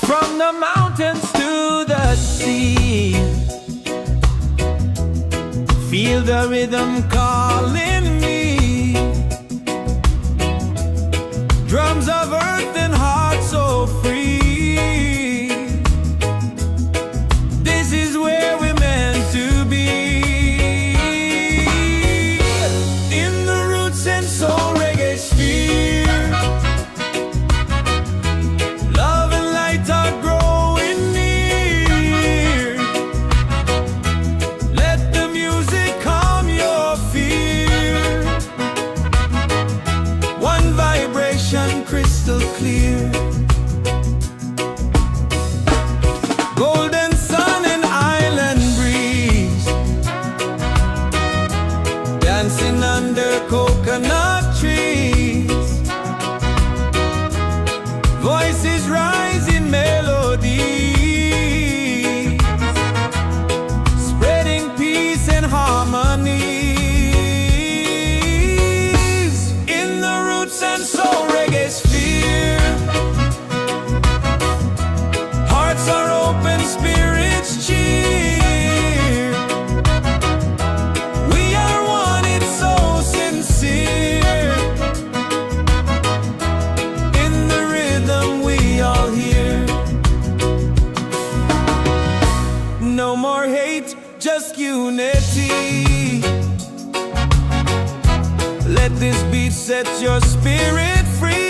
from the mountains to the sea. Feel the rhythm calling me. Drums of earth and heart so free. This is where we're meant to be. In the Roots and Soul Reggaesphere, love and light are growing near. Let the music calm your fear. One vibration, crystal clear. Golden sun and island breeze, dancing under coconut trees. Voices rise in melody, spreading peace and harmony. In the Roots and Soul Reggaesphere, hearts are open, spirits cheer. We are one, it's so sincere. In the rhythm, we all hear. No more hate, just unity. Let this beat set your spirit free.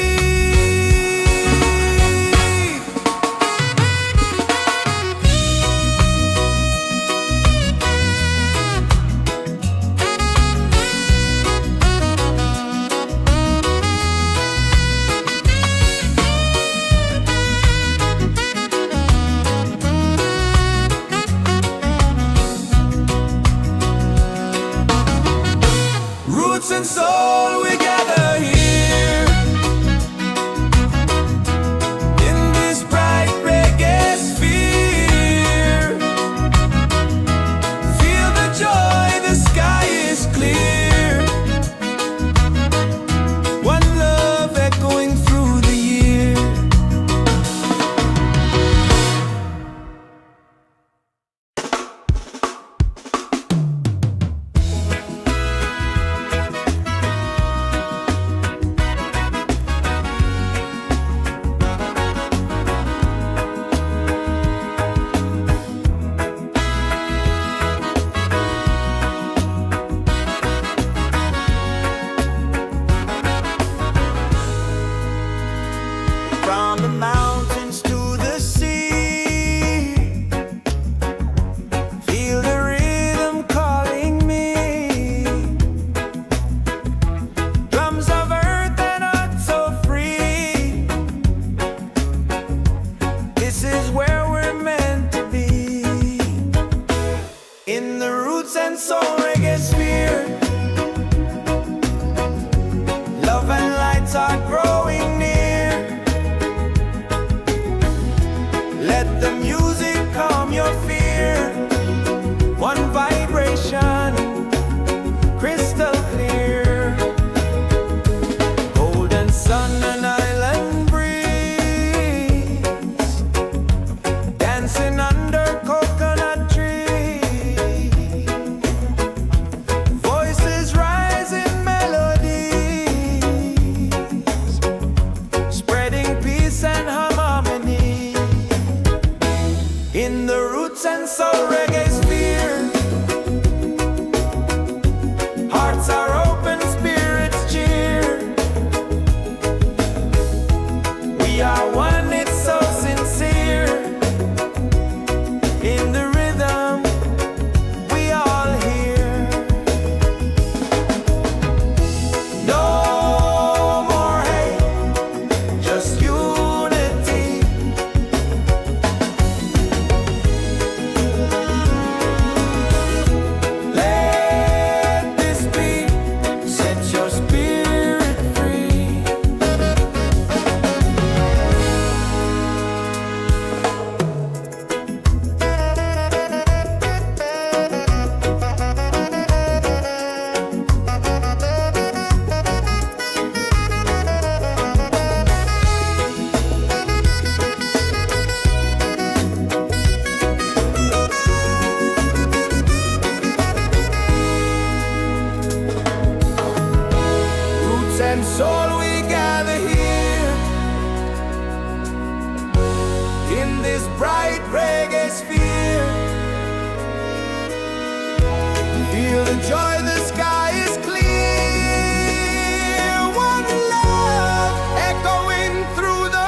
in the Roots and Soul Reggaesphere. Hearts are open, spirits cheer. We are one, it's so sincere. In the rhythm, we all hear. No more hate, just unity. Let this be, set your spirit free. Roots and soul, we gather here in this bright reggae sphere. Feel the joy, the sky is clear. One love echoing through the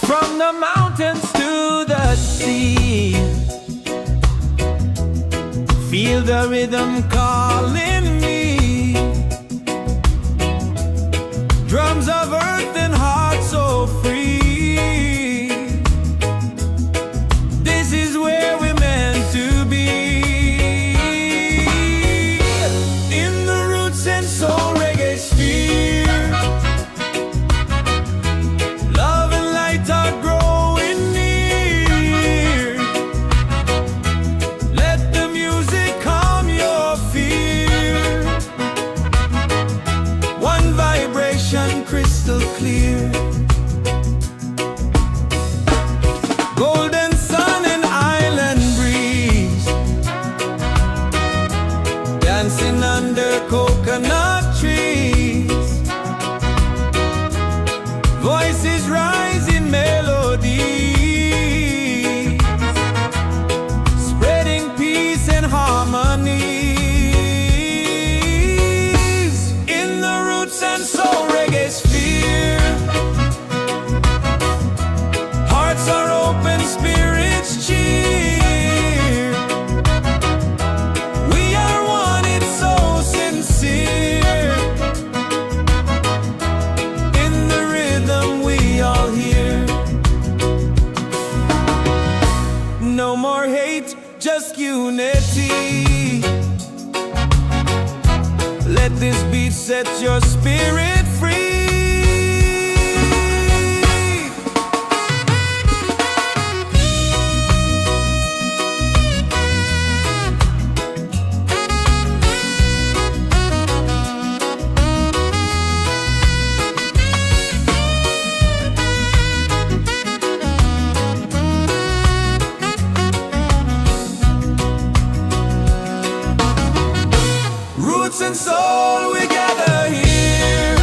from the mountains to the sea. Feel the rhythm calling me. Drums of earth and heart so free. This is where we're meant to be. In the Roots and Soul Reggaesphere. Love and light are growing near. Let the music calm your fear. One vibration crystal clear. Golden sun and island breeze, dancing under coconut trees. Voices rise in melody, spreading peace and harmony. In the Roots and Soul Reggaesphere. Hearts are open, spirits cheer. We are one, it's so sincere. In the rhythm we all hear. No more hate, just unity. Let this beat set your spirit free. Roots and soul, we gather here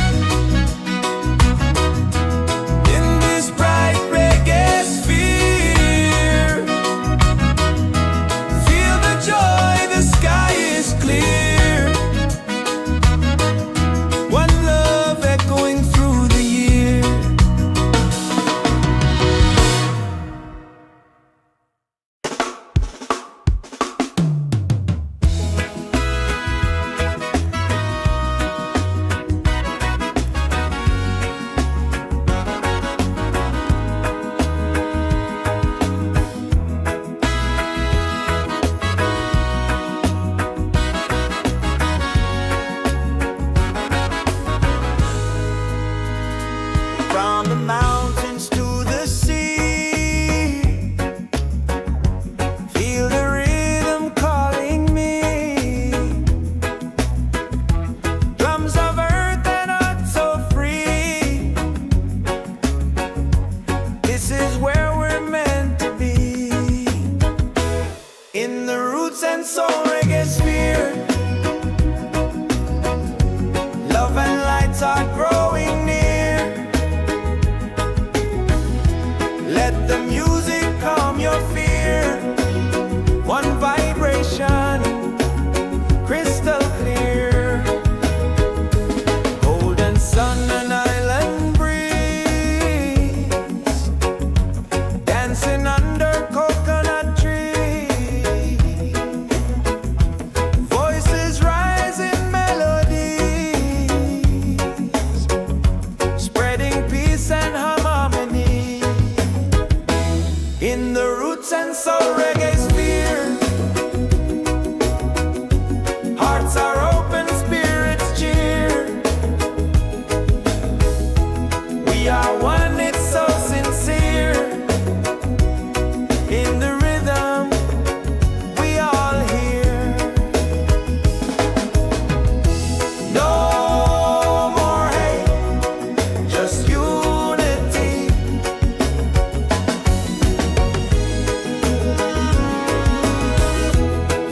Roots and Soul Reggaesphere. Love and lights are growing near. Let the music calm your fear. One vibration, crystal clear. Golden sun and island breeze, dancing under coconut trees. Voices rise in melodies, spreading peace and harmony. In the Roots and Soul Reggaesphere, hearts are open, spirits cheer. We are one, it's so sincere. In the rhythm, we all hear. No more hate, just unity.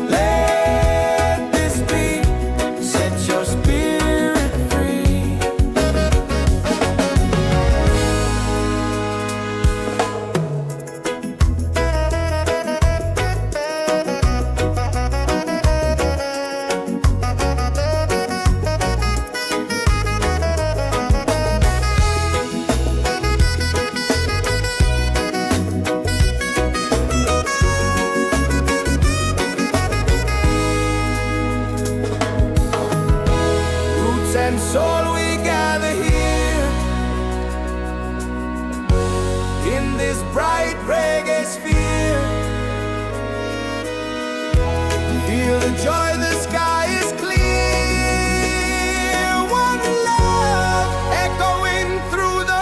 Let this beat set your spirit free. Roots and soul, we gather here in this bright reggae sphere. Feel the joy, the sky is clear. One love echoing through the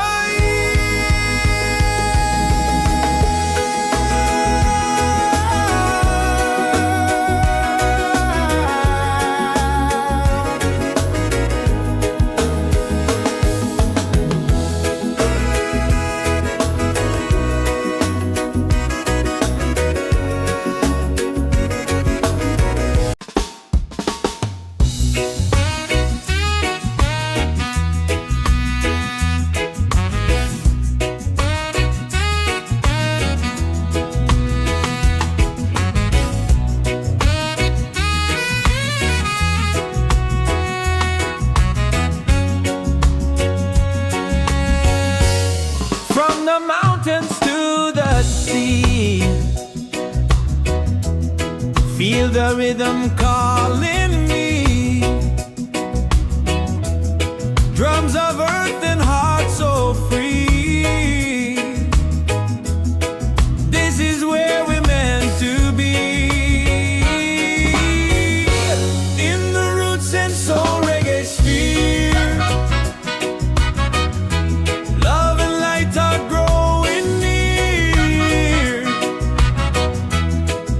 from the mountains to the sea. Feel the rhythm calling me. Drums of earth and heart so free. This is where we're meant to be. In the Roots and Soul Reggaesphere, love and light are growing near.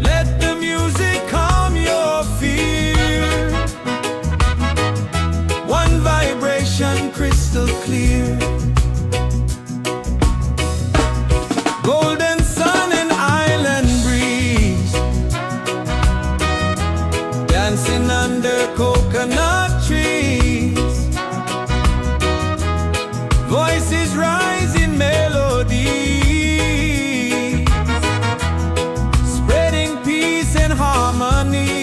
Let the music calm your fear. One vibration, crystal clear. Golden sun and island breeze, dancing under coconut trees. Voices rise in melodies, spreading peace and harmonies.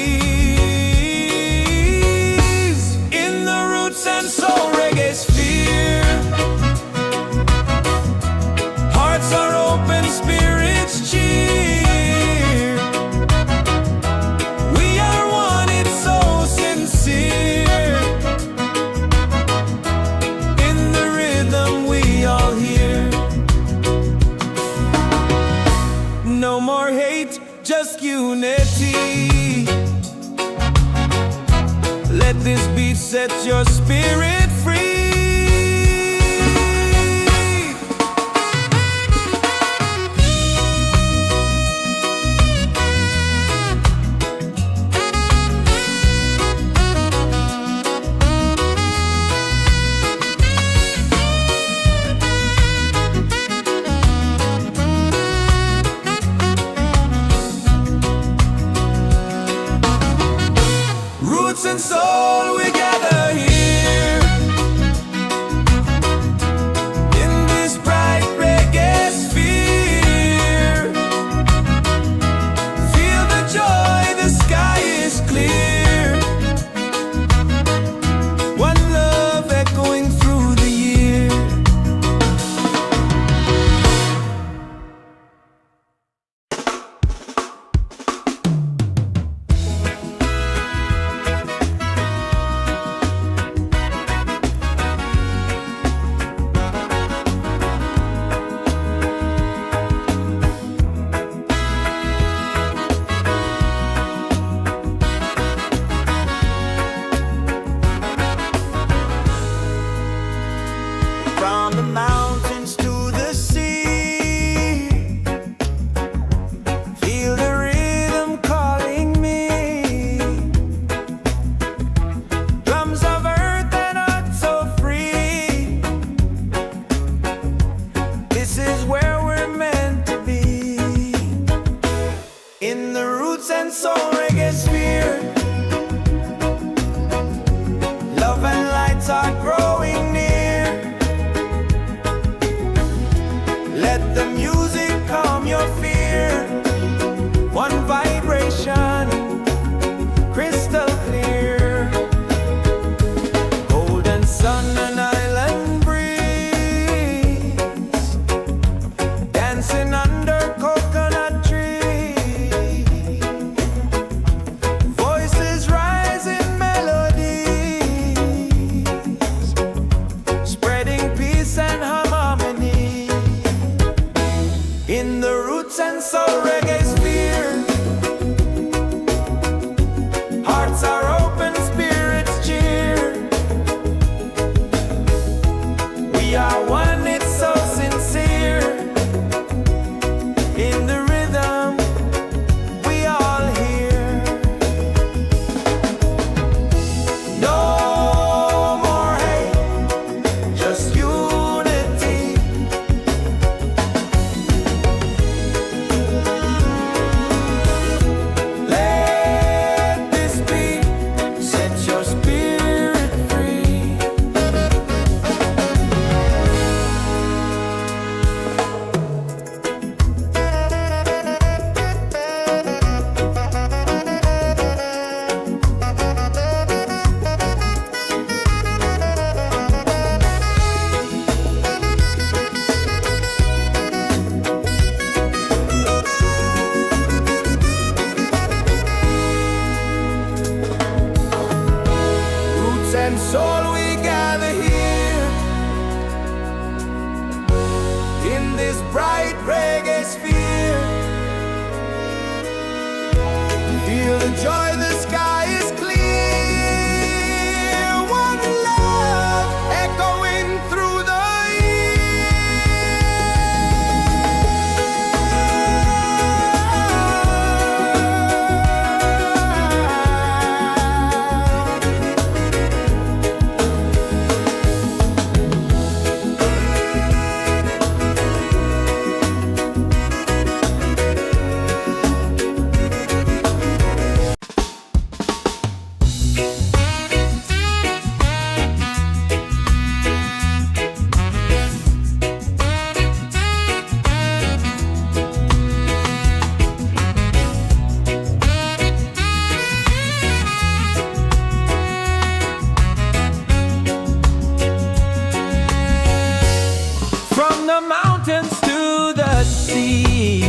In the Roots and Soul Reggaesphere, hearts are open, spirits cheer. We are one, it's so sincere. In the rhythm, we all hear. No more hate, just unity. Let this beat set your spirit free. and soul Reggaesphere. Love and lights are growing near. Let the music calm your fear. One vibration, crystal clear. Golden sun and island breeze, dancing under coconut trees. Voices rise in melodies, spreading peace and harmony. In the Roots and Soul Reggaesphere, hearts are open, spirits cheer. We are one, it's so sincere. In the rhythm, we all hear. No more hate, just unity. Let this beat set your spirit free. Roots and soul, we gather here in this bright reggae sphere. Feel the joy, the sky is clear. One love echoing through the from the mountains to the sea.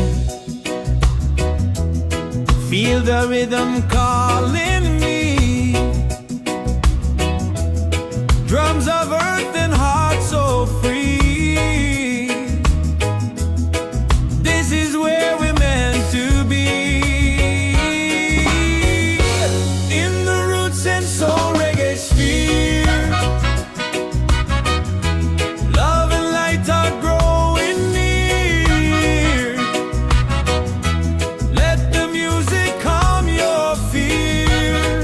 Feel the rhythm calling me. Drums of earth and heart so free. This is where we're meant to be. In the Roots and Soul Reggaesphere, love and light are growing near. Let the music calm your fear.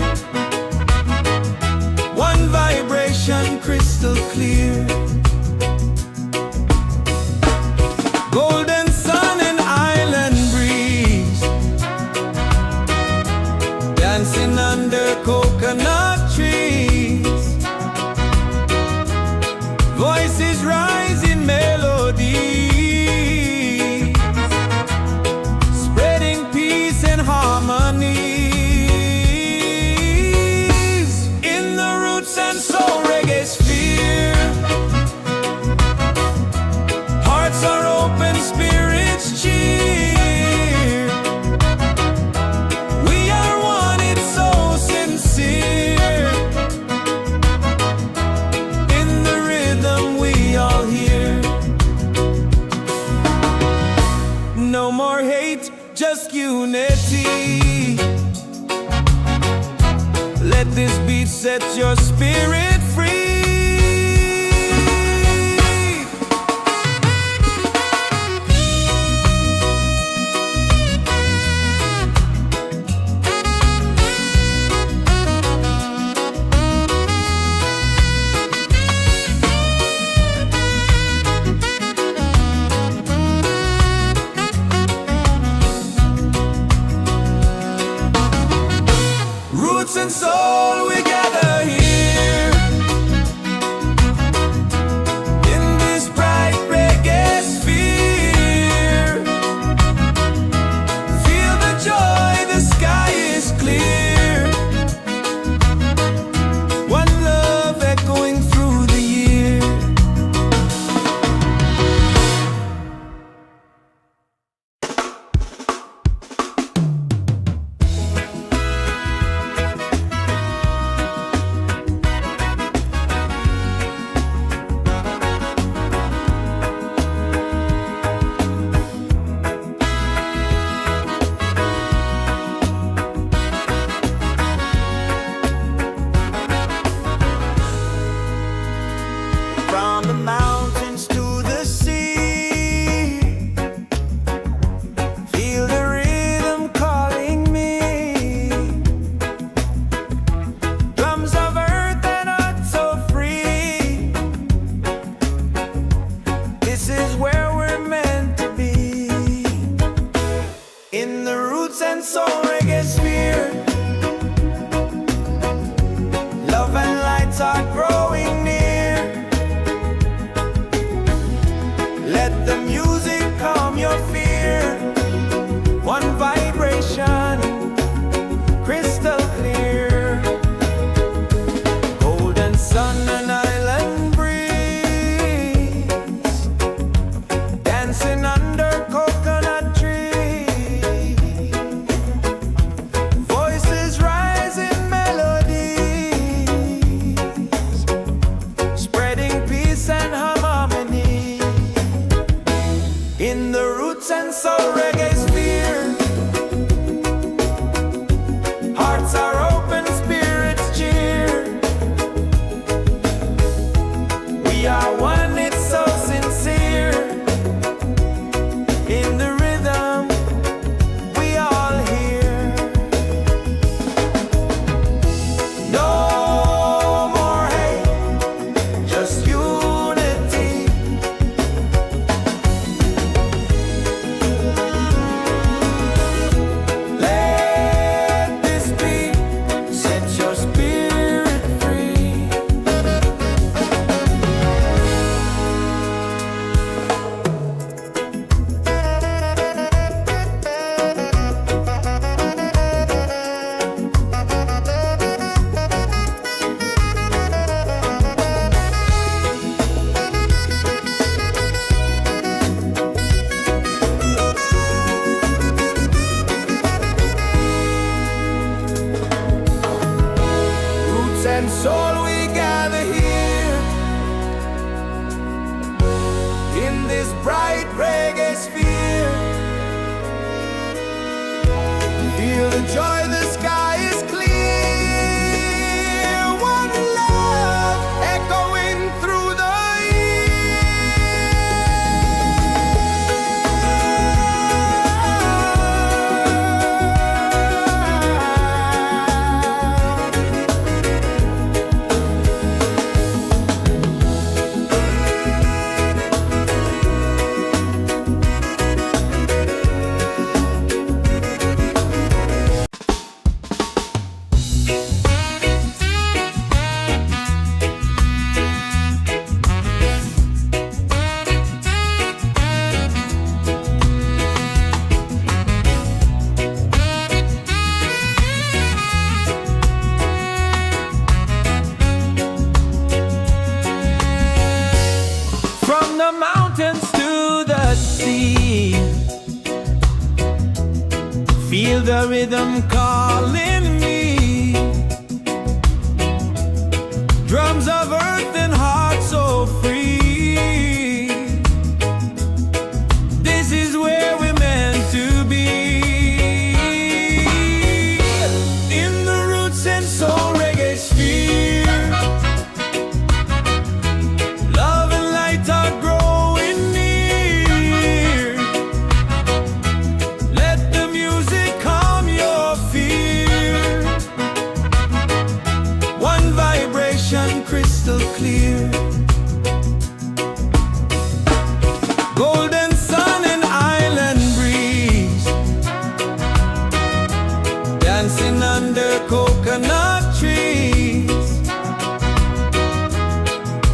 One vibration, crystal clear. Golden sun and island breeze, dancing under coconut trees. Voices rise in melody, spreading peace and harmony. In the Roots and Soul Reggaesphere, hearts are open, spirits cheer. We are one, it's so sincere. In the rhythm, we all hear. No more hate, just unity. Let this beat set your spirit free. roots and soul, we gather here in this bright reggae sphere. Feel the joy, the sky is clear. One love echoing through the year. From the mountains to the sea, feel the rhythm calling me. Drums of earth and heart so free. This is where we're meant to be, in the Roots and Soul Reggaesphere. Love and lights are growing near. Let the music calm your fear. One vibration, crystal clear. Golden sun and island breeze, dancing under coconut trees. Voices rise in melodies, spreading peace and harmony. In the Roots and Soul Reggaesphere, hearts are open, spirits cheer. We are one, it's so sincere. In the rhythm, we all hear. No more hate, just unity. Let this be, set your spirit free. Roots and soul, we gather here in this bright reggae sphere. Feel the joy, the sky is clear. One love echoing through the from the mountains to the sea. Feel the rhythm calling me. Drums of earth and heart so free. This is where we're meant to be, in the Roots and Soul Reggaesphere. Love and light are growing near. Let the music calm your fear. One vibration, crystal clear. dancing under coconut trees.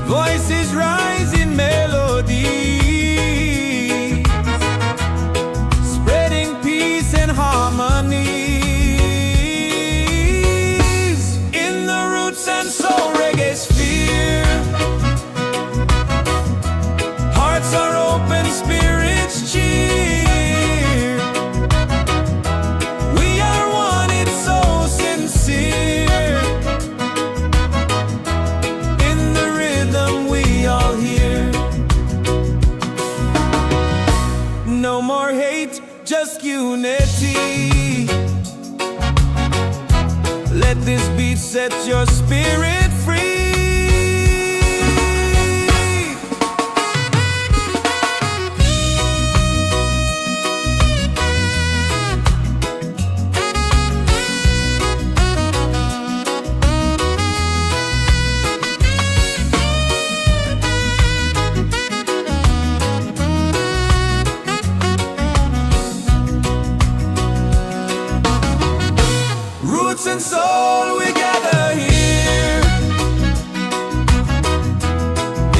Voices rise in melody, spreading peace and harmony. In the Roots and Soul Reggaesphere, hearts are open, spirits cheer. We are one, it's so sincere. In the rhythm we all hear. No more hate, just unity. Let this beat set your spirit free. Roots and soul, we gather here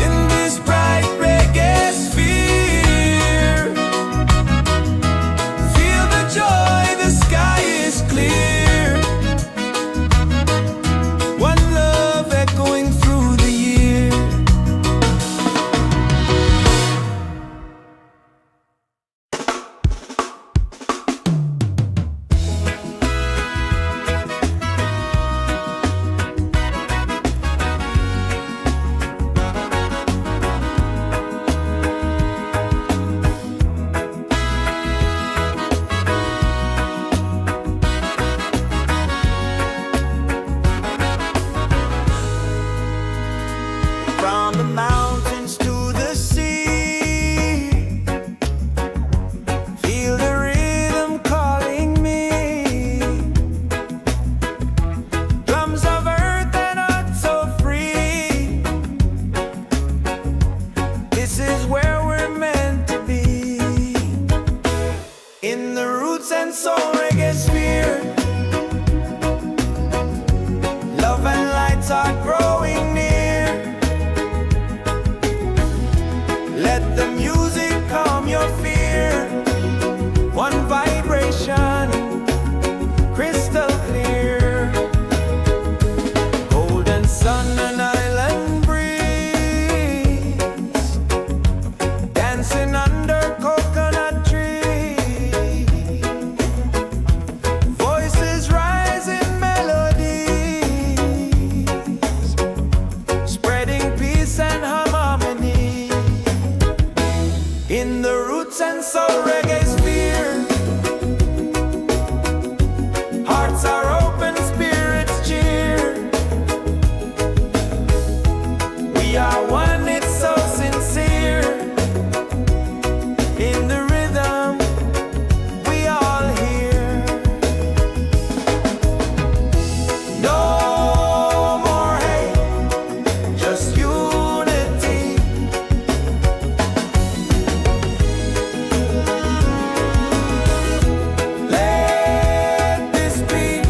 in this bright reggae sphere. Feel the joy, the sky is clear. One love echoing through the year. From the mountains to the sea, feel the rhythm calling me. Drums of earth and heart so free. This is where we're meant to be. In the Roots and Soul Reggaesphere, love and lights are growing near. Let the music calm your fear. One vibration, crystal clear. Golden sun and island breeze, dancing under coconut trees. Voices rise in melodies, spreading peace and harmony. In the Roots and Soul Reggaesphere, hearts are open, spirits cheer. We are one, it's so sincere. In the rhythm we all hear. No more hate, just unity. Let this beat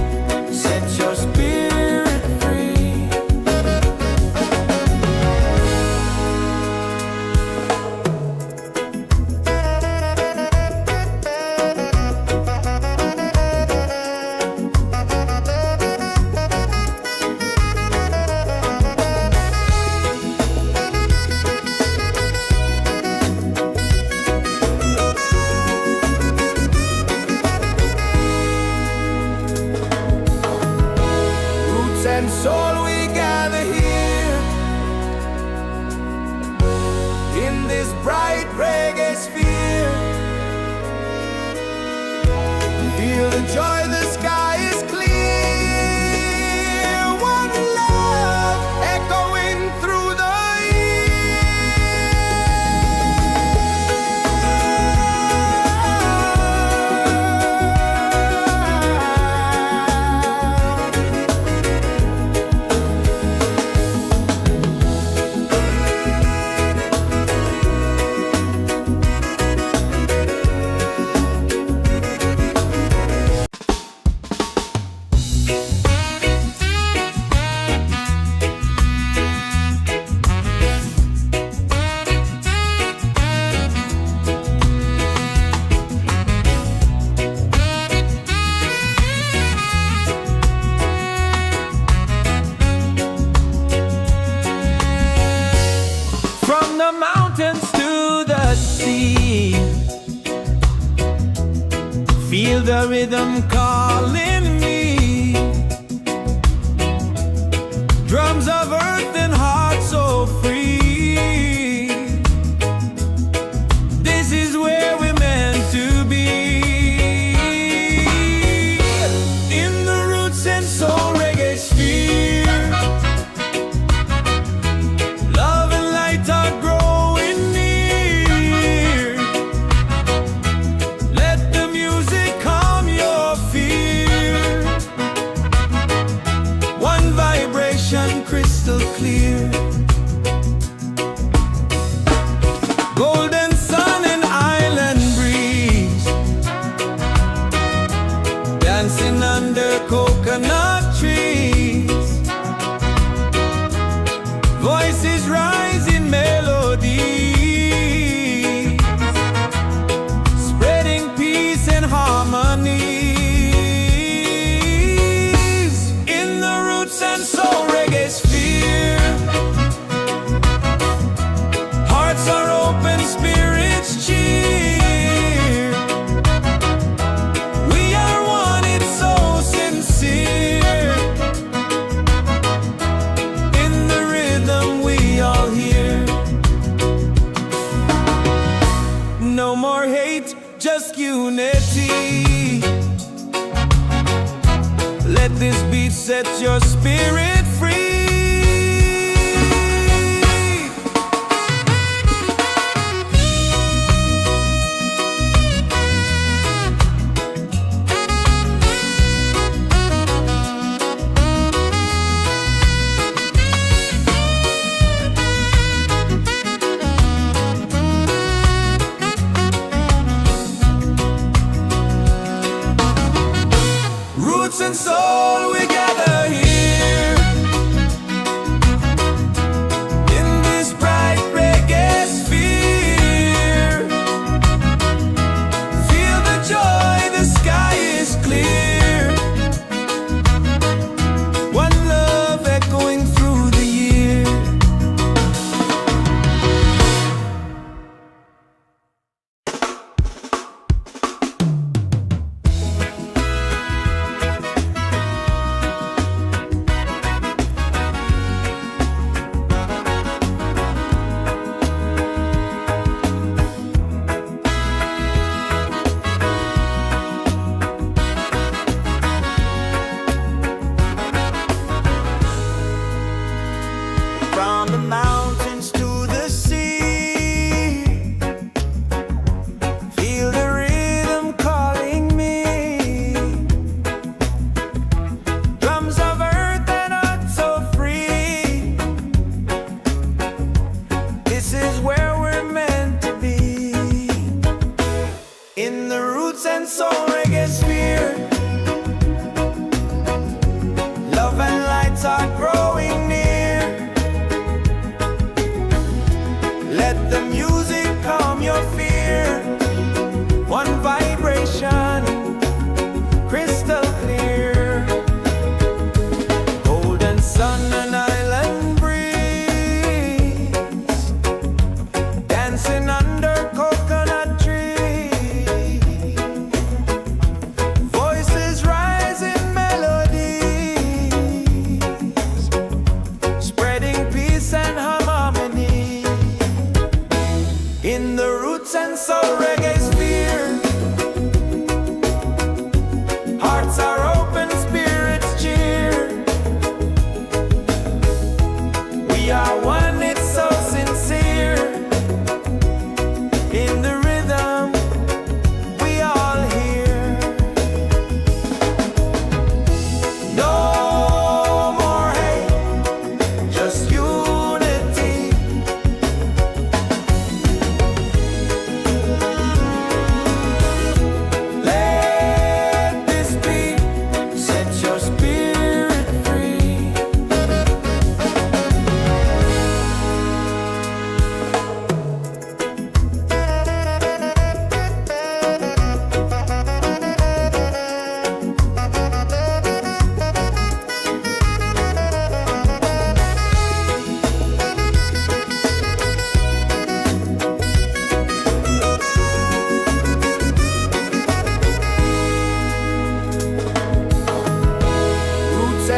set your spirit free. Roots and soul, we gather here in this bright reggae sphere. Feel the joy, the sky is clear. One love echoing through the year. the rhythm calling me. Drums of earth and heart so free. This is where we're meant to be. In the roots and soul reggae sphere, love and light are growing near. Let the music calm your fear. One vibration crystal clear. Golden sun and island breeze, dancing under coconut trees. Voices rise in melody, spreading peace and harmony. In the roots and soul reggae sphere, hearts are open, spirits cheer. We are one, it's so sincere. In the rhythm we all hear. No more hate, just unity. Let this beat set your spirit free. Roots and soul, we gather here in this bright reggae sphere. Feel the joy, the sky is clear. One love echoing through the year.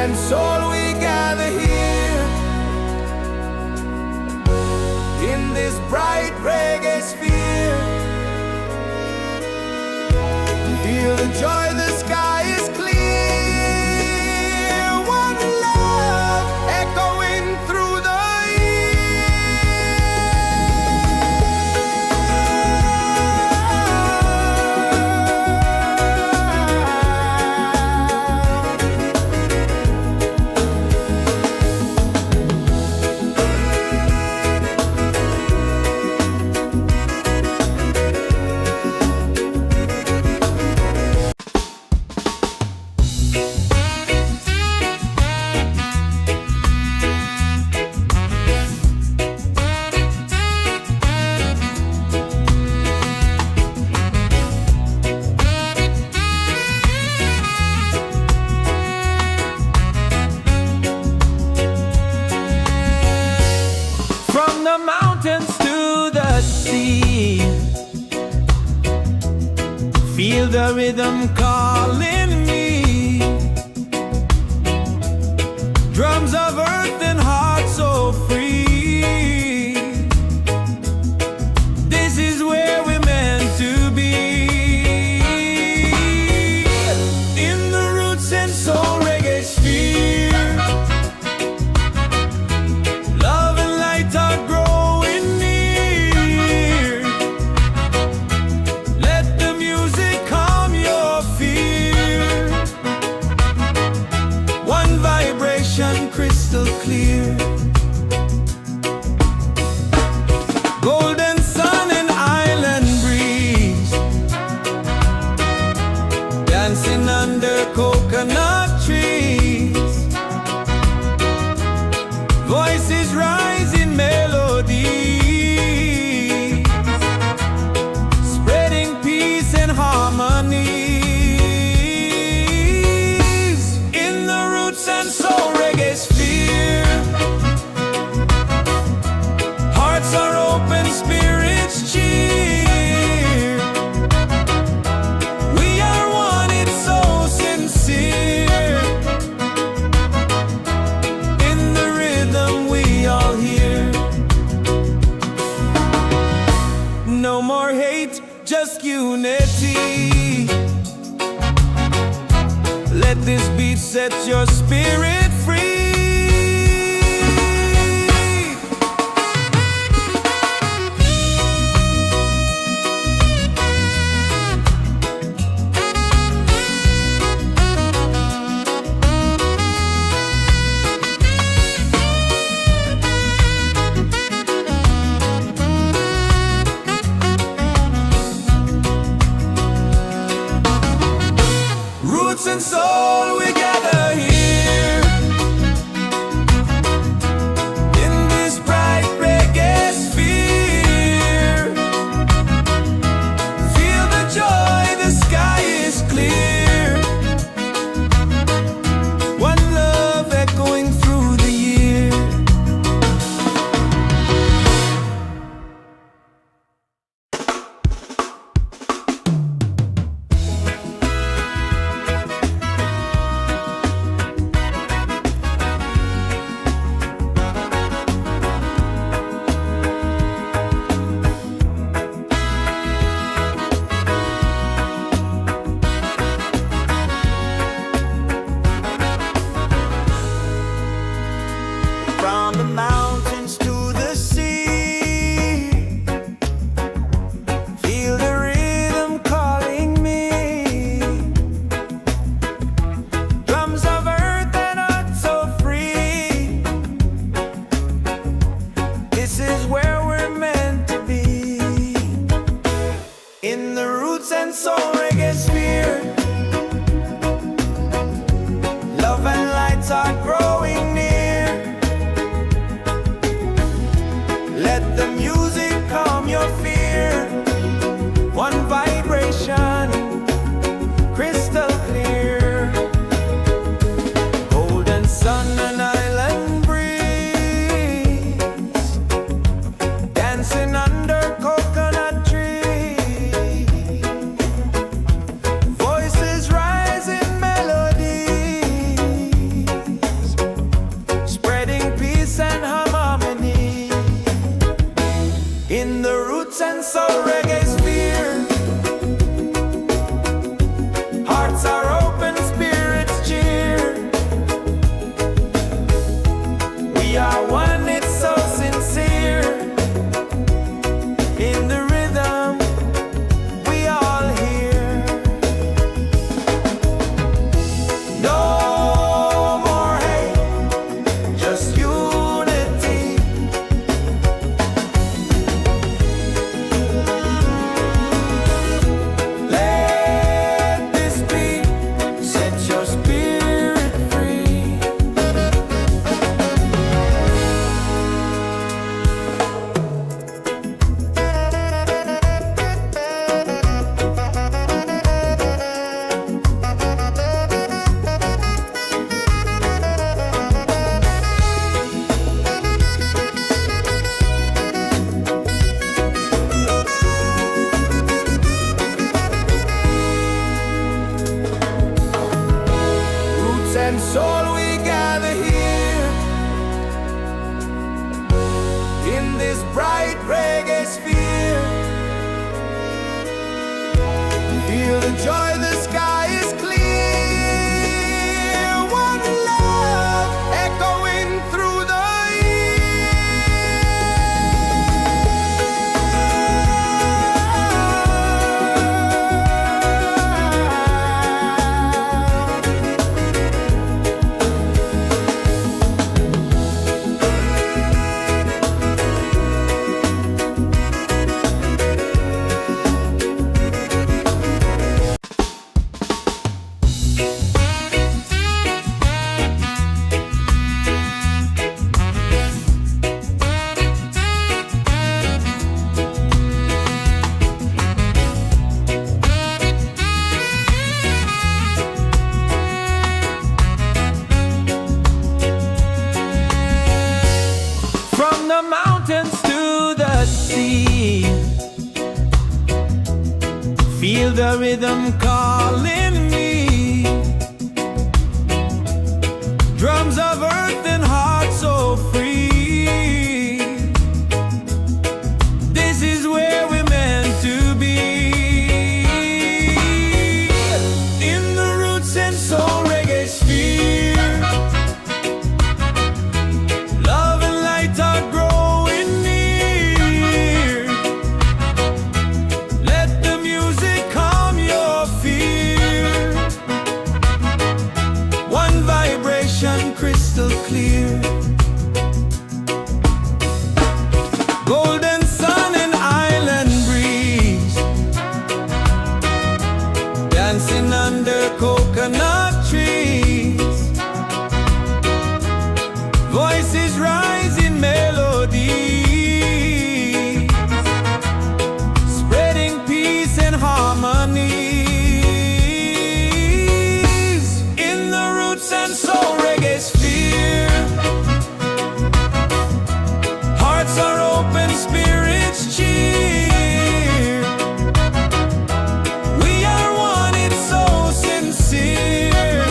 and soul we gather here in this bright reggae sphere. Feel the joy, the sky is clear. One love echoing through the mountains to the sea. Feel the rhythm calling me. Drums of earth and heart so free. This is where we're meant to be. In the Roots and Soul Reggaesphere, love and light are growing near. Let the music calm your fear. One vibration crystal clear. Golden sun and island breeze, dancing under coconut trees. Voices rise in melody, spreading peace and harmony. In the Roots and Soul Reggaesphere, hearts are open, spirits cheer. We are one, it's so sincere. In the rhythm we all hear. No more hate, just unity. Let this beat set your spirit free. Roots and soul, we gather here in this bright reggae sphere. Feel the joy, the sky is clear. One love echoing through the year. and soul we gather here in this bright reggae sphere. Feel the joy, the sky is clear. One love echoing through the the mountains to the sea. Feel the rhythm calling me. Drums of earth and heart so free. This is where we're meant to be. In the Roots and Soul Reggaesphere. Crystal clear, golden sun and island breeze, dancing under coconut trees. Voices rise in melody, spreading peace and harmony. In the Roots and Soul Reggaesphere, hearts are open, spirits cheer. We are one, it's so sincere.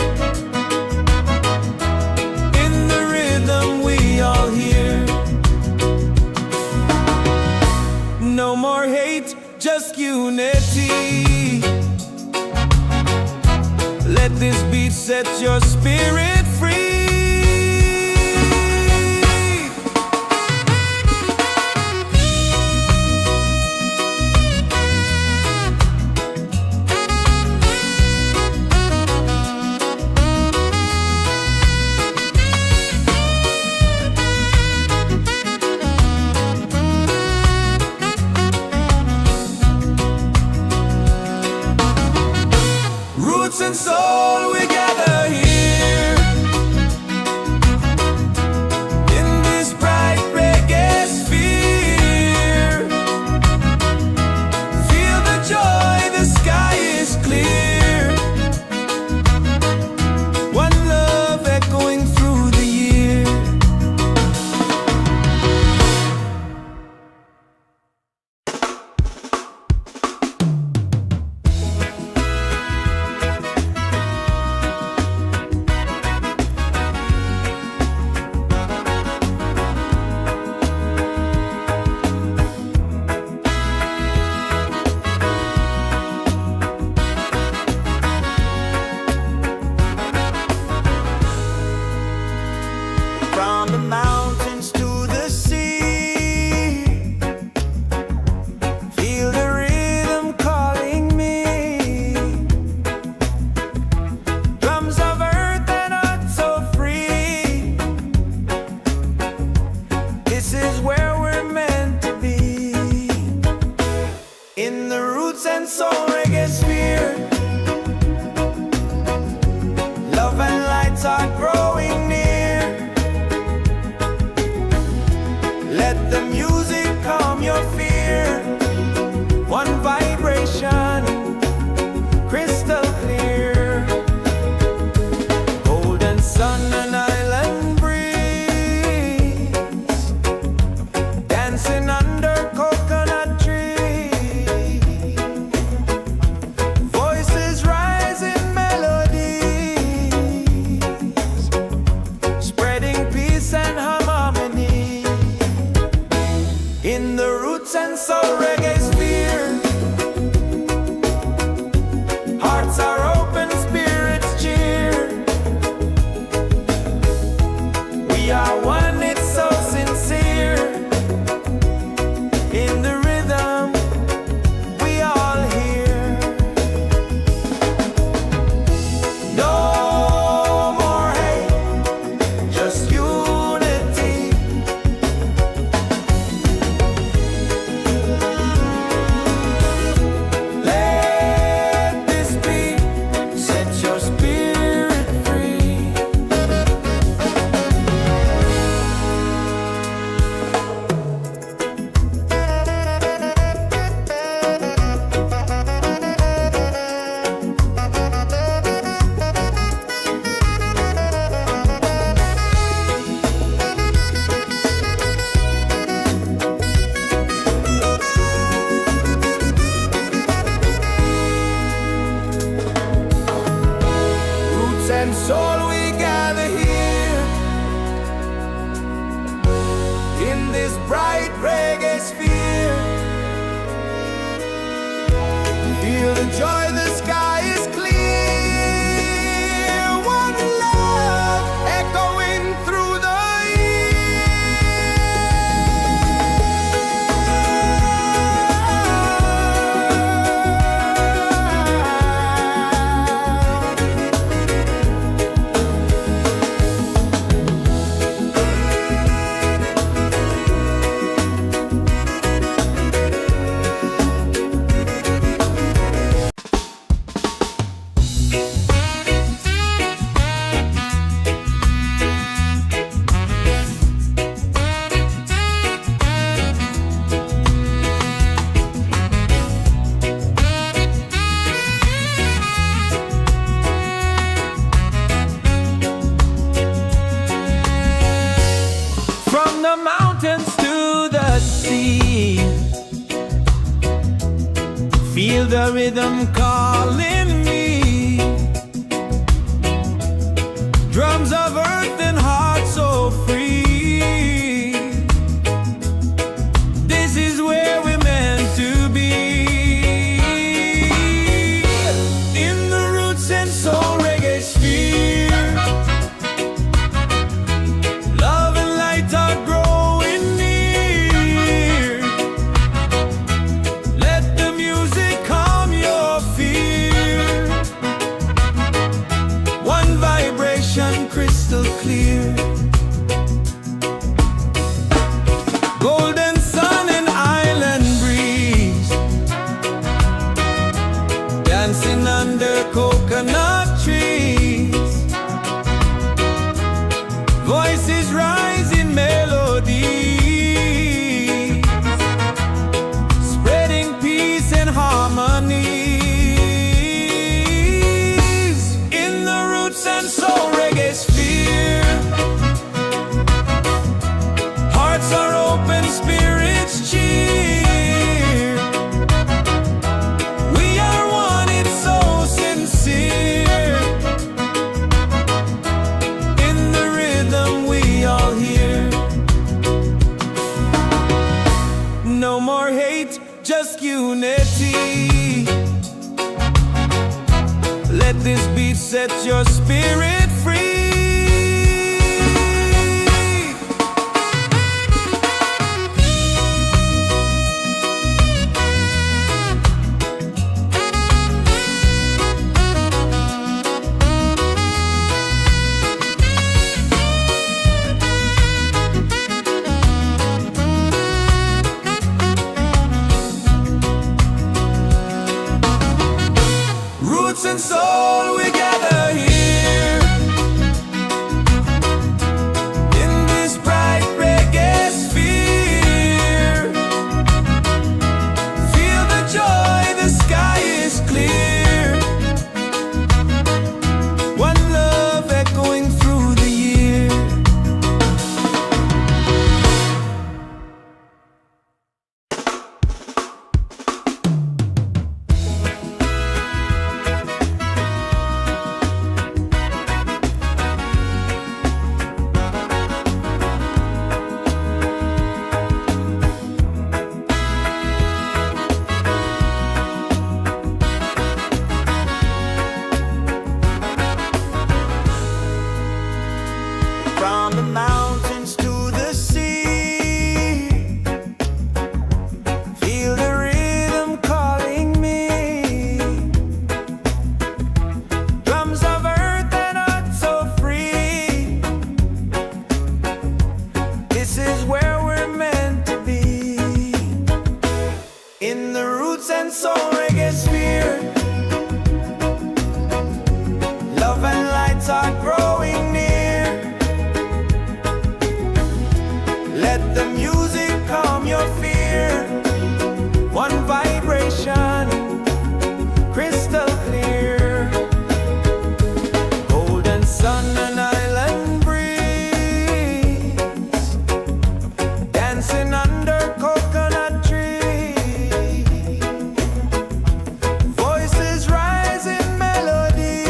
In the rhythm we all hear. No more hate, just unity. Let this beat set your spirit free. Roots and soul, we gather here in this bright reggae sphere. Feel the joy, the sky is clear. One love echoing through the year. From the mountains to the sea, feel the rhythm calling me. Drums of earth and heart so free. This is where we're meant to be. In the Roots and Soul Reggaesphere, love and lights are growing near. Let the music calm your fear. One vibration, crystal clear. Golden sun and island breeze, dancing under coconut trees. Voices rise in melody, and soul we gather here in this bright reggae sphere. Feel the joy, the sky is clear. One love echoing through the mountains to the sea. Feel the rhythm calling me. Drums of earth and heart so free. This is where we're meant to be. In the Roots and Soul Reggaesphere, love and light are growing near. Let the music calm your fear. One vibration crystal clear. Golden sun and island breeze, dancing under coconut trees. Voices rise in melody, spreading peace and harmony. In the Roots and Soul Reggaesphere, hearts are open, spirits cheer. We are one, it's so sincere. In the rhythm we all hear. No more hate, just unity. Let this beat set your spirit free. Roots and soul, we gather here in this bright reggae sphere. Feel the joy, the sky is clear. One love echoing through the year. From the mountains to the sea, feel the rhythm calling me. Drums of earth and heart so free. This is where we're meant to be. In the Roots and Soul Reggaesphere, love and lights are growing near. Let the music calm your fear. One vibration, crystal clear. Golden sun and island breeze, dancing under coconut trees. Voices rise in melody,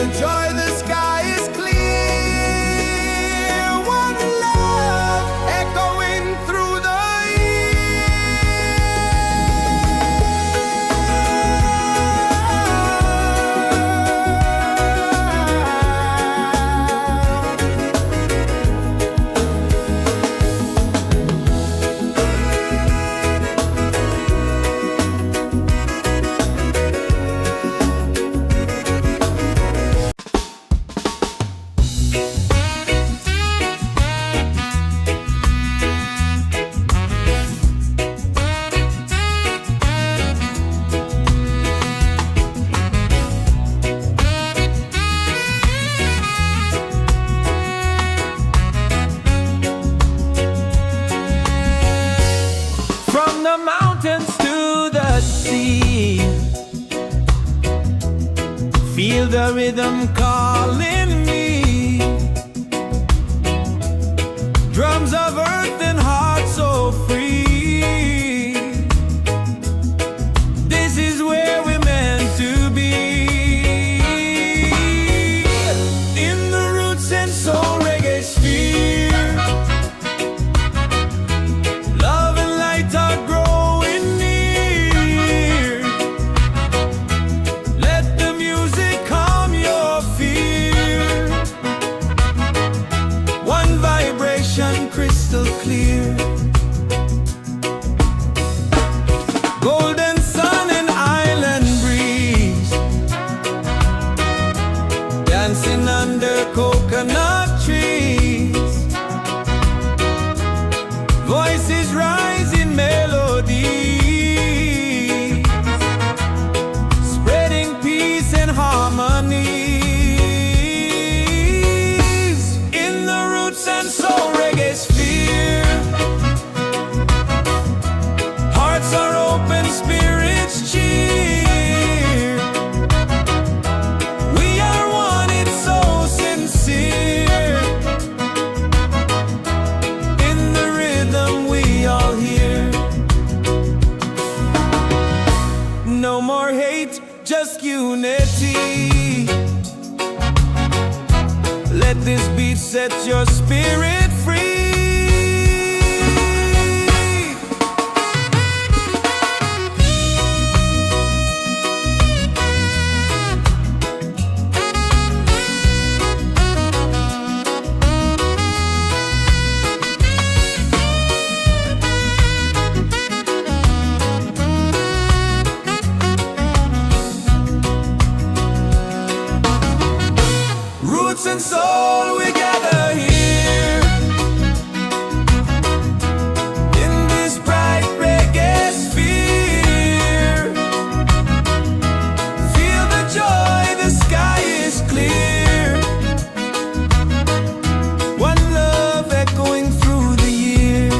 the joy, the sky is clear. One love echoing through the from the mountains to the sea. Feel the rhythm calling me. Drums of earth and heart so free. This is where we're meant to be. In the Roots and Soul Reggaesphere, love and light are growing near. Let the music calm your fear. One vibration crystal clear. Golden sun and island breeze, dancing under coconut trees. Voices rise in melody, spreading peace and harmony. In the Roots and Soul Reggaesphere, hearts are open, spirits cheer. We are one, it's so sincere. In the rhythm we all hear. No more hate, just unity. Let this beat set your spirit free. Roots and soul, we gather here. In this bright reggae sphere, feel the joy, the sky is clear. One love echoing through the year.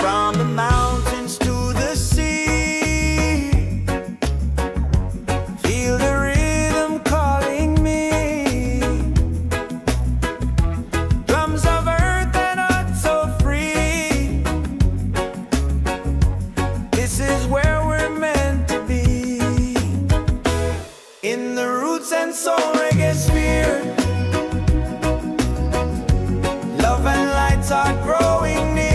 From the mountains to the sea, feel the rhythm calling me. Drums of earth and heart so free. This is where we're meant to be. In the Roots and Soul Reggaesphere, love and lights are growing near.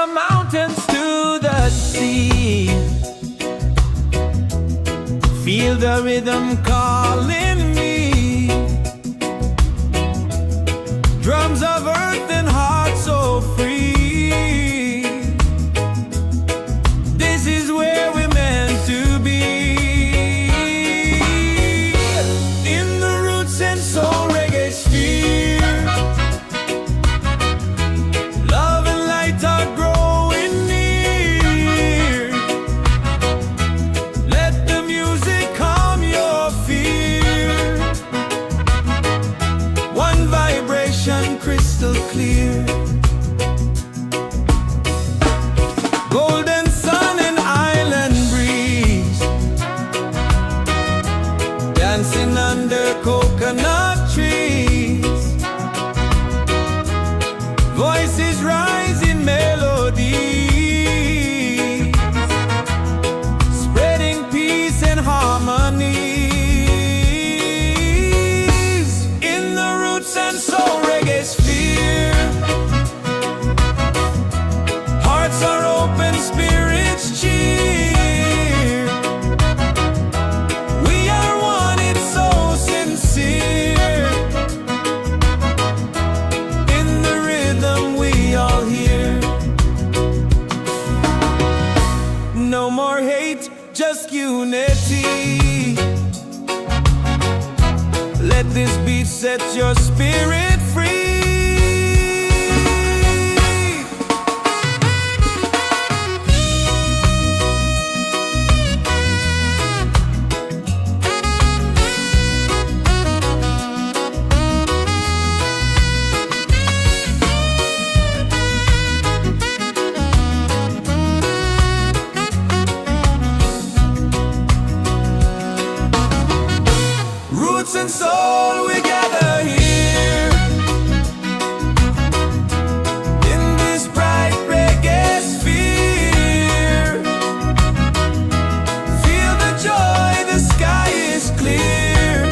the mountains to the sea, feel the rhythm calling me. Drums of earth and heart so free. This is where we're meant to be. In the Roots and Soul Reggaesphere, love and light are growing near. Let the music calm your fear. One vibration crystal clear. Golden sun and island breeze, dancing under coconut trees. Voices rise in melody, spreading peace and harmonies. In the Roots and Soul Reggaesphere, hearts are open, spirits cheer. We are one, it's so sincere. In the rhythm we all hear. No more hate, just unity. Let this beat set your spirit free. Roots and soul, we gather here in this bright reggae sphere. Feel the joy, the sky is clear.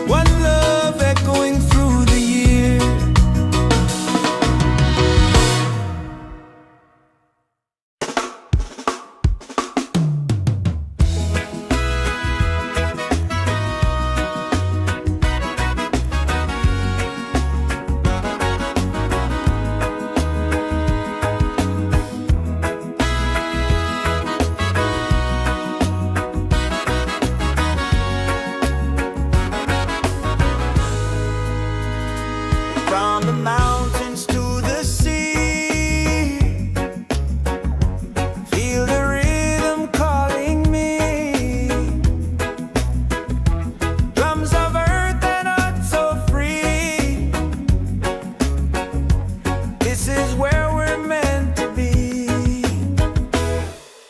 One love echoing through the year. From the mountains to the sea, feel the rhythm calling me. Drums of earth and heart so free. This is where we're meant to be.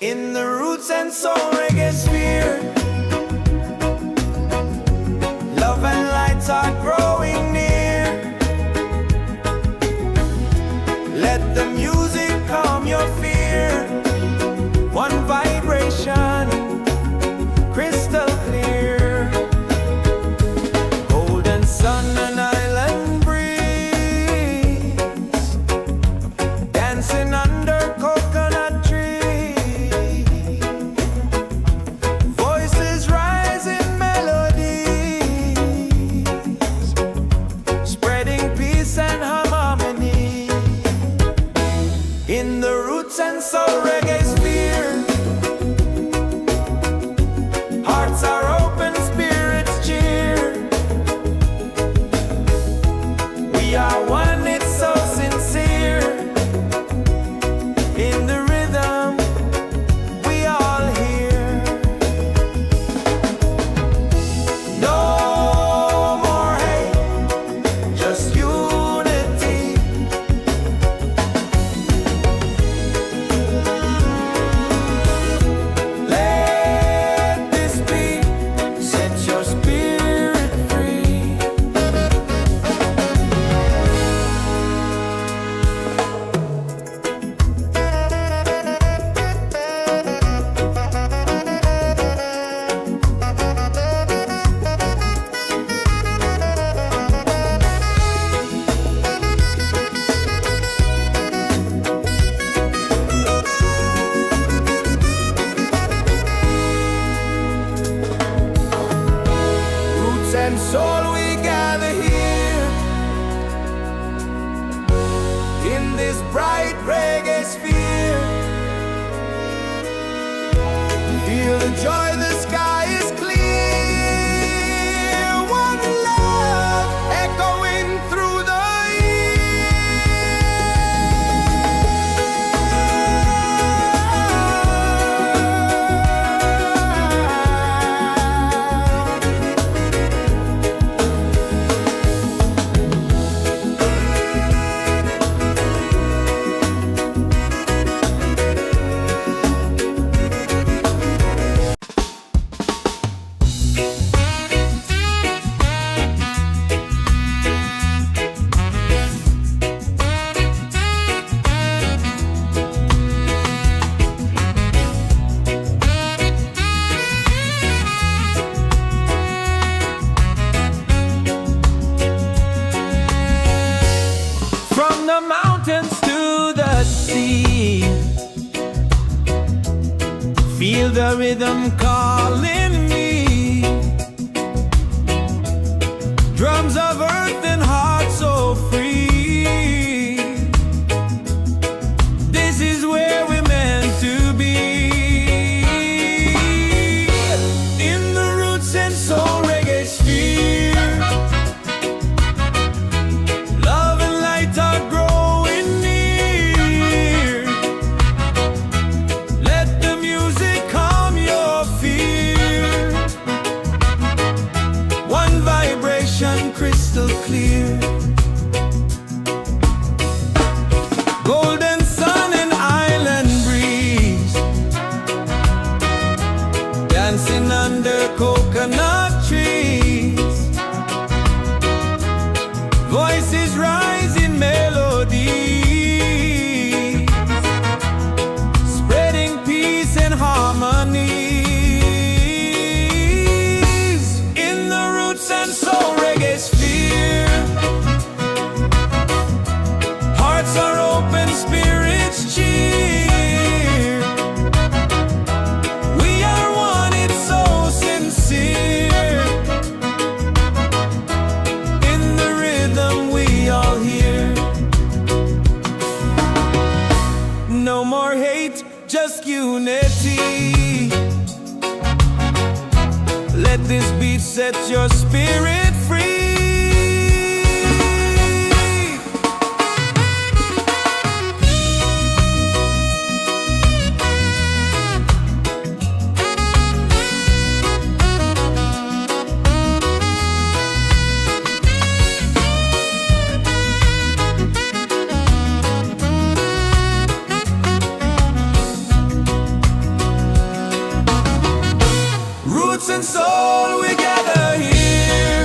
In the Roots and Soul Reggaesphere, love and lights are growing near. Let the music calm your fear. One vibration, crystal clear. Golden sun and island breeze, dancing under coconut trees. Voices rise in melodies, spreading peace and harmony. In the Roots and Soul Reggaesphere, hearts are open, spirits cheer. We are one, it's so sincere. In the rhythm we all hear. No more hate, just unity. Let this beat set your spirit free. this bright reggae sphere. Feel the joy, the sky is clear. One love echoing through the from the mountains to the sea. Feel the rhythm calling me. Drums of earth and heart so free. This is where we're meant to be. In the Roots and Soul Reggaesphere. Love and light are growing near. Let the music calm your fear. One vibration crystal clear. Golden sun and island breeze. Dancing under coconut trees. Voices rise in melody, spreading peace and harmonies. In the Roots and Soul Reggaesphere. Hearts are open, spirits cheer. We are one, it's so sincere. In the rhythm we all hear. No more hate, just unity. Let this beat set your spirit free. Roots and soul, we gather here.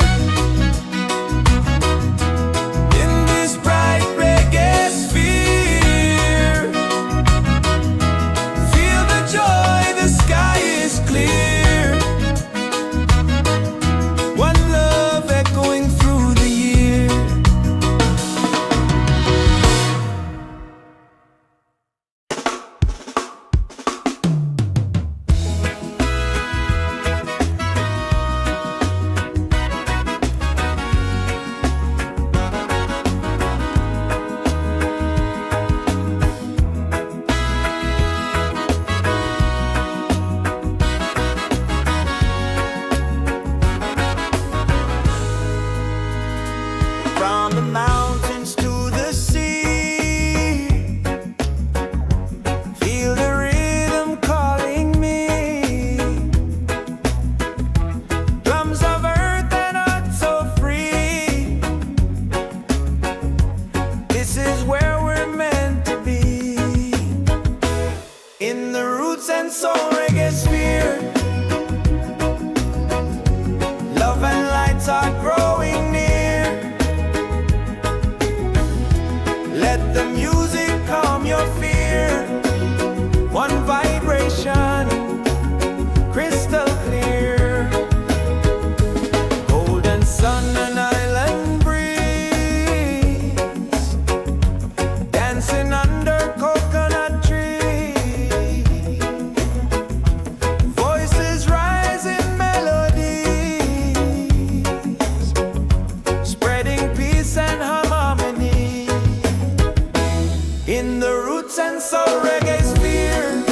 Soul Reggaesphere.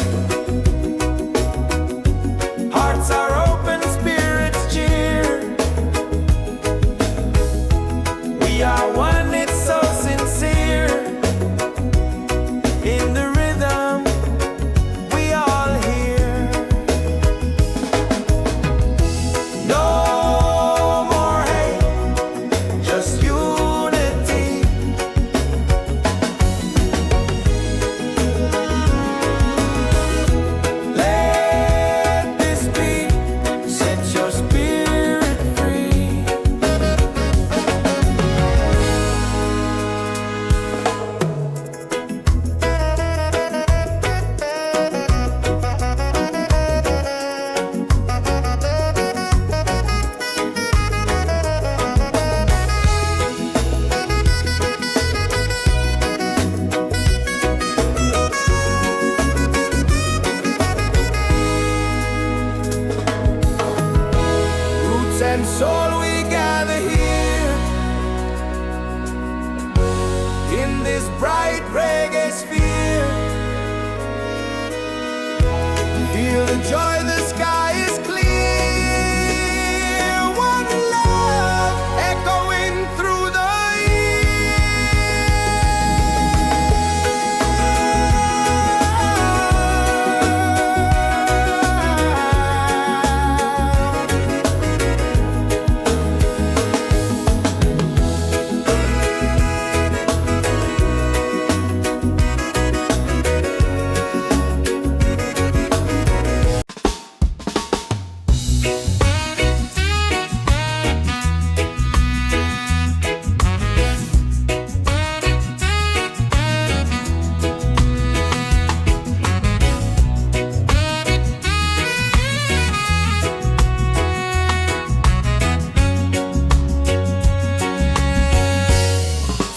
Hearts are open, spirits cheer. We are one, it's so sincere. In the rhythm we all hear. No more hate, just unity. Let this be, set your spirit free. Roots and soul, we gather here in this bright reggae sphere. Feel the joy, the sky is clear. One love echoing through the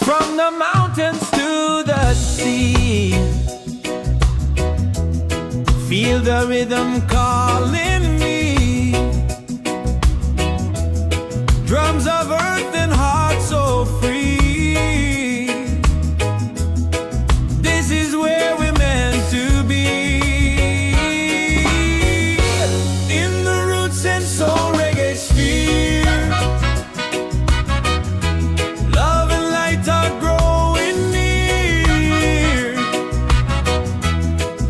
from the mountains to the sea. Feel the rhythm calling me. Drums of earth and heart so free. This is where we're meant to be. In the Roots and Soul Reggaesphere. Love and light are growing near.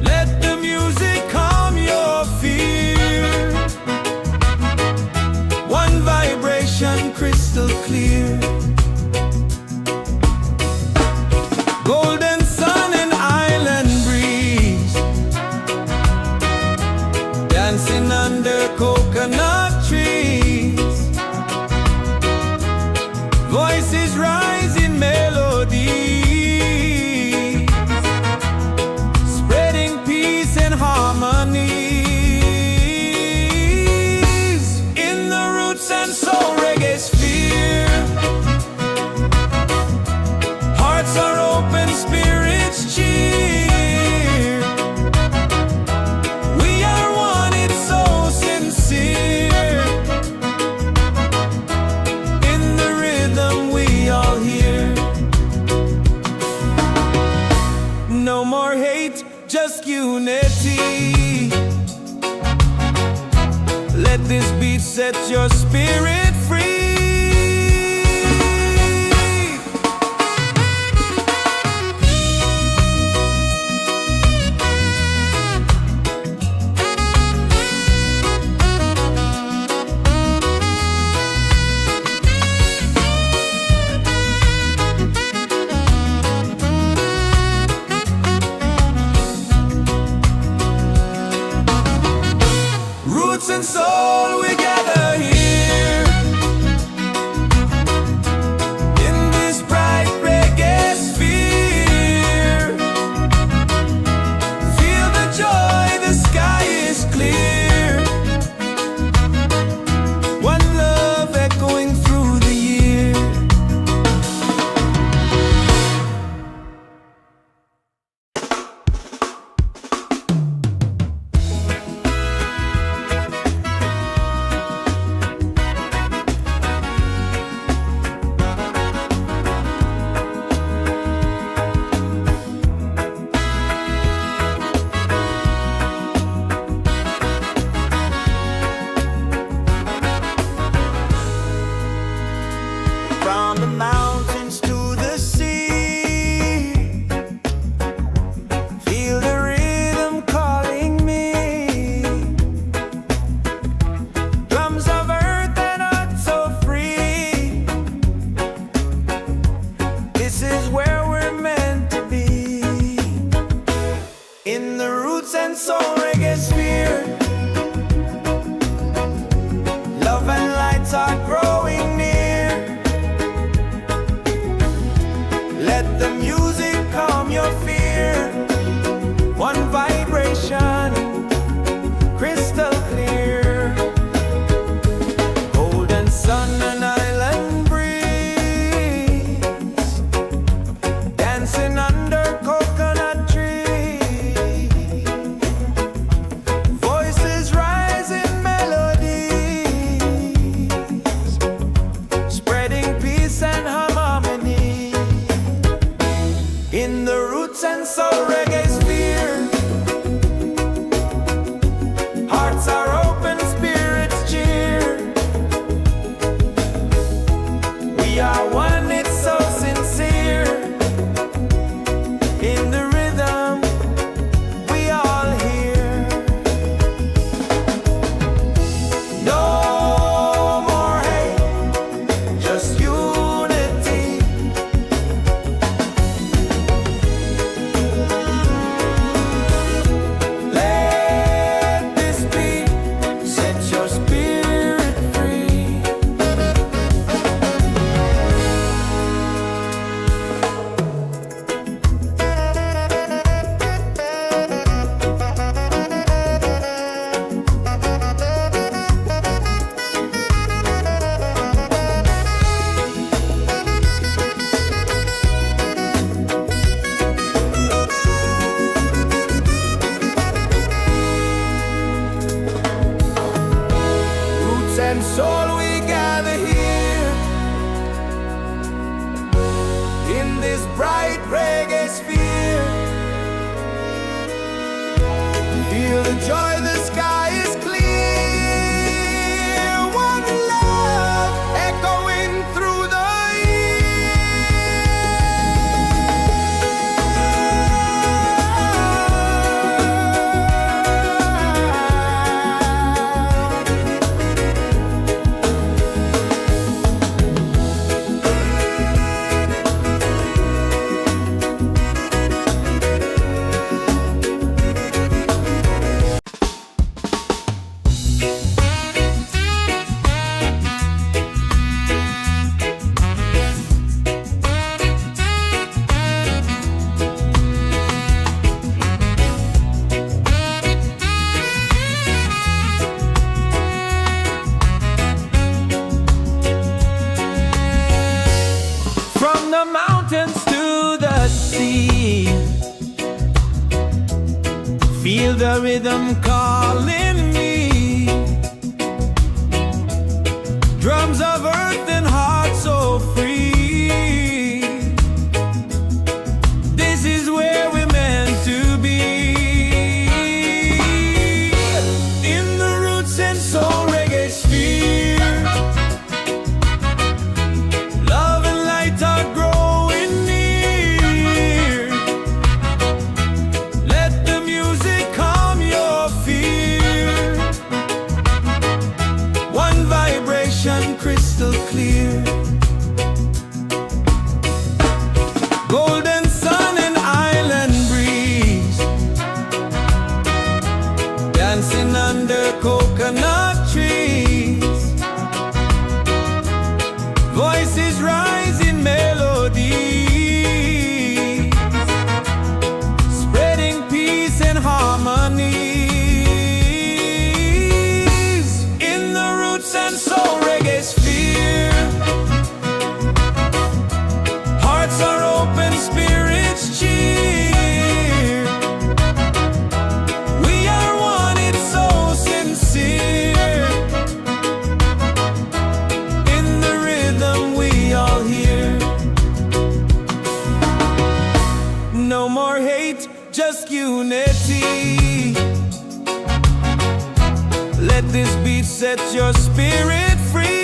Let the music calm your fear. One vibration crystal clear. Golden sun and island breeze. Dancing under coconut trees. Voices rise in melody, spreading peace and harmony. In the Roots and Soul Reggaesphere. Hearts are open, spirits cheer. We are one, it's so sincere. In the rhythm we all hear. No more hate, just unity. Let this beat set your spirit free. Roots and soul, we gather here and soul Reggaesphere. Love and lights are growing near. Let the music calm your fear. One vibration, crystal clear. Golden sun and island breeze, dancing under coconut trees. Voices rise in melodies, spreading peace and harmony. In the Roots and Soul Reggaesphere, hearts are open, spirits cheer. We are one, it's so sincere. In the rhythm, we all hear. No more hate, just unity. Let this beat set your spirit free. Roots and soul, we gather here in this bright reggae sphere. Feel the joy, the sky is clear. One love echoing through the from the mountains to the sea. Feel the rhythm calling me. Drums of earth and heart so free. This is where we're meant to be. In the Roots and Soul Reggaesphere, love and light are growing near. Let the music calm your fear. One vibration, crystal clear. Golden sun and island breeze, dancing under coconut trees. Voices rise in melody, spreading peace and harmony. In the Roots and Soul Reggaesphere, hearts are open, spirits cheer. We are one, it's so sincere. In the rhythm, we all hear. No more hate, just unity. Let this beat set your spirit free.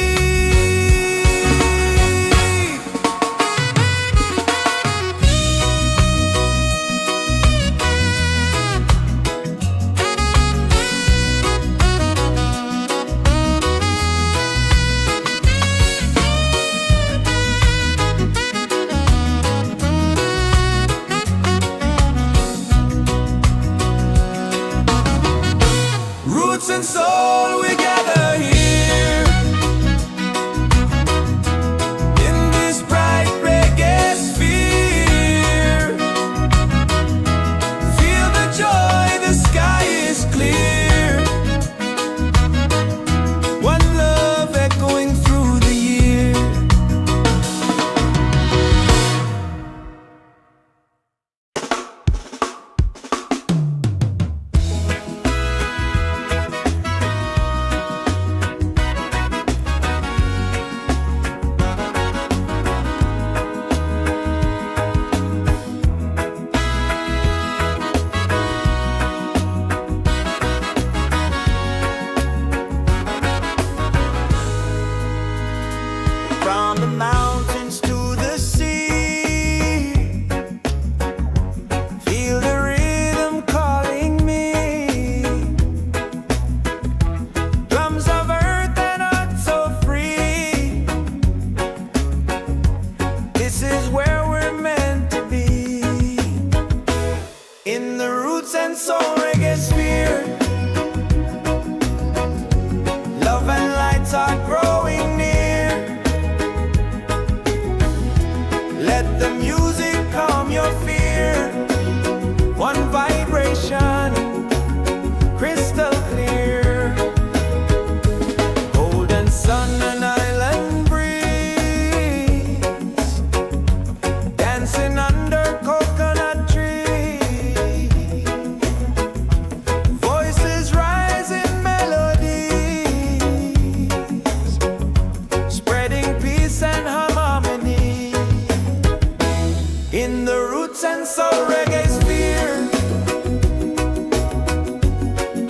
in the Roots and Soul Reggaesphere.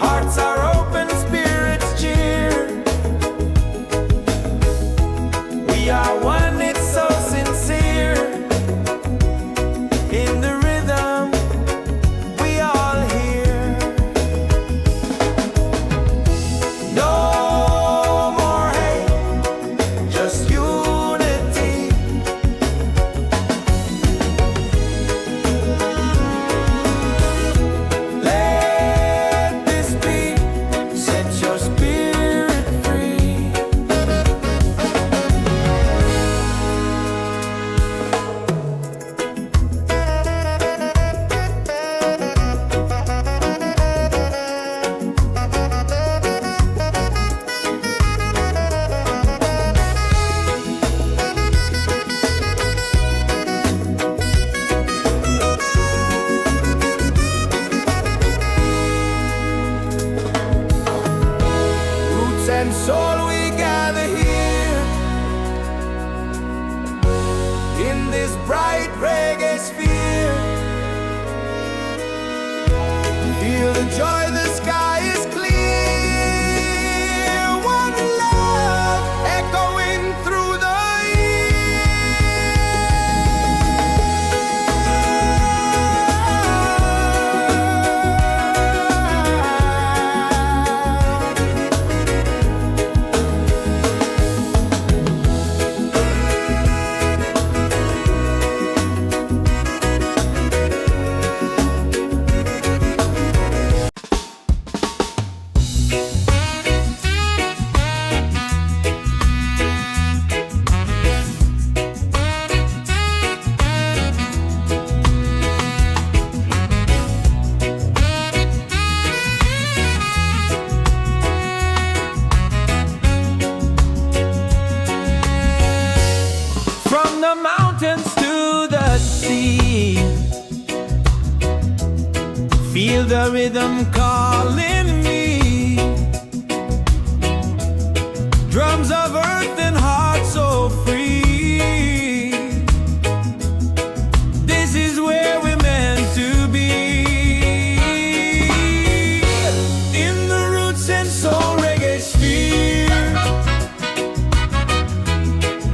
Hearts are open, spirits cheer. We are one, it's so sincere. In the rhythm, we all hear. No more hate, just unity. Let this be, set your spirit free. Roots and soul, we gather here in this bright reggae sphere. Feel the joy, the sky is clear. One love echoing through the from the mountains to the sea. Feel the rhythm calling me. Drums of earth and heart so free. This is where we're meant to be. In the Roots and Soul Reggaesphere.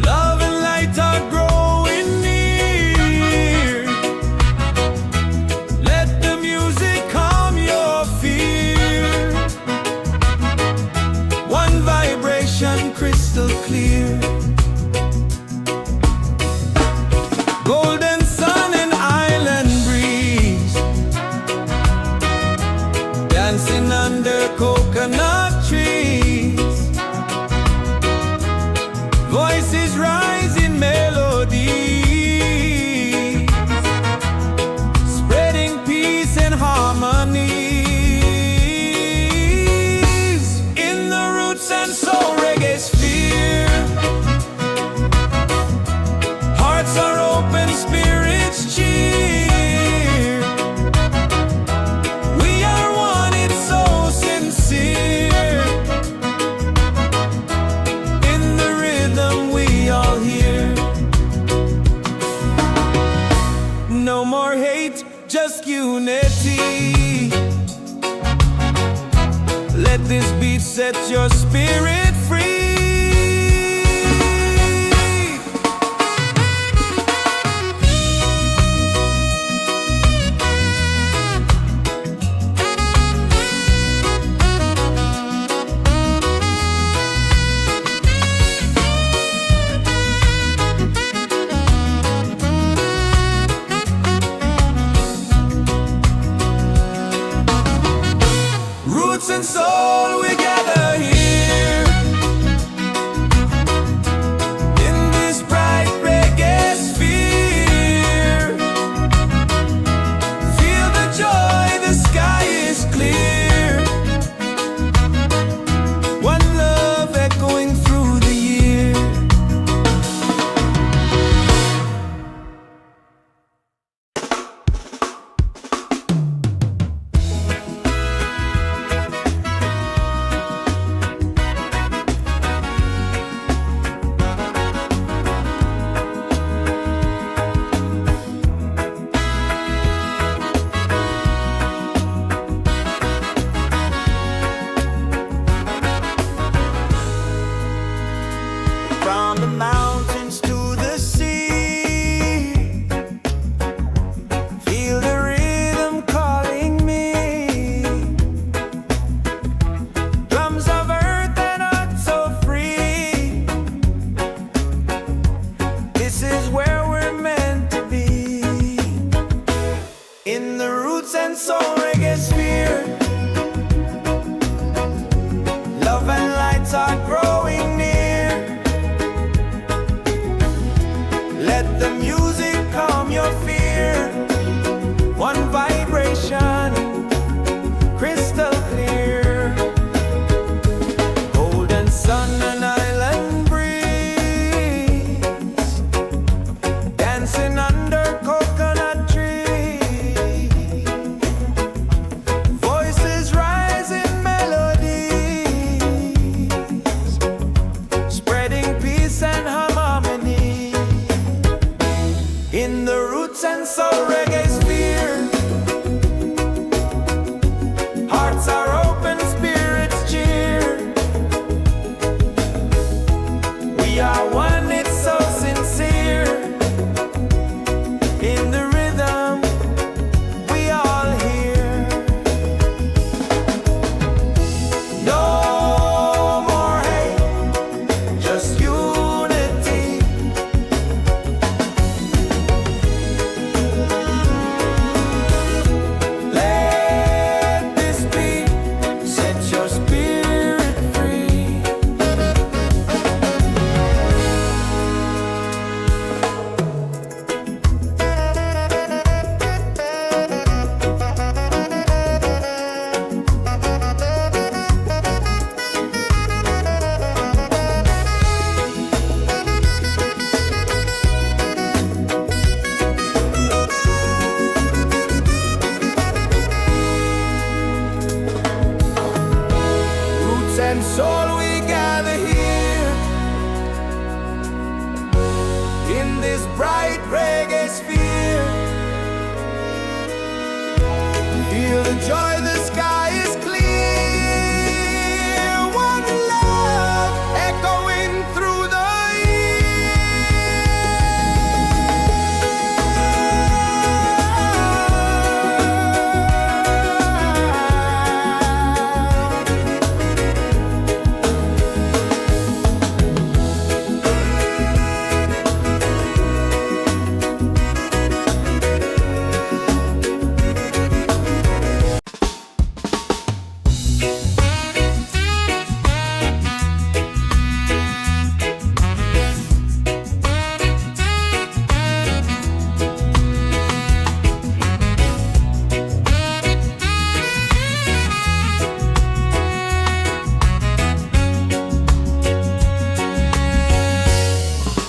Love and light are growing near. Let the music calm your fear. One vibration crystal clear. Golden sun and island breeze, dancing under coconut trees. Voices rise in melody, spreading peace and harmonies. In the Roots and Soul Reggaesphere. Hearts are open, spirits cheer. We are one, it's so sincere. In the rhythm, we all hear. No more hate, just unity. Let this beat set your spirit free. Roots and soul, we gather here in the Roots and Soul Reggaesphere. Love and lights are growing near. Let the music calm your fear. One vibration, crystal clear. Golden sun and island breeze, dancing under coconut trees. Voices rise in melodies, spreading peace and harmony in the Roots and Soul Reggaesphere. Hearts are open, spirits cheer. We are one, it's so sincere. In the rhythm, we all hear. No more hate, just unity. Let this beat set your spirit free. Roots and soul, we gather here in this bright reggae sphere. Feel the joy, the sky is clear. One love echoing through the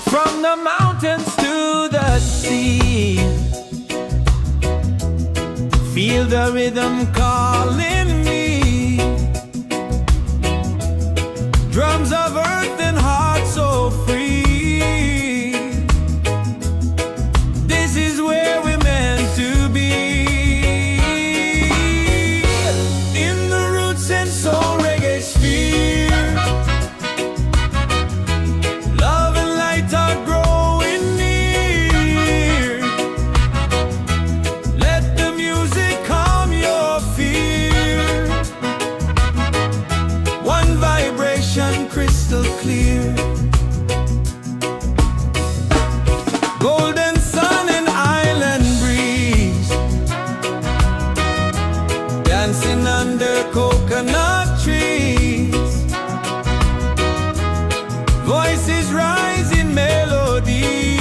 from the mountains to the sea. Feel the rhythm calling me. Drums of earth and heart so free. This is where we're meant to be. In the Roots and Soul Reggaesphere. Love and light are growing near. Let the music calm your fear. One vibration, crystal clear. Golden sun and island breeze, dancing under coconut trees. Voices rise in melodies,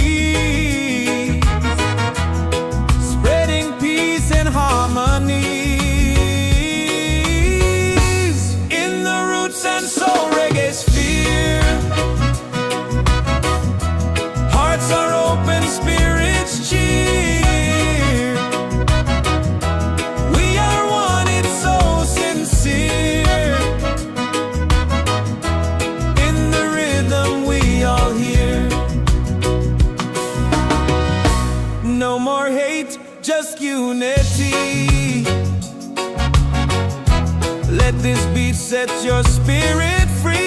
spreading peace and harmonies in the Roots and Soul Reggaesphere. Hearts are open, spirits cheer. We are one, it's so sincere. In the rhythm, we all hear. No more hate, just unity. Let this beat set your spirit free.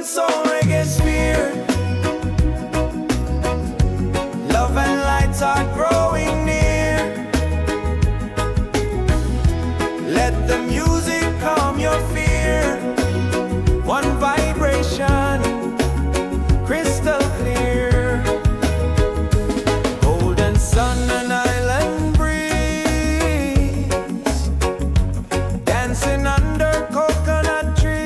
and soul Reggaesphere. Love and lights are growing near. Let the music calm your fear. One vibration, crystal clear. Golden sun and island breeze, dancing under coconut trees.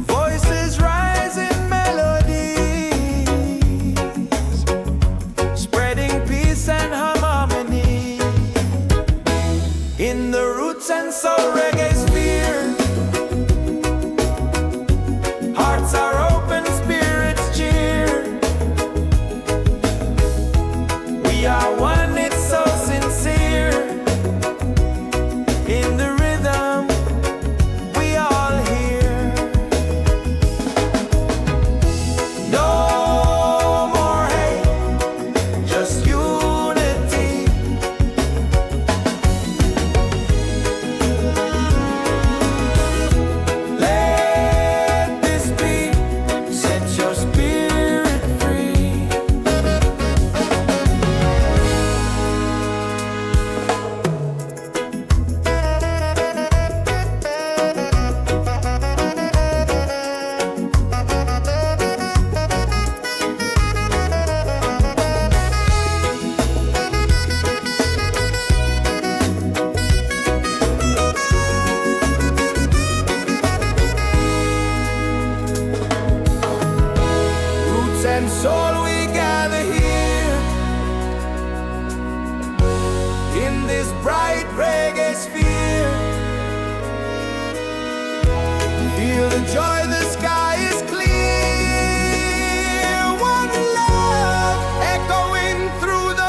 Voices rise in melodies, spreading peace and harmony. In the Roots and Soul Reggaesphere, hearts are open, spirits cheer. We are one, it's so sincere. In the rhythm, we all hear. No more hate, just unity. Let this be, set your spirit free. Roots and soul, we gather here in this bright reggae sphere. Feel the joy, the sky is clear. One love echoing through the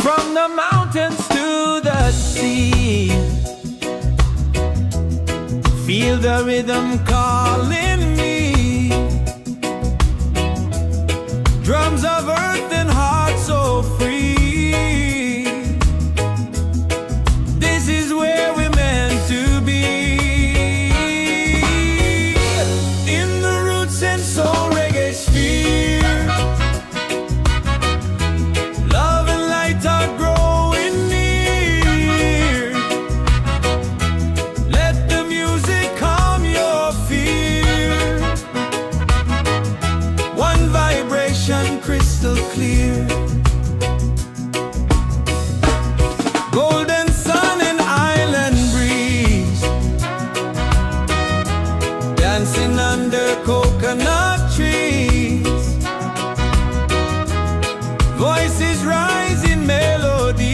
from the mountains to the sea. Feel the rhythm calling me. Drums of earth and heart so free. This is where we're meant to be. In the Roots and Soul Reggaesphere, love and light are growing near. Let the music calm your fear. One vibration, crystal clear. Golden sun and island breeze, dancing under coconut trees. Voices rise in melody,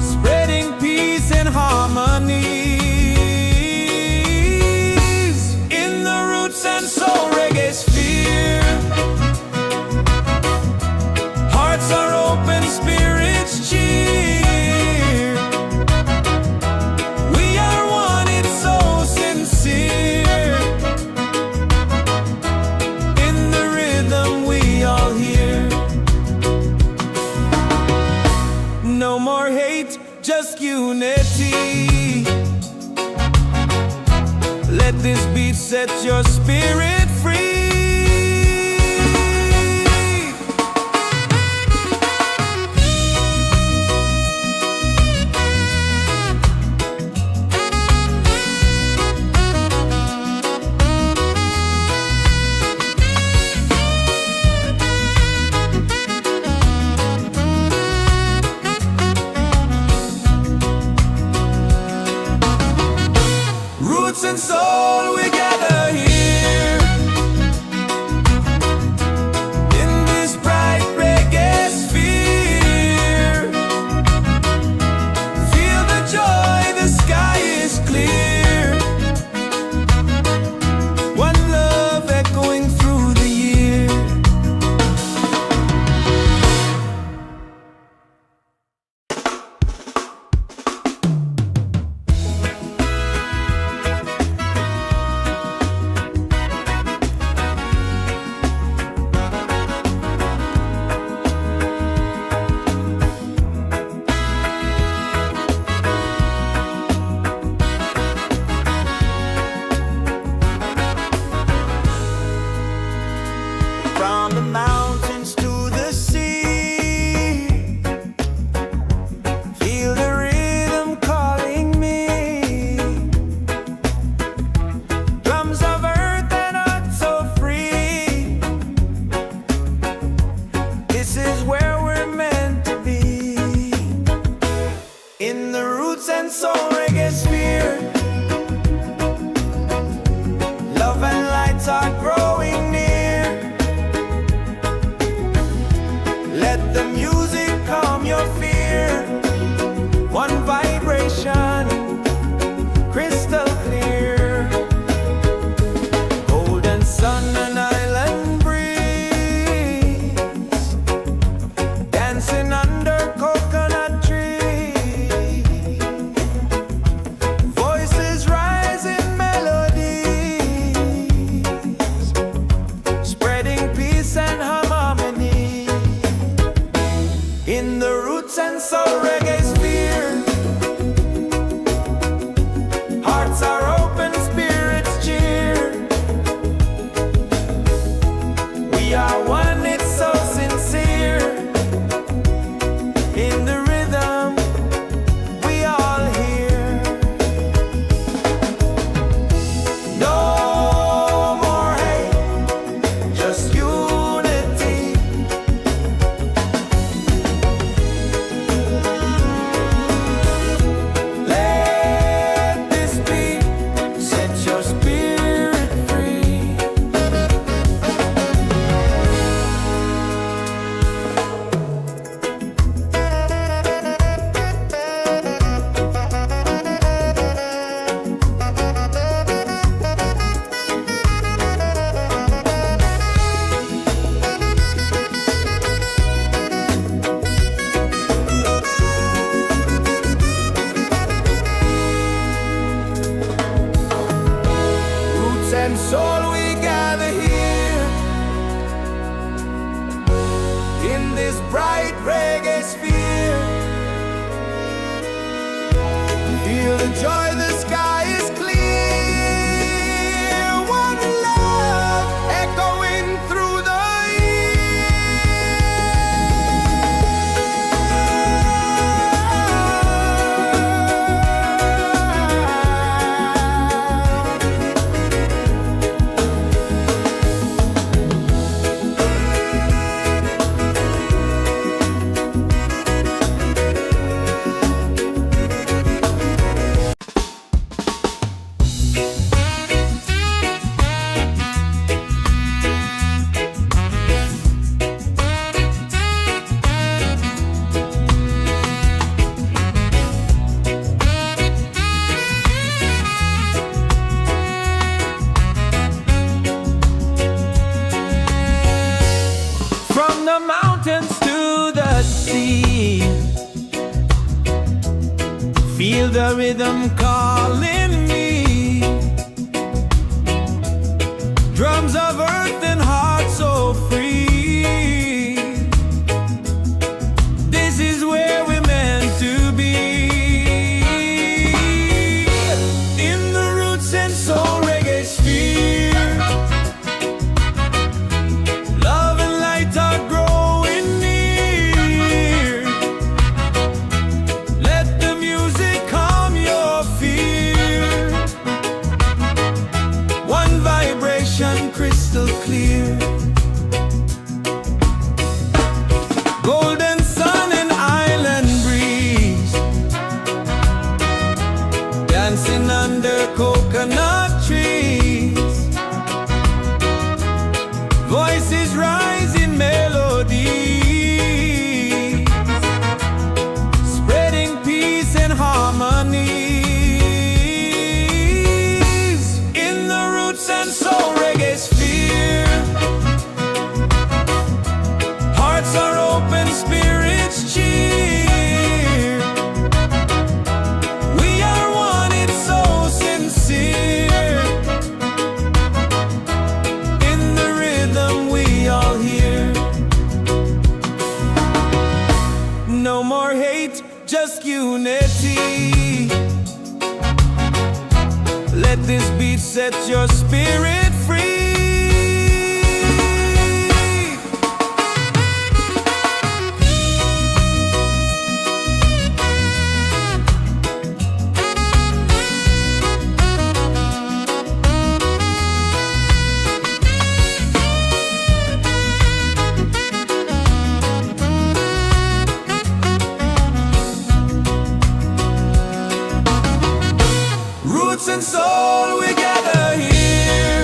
spreading peace and harmony. In the Roots and Soul Reggaesphere, hearts are open, spirits cheer. We are one, it's so sincere. In the rhythm, we all hear. No more hate, just unity. Let this beat set your spirit free. the Roots and Soul Reggaesphere. Love and light are growing near. Let the music calm your fear. One vibration, crystal clear. Golden sun and island breeze, dancing under coconut trees. Voices rise in melodies, spreading peace and harmony. In the Roots and Soul Reggaesphere, hearts are open, spirits cheer. We are one, it's so sincere. In the rhythm, we all hear. No more hate, just unity. Let this beat set your spirit free. Roots and soul, we gather here in this bright reggae sphere. Feel the joy, the sky is clear. One love echoing through the from the mountains to the sea. Feel the rhythm calling me. Drums of earth and heart so free. This is where we're meant to be. In the Roots and Soul Reggaesphere, love and light are growing near. Let the music calm your fear. One vibration, crystal clear. Golden sun and island breeze, dancing under coconut trees. Voices rise in melodies, spreading peace and harmonies. In the Roots and Soul Reggaesphere, hearts are open, spirits cheer. We are one, it's so sincere. In the rhythm, we all hear. No more hate, just unity. Let this beat set your spirit free. roots and soul, we gather here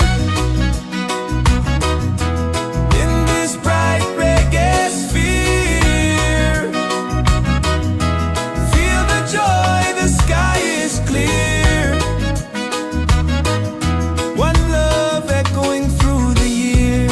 in this bright reggae sphere. Feel the joy, the sky is clear. One love echoing through the year.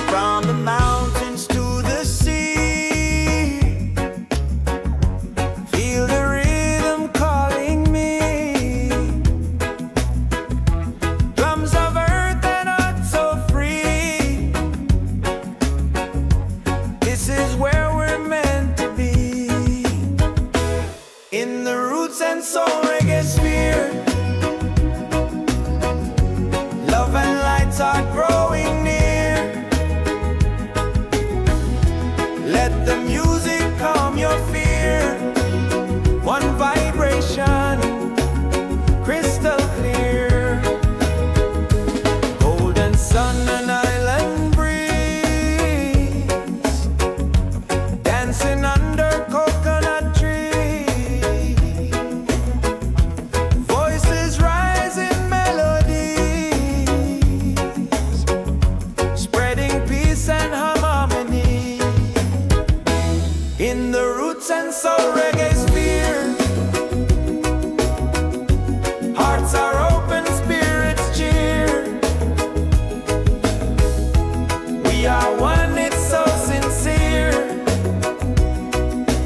From the mountains to the sea, feel the rhythm calling me. Drums of earth and heart so free. This is where we're meant to be. In the Roots and Soul Reggaesphere, love and lights are growing near. Let the music calm your fear. One vibration, crystal clear. Golden sun and island breeze, dancing under coconut trees. Voices rise in melodies, spreading peace and harmony. In the Roots and Soul Reggaesphere, hearts are open, spirits cheer. We are one, it's so sincere.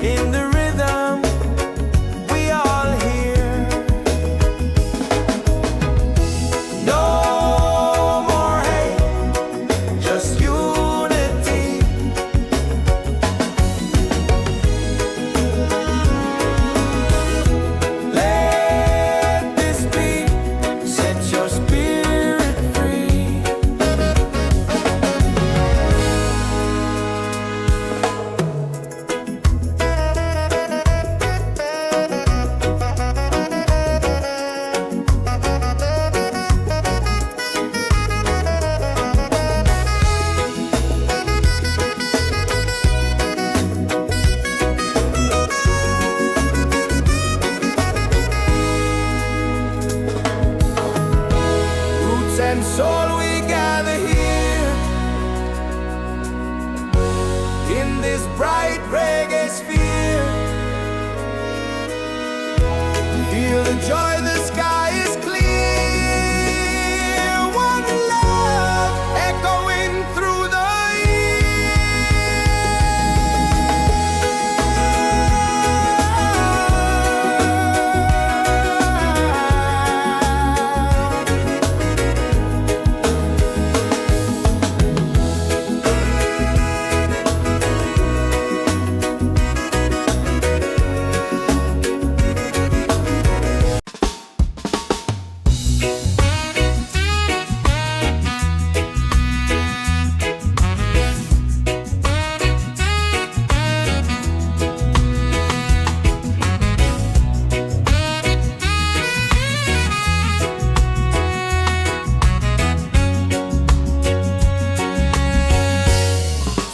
In the rhythm, we all hear. No more hate, just unity. Let this be, set your spirit free. Roots and soul, we gather here in this bright reggae sphere. Feel the joy, the sky is clear. One love echoing through the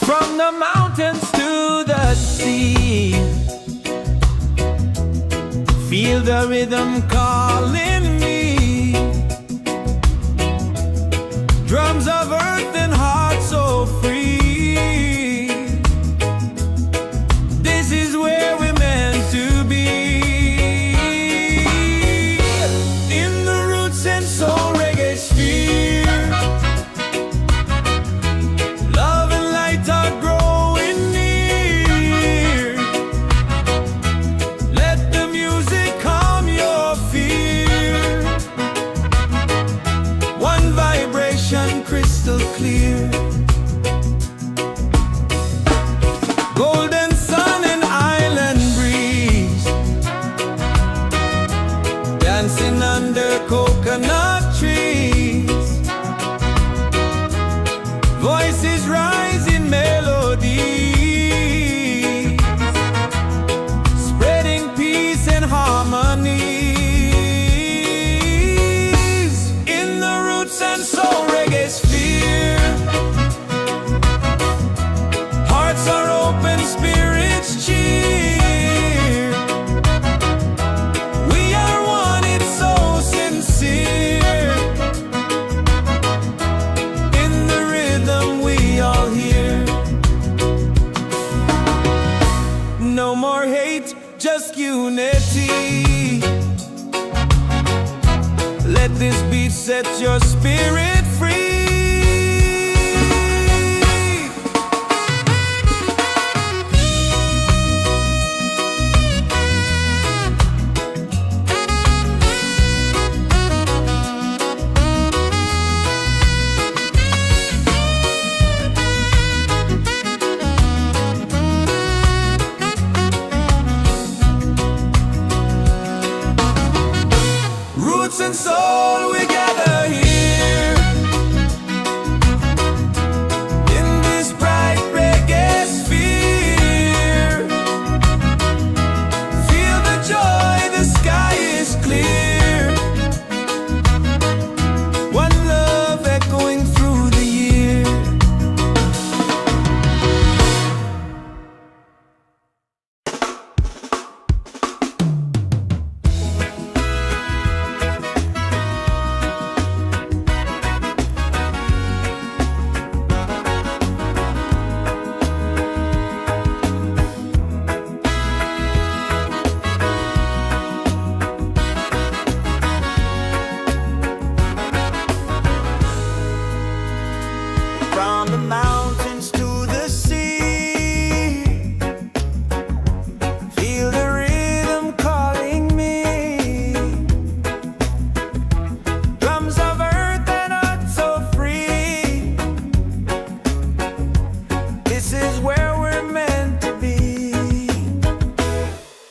from the mountains to the sea. Feel the rhythm calling me. Drums of earth and heart so free. This is where we're meant to be. In the Roots and Soul Reggaesphere, love and light are growing near. Let the music calm your fear. One vibration, crystal clear. dancing under coconut trees. Voices rise in melody, spreading peace and harmony. In the Roots and Soul Reggaesphere, hearts are open, spirits cheer. We are one, it's so sincere. In the rhythm we all hear. No more hate, just unity. Let this beat set your spirit free. Roots and soul, we gather here in this bright reggae sphere. Feel the joy, the sky is clear. One love echoing through the year. From the mountains to the sea, feel the rhythm calling me. Drums of earth and heart so free. This is where we're meant to be.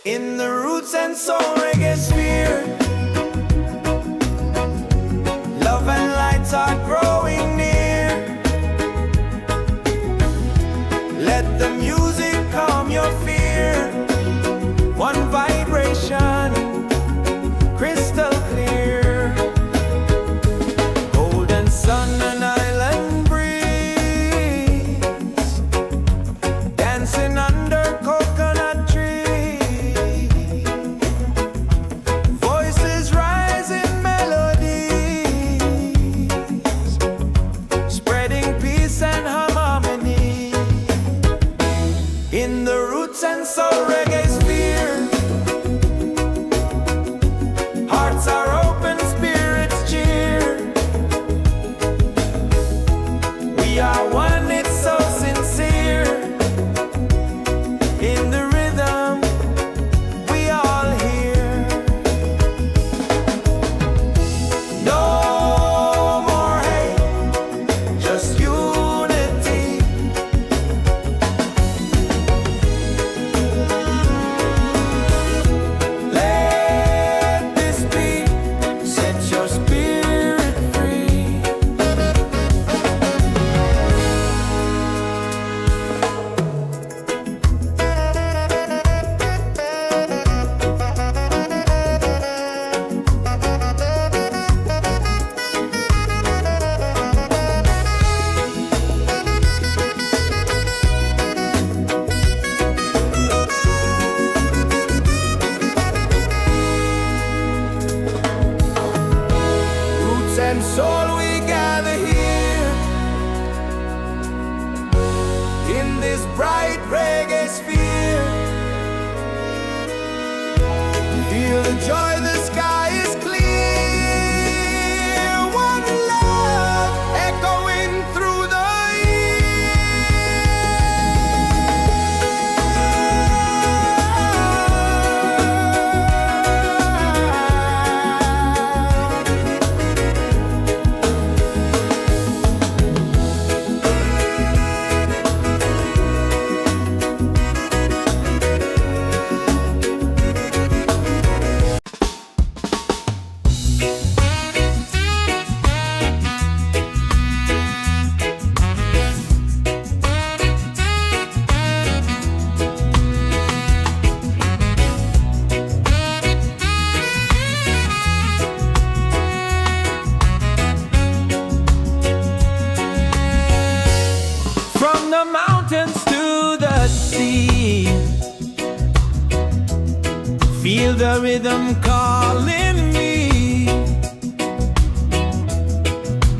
In the Roots and Soul Reggaesphere, love and lights are growing near. Let the music calm your fear. One vibration, crystal clear. Golden sun and island breeze, dancing under coconut trees. Voices rise in melodies, spreading peace and harmony. In the Roots and Soul Reggaesphere, hearts are open, spirits cheer. We are one, it's so sincere. In the rhythm we all hear. No more hate, just unity. Let this beat set your spirit free. Roots and soul, we gather here in this bright reggae sphere. Feel the joy, the sky is clear. One love echoing through the year. the rhythm calling me.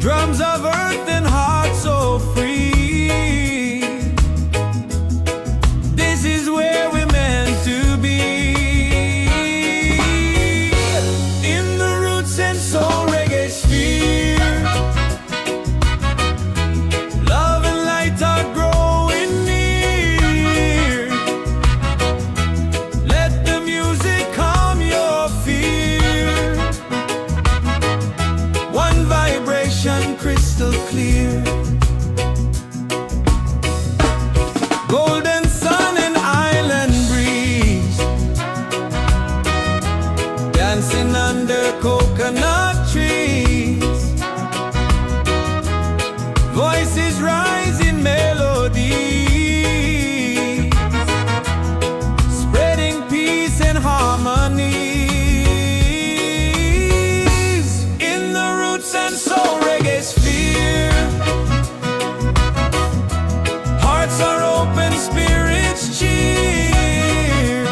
Drums of earth and heart so free. This is where we're meant to be. In the Roots and Soul Reggaesphere, love and light are growing near. Let the music calm your fear. One vibration crystal clear. Golden sun and island breeze, dancing under coconut trees. Voices rise in melody, spreading peace and harmonies. In the Roots and Soul Reggaesphere, hearts are open, spirits cheer.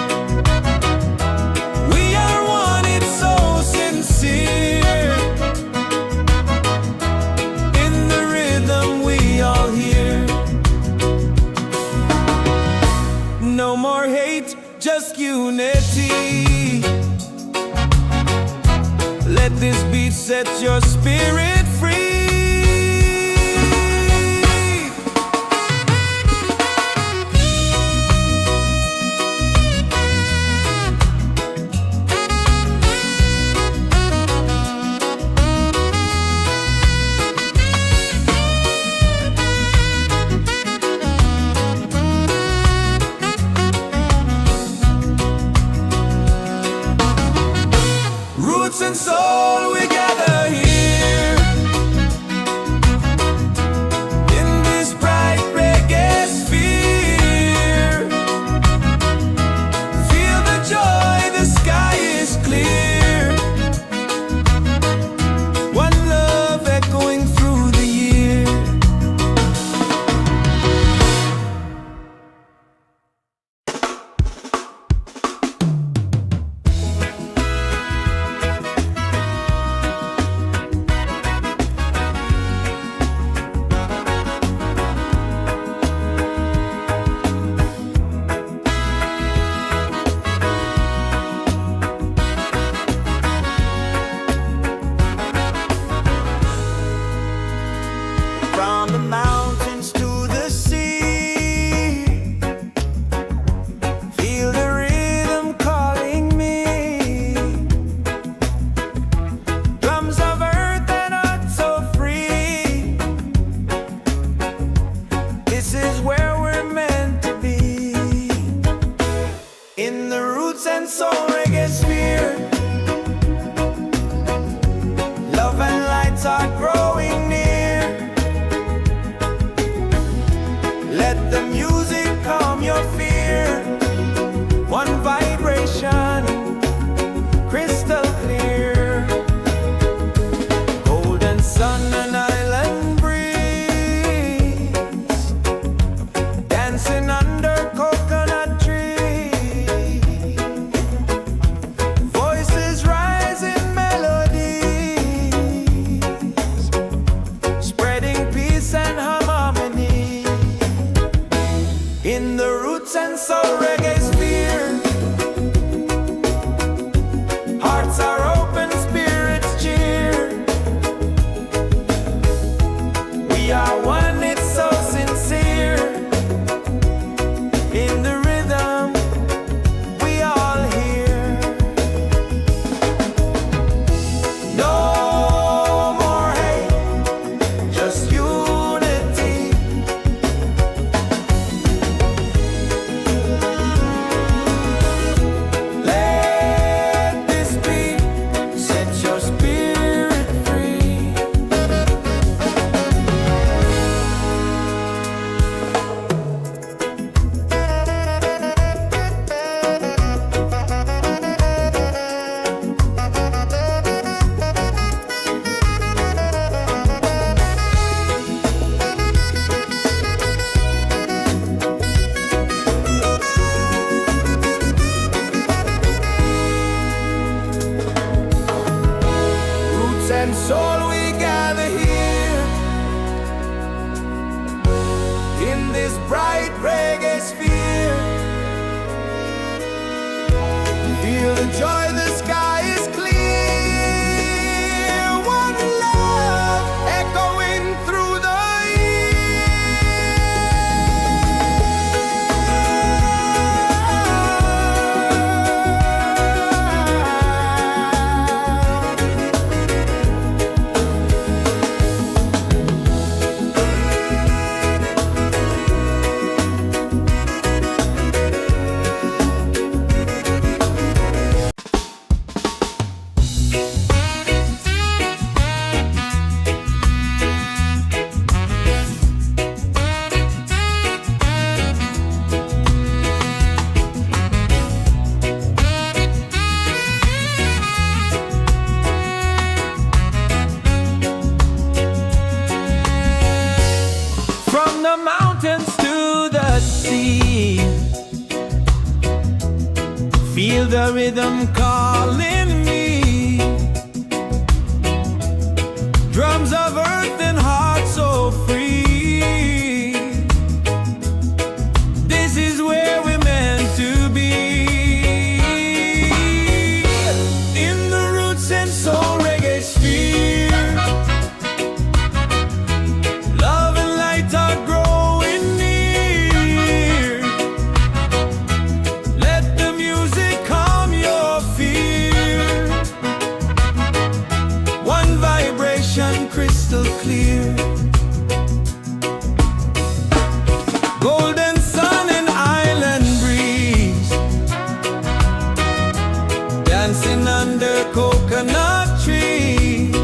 We are one, it's so sincere. In the rhythm we all hear. No more hate, just unity. Let this beat set your spirit free. Roots and soul, we gather here in this bright reggae sphere. Feel the joy, the sky is clear. One love echoing through the year. and soul we gather here in this bright reggae sphere. Feel the joy, the sky is clear. One love echoing through the mountains to the sea. Feel the rhythm calling me. Drums of earth and heart so free. This is where we're meant to be. In the Roots and Soul Reggaesphere, love and light are growing near. Let the music calm your fear. One vibration crystal clear. Golden sun and island breeze, dancing under coconut trees.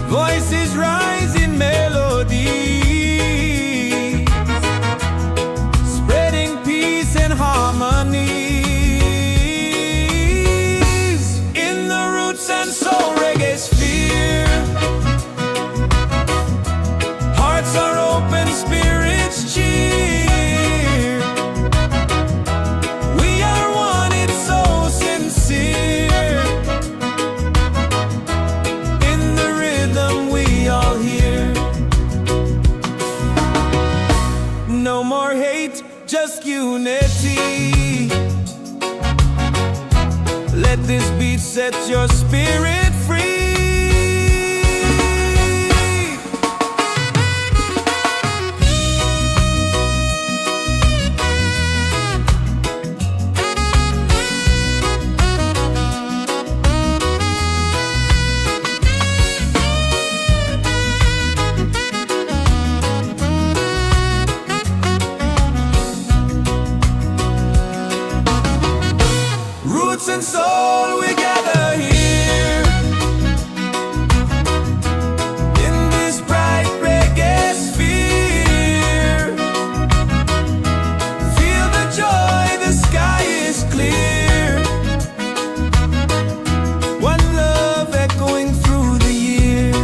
Voices rise in melody, spreading peace and harmony. In the Roots and Soul Reggaesphere, hearts are open, spirits cheer. We are one, it's so sincere. In the rhythm we all hear. No more hate, just unity. Let this beat set your spirit free. Roots and soul, we gather here in this bright reggae sphere. Feel the joy, the sky is clear. One love echoing through the year.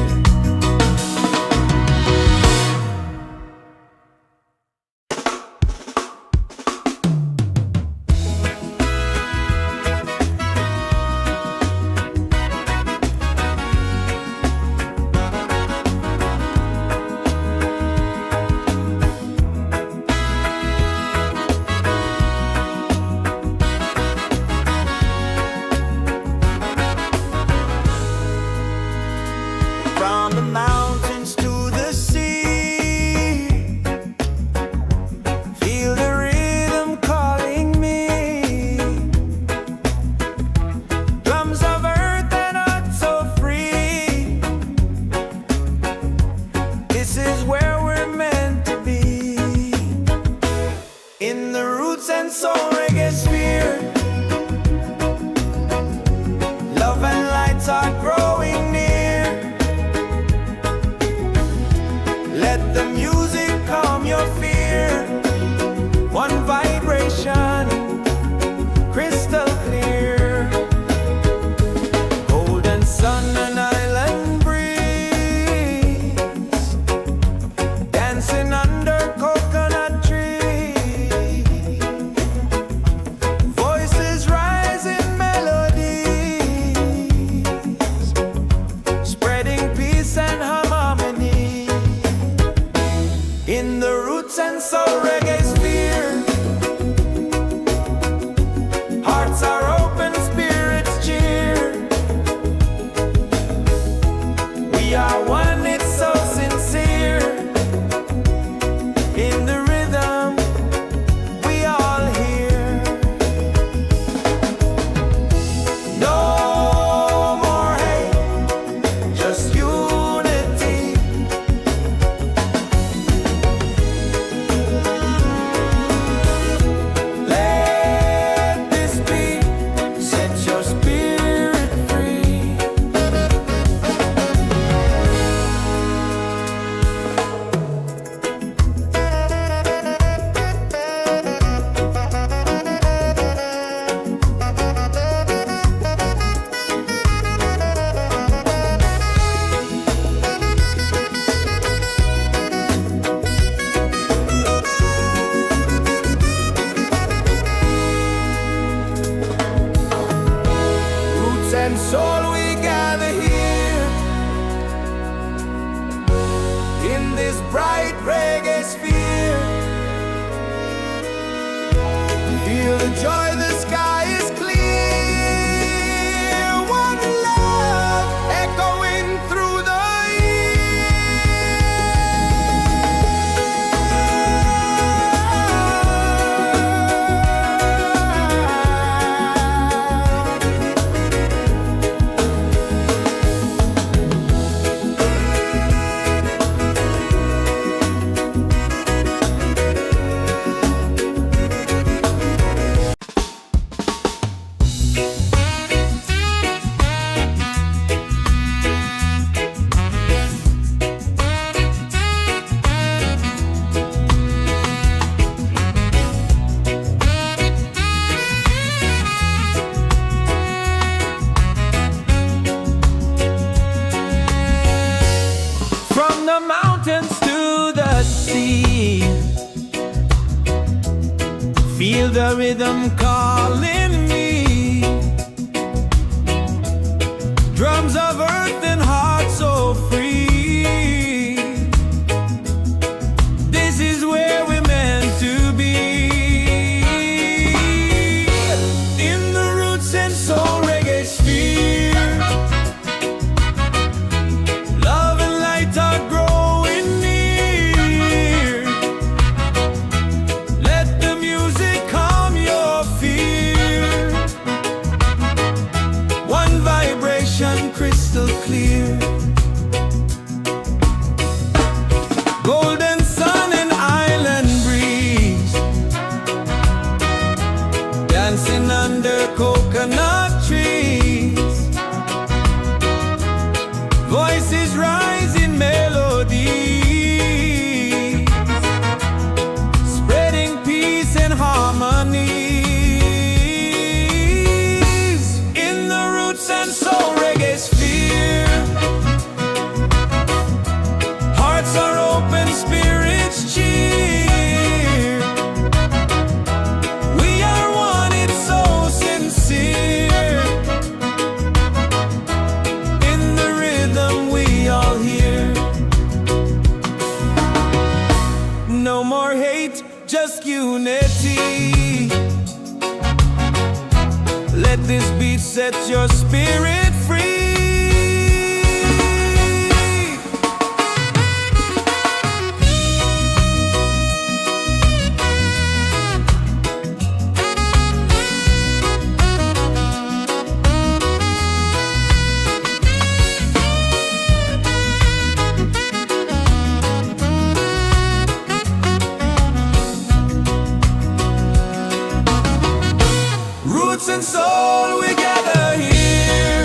From the mountains to the sea, feel the rhythm calling me. Drums of earth and heart so free. This is where we're meant to be. In the Roots and Soul Reggaesphere, love and lights are growing near. Let the music calm your fear. One vibration, crystal clear. Golden sun and island breeze, dancing under coconut trees. Voices rise in melody, and soul we gather here in this bright reggae sphere. Feel the joy, the sky is clear. One love echoing through the the mountains to the sea. Feel the rhythm calling me. Drums of earth and heart so free. This is where we're meant to be. In the Roots and Soul Reggaesphere, love and light are growing near. Let the music calm your fear. One vibration crystal clear. Golden sun and island breeze, dancing under coconut trees. Voices rise in melody, spreading peace and harmony. In the Roots and Soul Reggaesphere, hearts are open, spirits cheer. We are one, it's so sincere. In the rhythm we all hear. No more hate, just unity. Let this beat set your spirit free. Roots and soul we gather here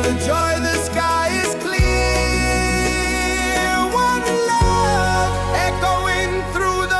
the joy, the sky is clear. One love echoing through the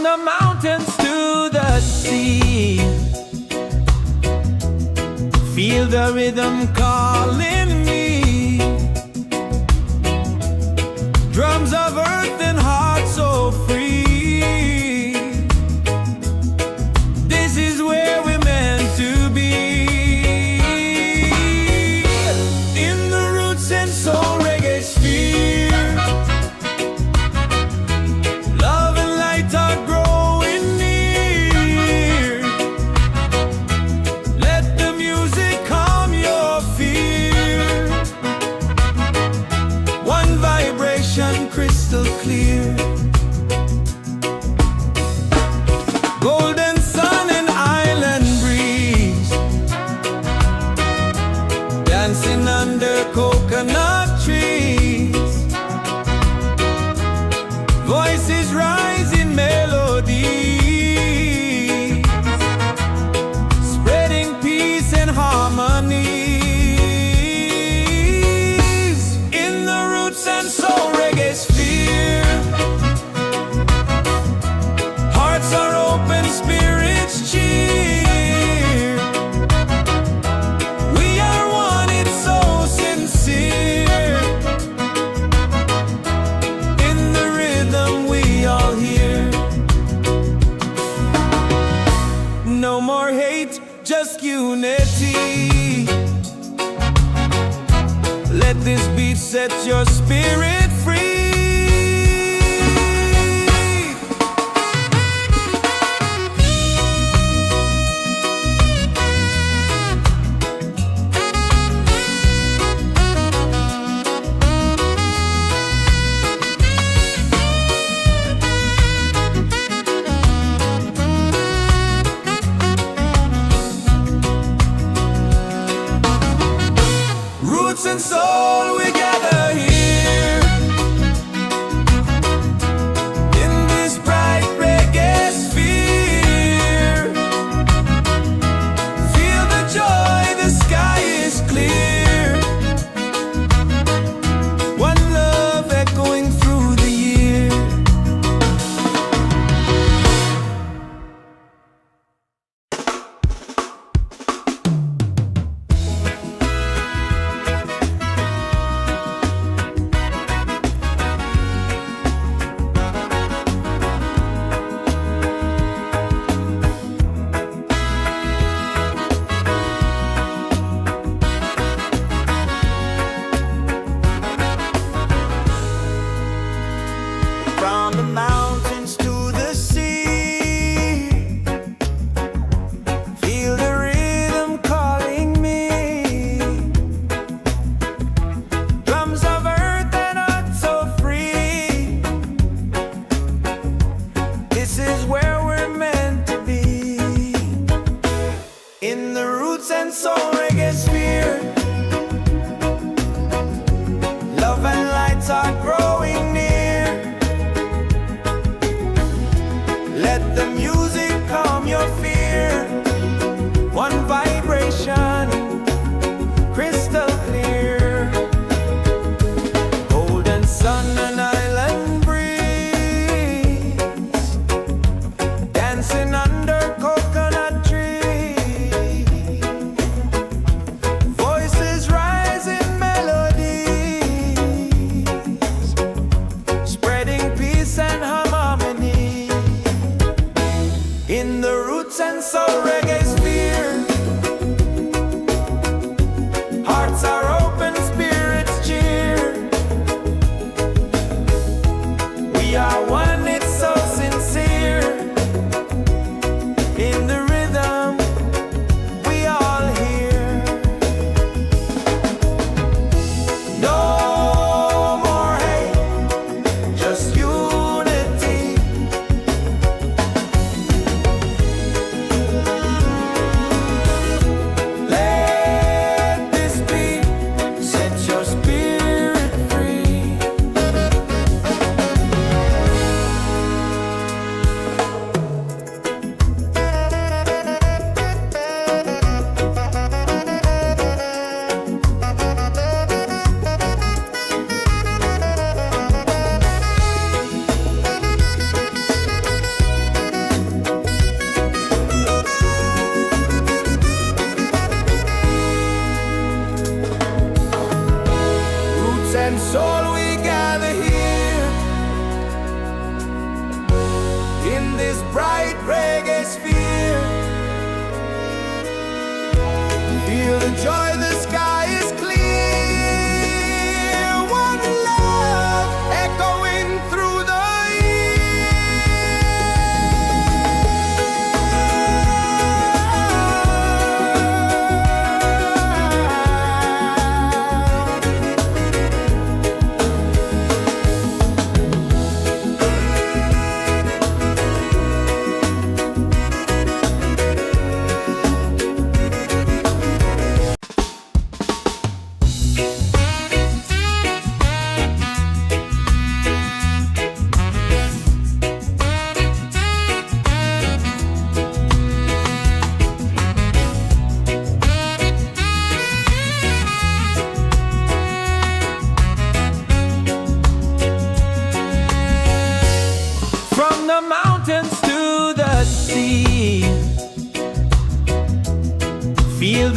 the mountains to the sea. Feel the rhythm calling me. Drums of earth and heart so free. This is where we're meant to be. In the Roots and Soul Reggaesphere, love and light are growing near. Let the music calm your fear. One vibration crystal clear. Golden sun and island breeze, dancing under coconut trees. Voices rise in melody, spreading peace and harmony. In the Roots and Soul Reggaesphere, hearts are open, spirits cheer. We are one, it's so sincere. In the rhythm we all hear. No more hate, just unity. Let this beat set your spirit free. Roots and soul, we gather here in this bright reggae sphere. Feel the joy, the sky is clear. One love echoing through the year. From the mountains to the sea, feel the rhythm calling me. Drums of earth and heart so free. This is where we're meant to be. In the Roots and Soul Reggaesphere, love and lights are growing near. Let the music calm your fear. One vibration, crystal clear. Golden sun and island breeze, dancing under coconut trees. Voices rise in melodies, spreading peace and harmony. In the Roots and Soul Reggaesphere,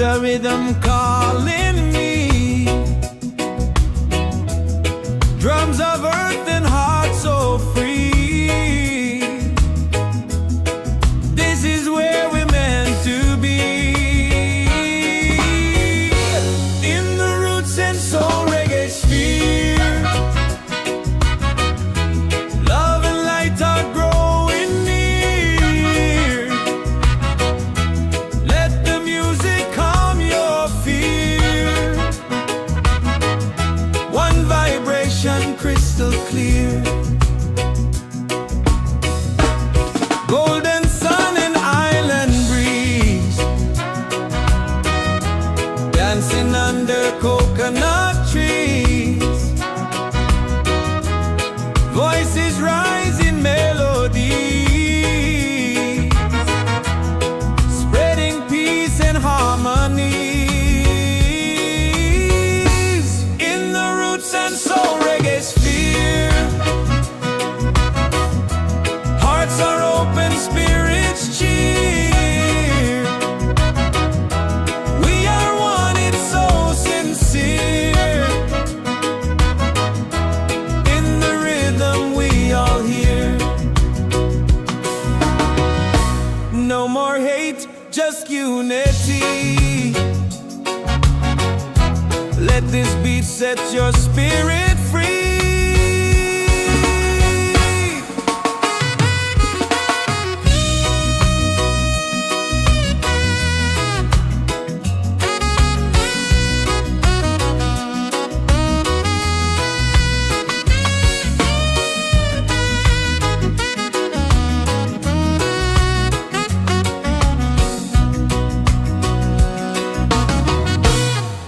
the rhythm calling me. Drums of earth and heart so free. This is where we're meant to be. In the Roots and Soul Reggaesphere, love and light are growing near. Let the music calm your fear. One vibration crystal clear. Golden sun and island breeze, dancing under coconut trees. Voices rise in melody, spreading peace and harmony. In the Roots and Soul Reggaesphere, hearts are open, spirits cheer. We are one, it's so sincere. In the rhythm we all hear. No more hate, just unity. Let this beat set your spirit free.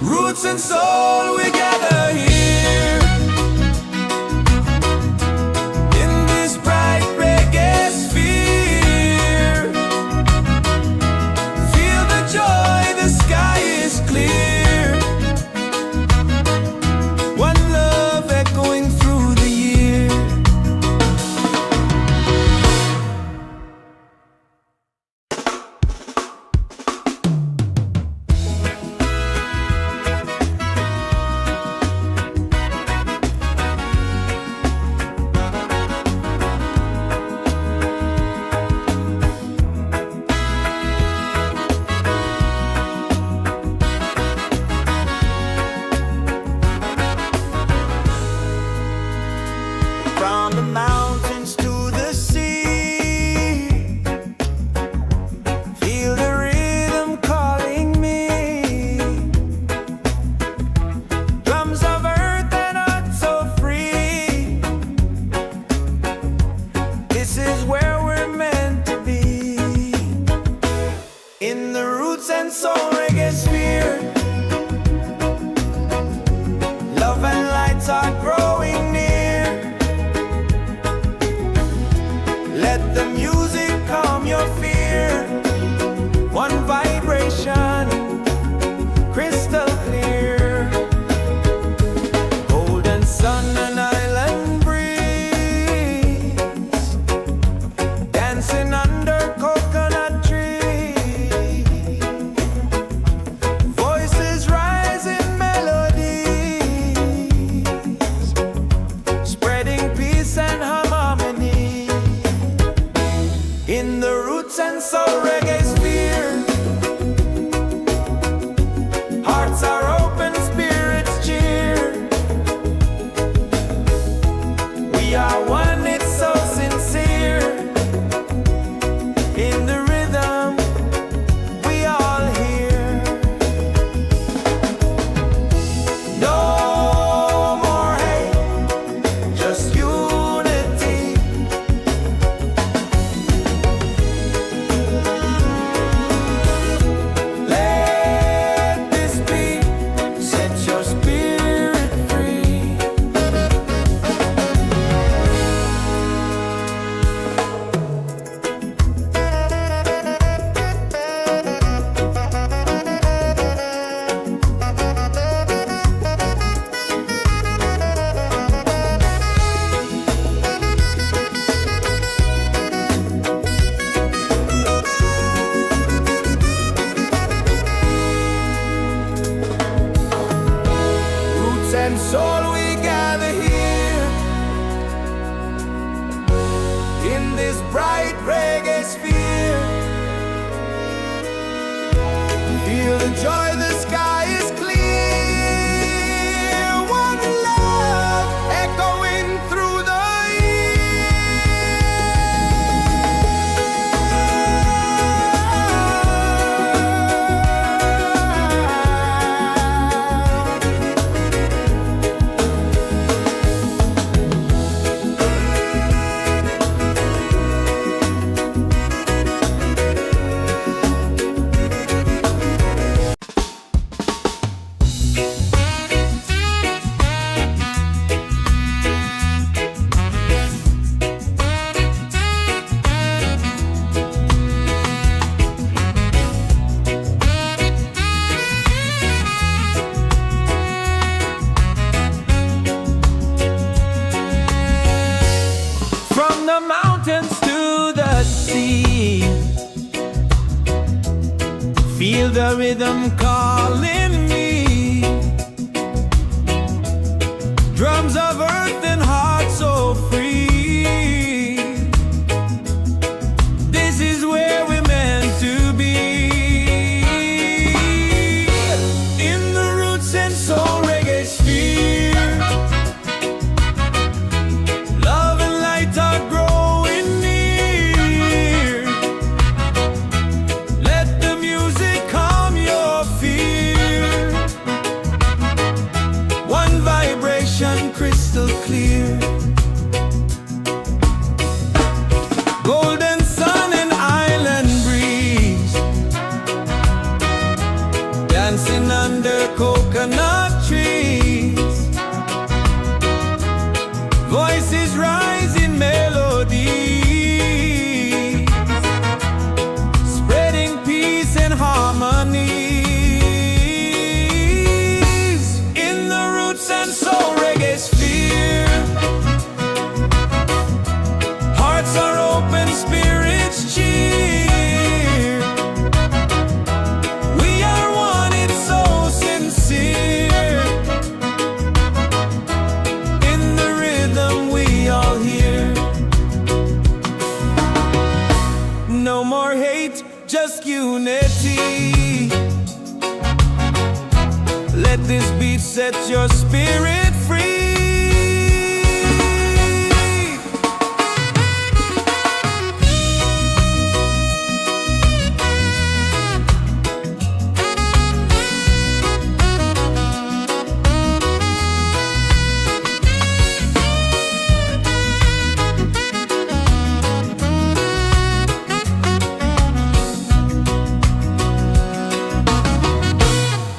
Roots and soul, we gather here in this bright reggae sphere. Feel the joy, the sky is clear. One love echoing through the year. From the mountains to the sea, feel the rhythm calling me. Drums of earth and heart so free. This is where we're meant to be. In the Roots and Soul Reggaesphere, love and lights are growing near. Let the music calm your fear. One vibration, crystal clear. Golden sun and island breeze, dancing under coconut trees. this bright reggae sphere. Feel the joy, the sky is clear. One love echoing through the the mountains to the sea. Feel the rhythm calling me. Drums of earth and heart so free. This is where we're meant to be. In the Roots and Soul Reggaesphere. Crystal clear, golden sun and island breeze, dancing under coconut trees. Voices rise in melody, spreading peace and harmony. In the Roots and Soul Reggaesphere, hearts are open, spirits cheer. We are one, it's so sincere. In the rhythm we all hear. No more hate, just unity. Let this beat set your spirit free.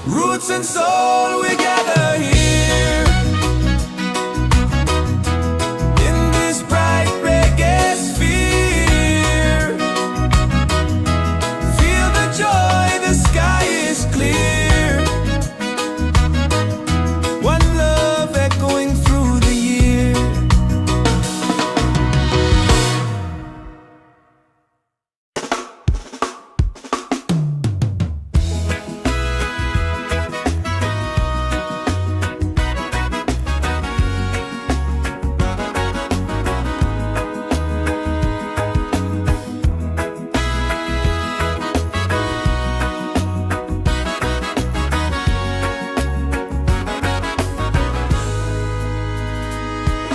Roots and soul, we gather here. In this bright reggae sphere. Feel the joy, the sky is clear. One love echoing through the year.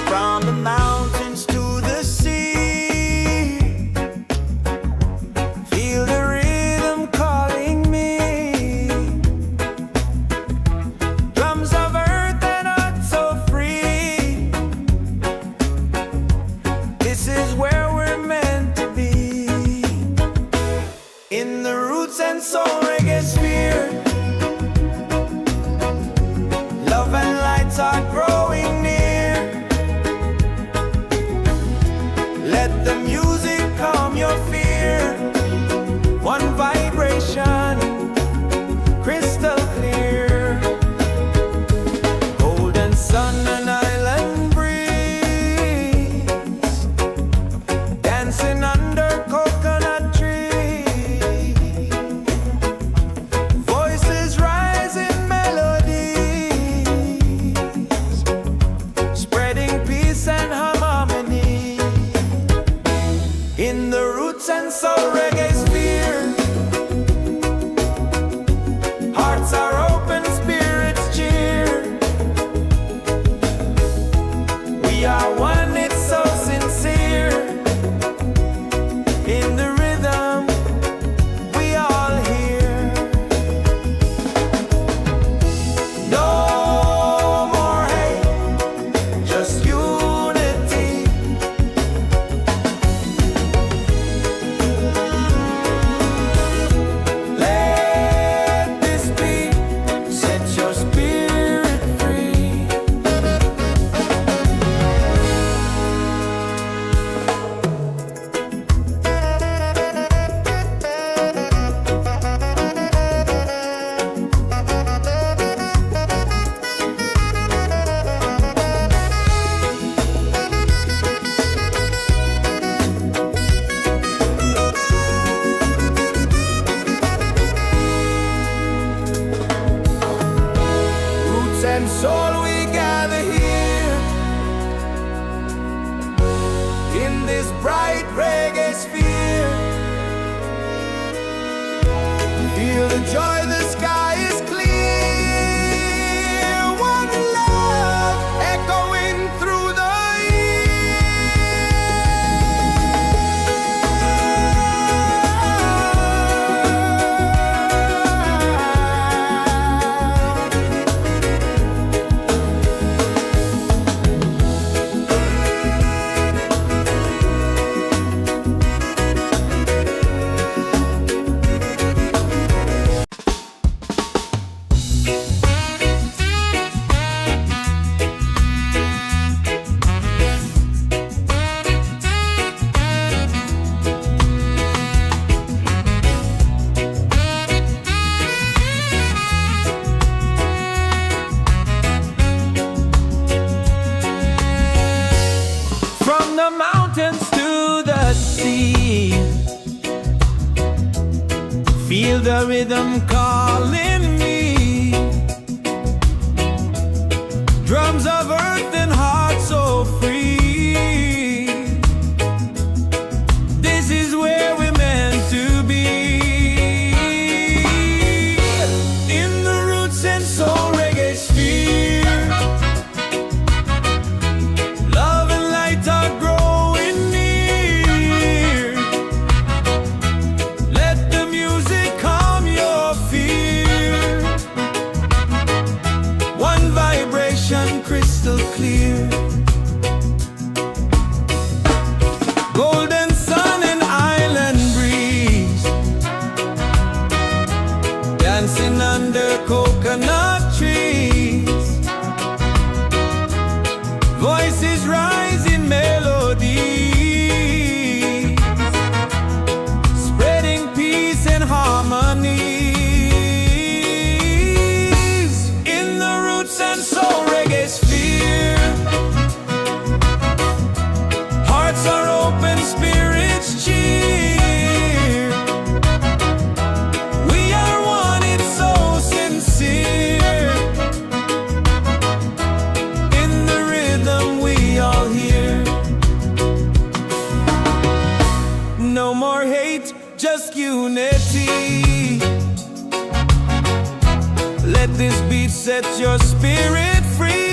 From the mountains to the sea, feel the rhythm calling me. Drums of earth and heart so free. This is where we're meant to be. In the Roots and Soul Reggaesphere, love and lights are growing near. Let the music calm your fear. One vibration, crystal clear. Golden sun and island breeze, and soul Reggaesphere. Hearts are open, spirits cheer. We are one, it's so sincere. In the rhythm, we all hear. No more hate, just unity. Let this be, set your spirit free. Roots and soul, we gather here in this bright reggae sphere. Feel the joy, the sky is clear. One love echoing through the from the mountains to the sea. Feel the rhythm calling me. Drums of earth and heart so free. This is where we're meant to be. In the Roots and Soul Reggaesphere. Love and light are growing near. Let the music calm your fear. One vibration crystal clear. Golden sun and island breeze. Dancing under coconut trees. Voices rise in melody, spreading peace and harmony. In the Roots and Soul Reggaesphere. Hearts are open, spirits cheer. We are one, it's so sincere. In the rhythm we all hear. No more hate, just unity. Let this beat set your spirit free.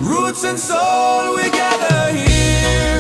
Roots and soul, we gather here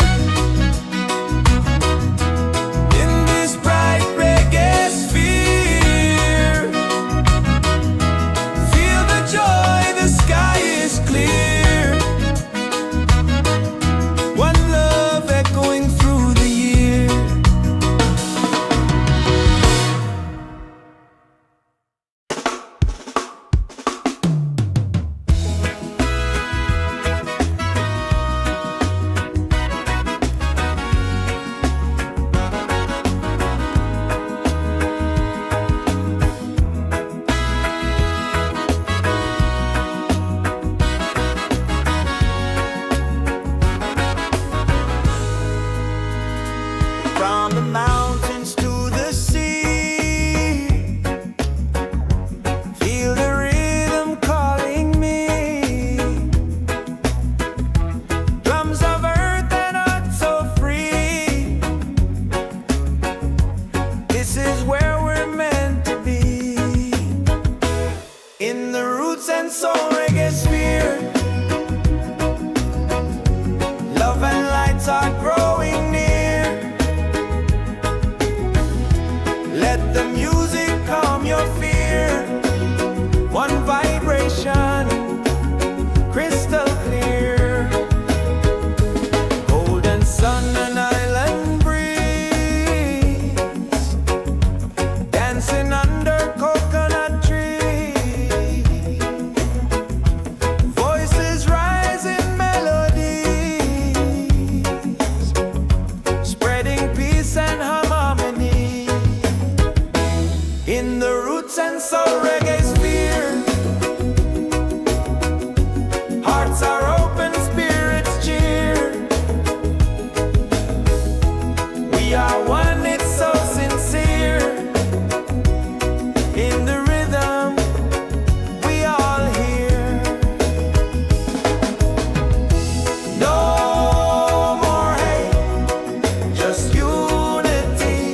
Soul Reggaesphere. Love and lights are growing near. Let the music calm your fear. One vibration, crystal clear. Golden sun and island breeze, dancing under coconut trees. Voices rise in melodies, spreading peace and harmony. In the Roots and Soul Reggaesphere, hearts are open, spirits cheer. We are one, it's so sincere. In the rhythm, we all hear. No more hate, just unity.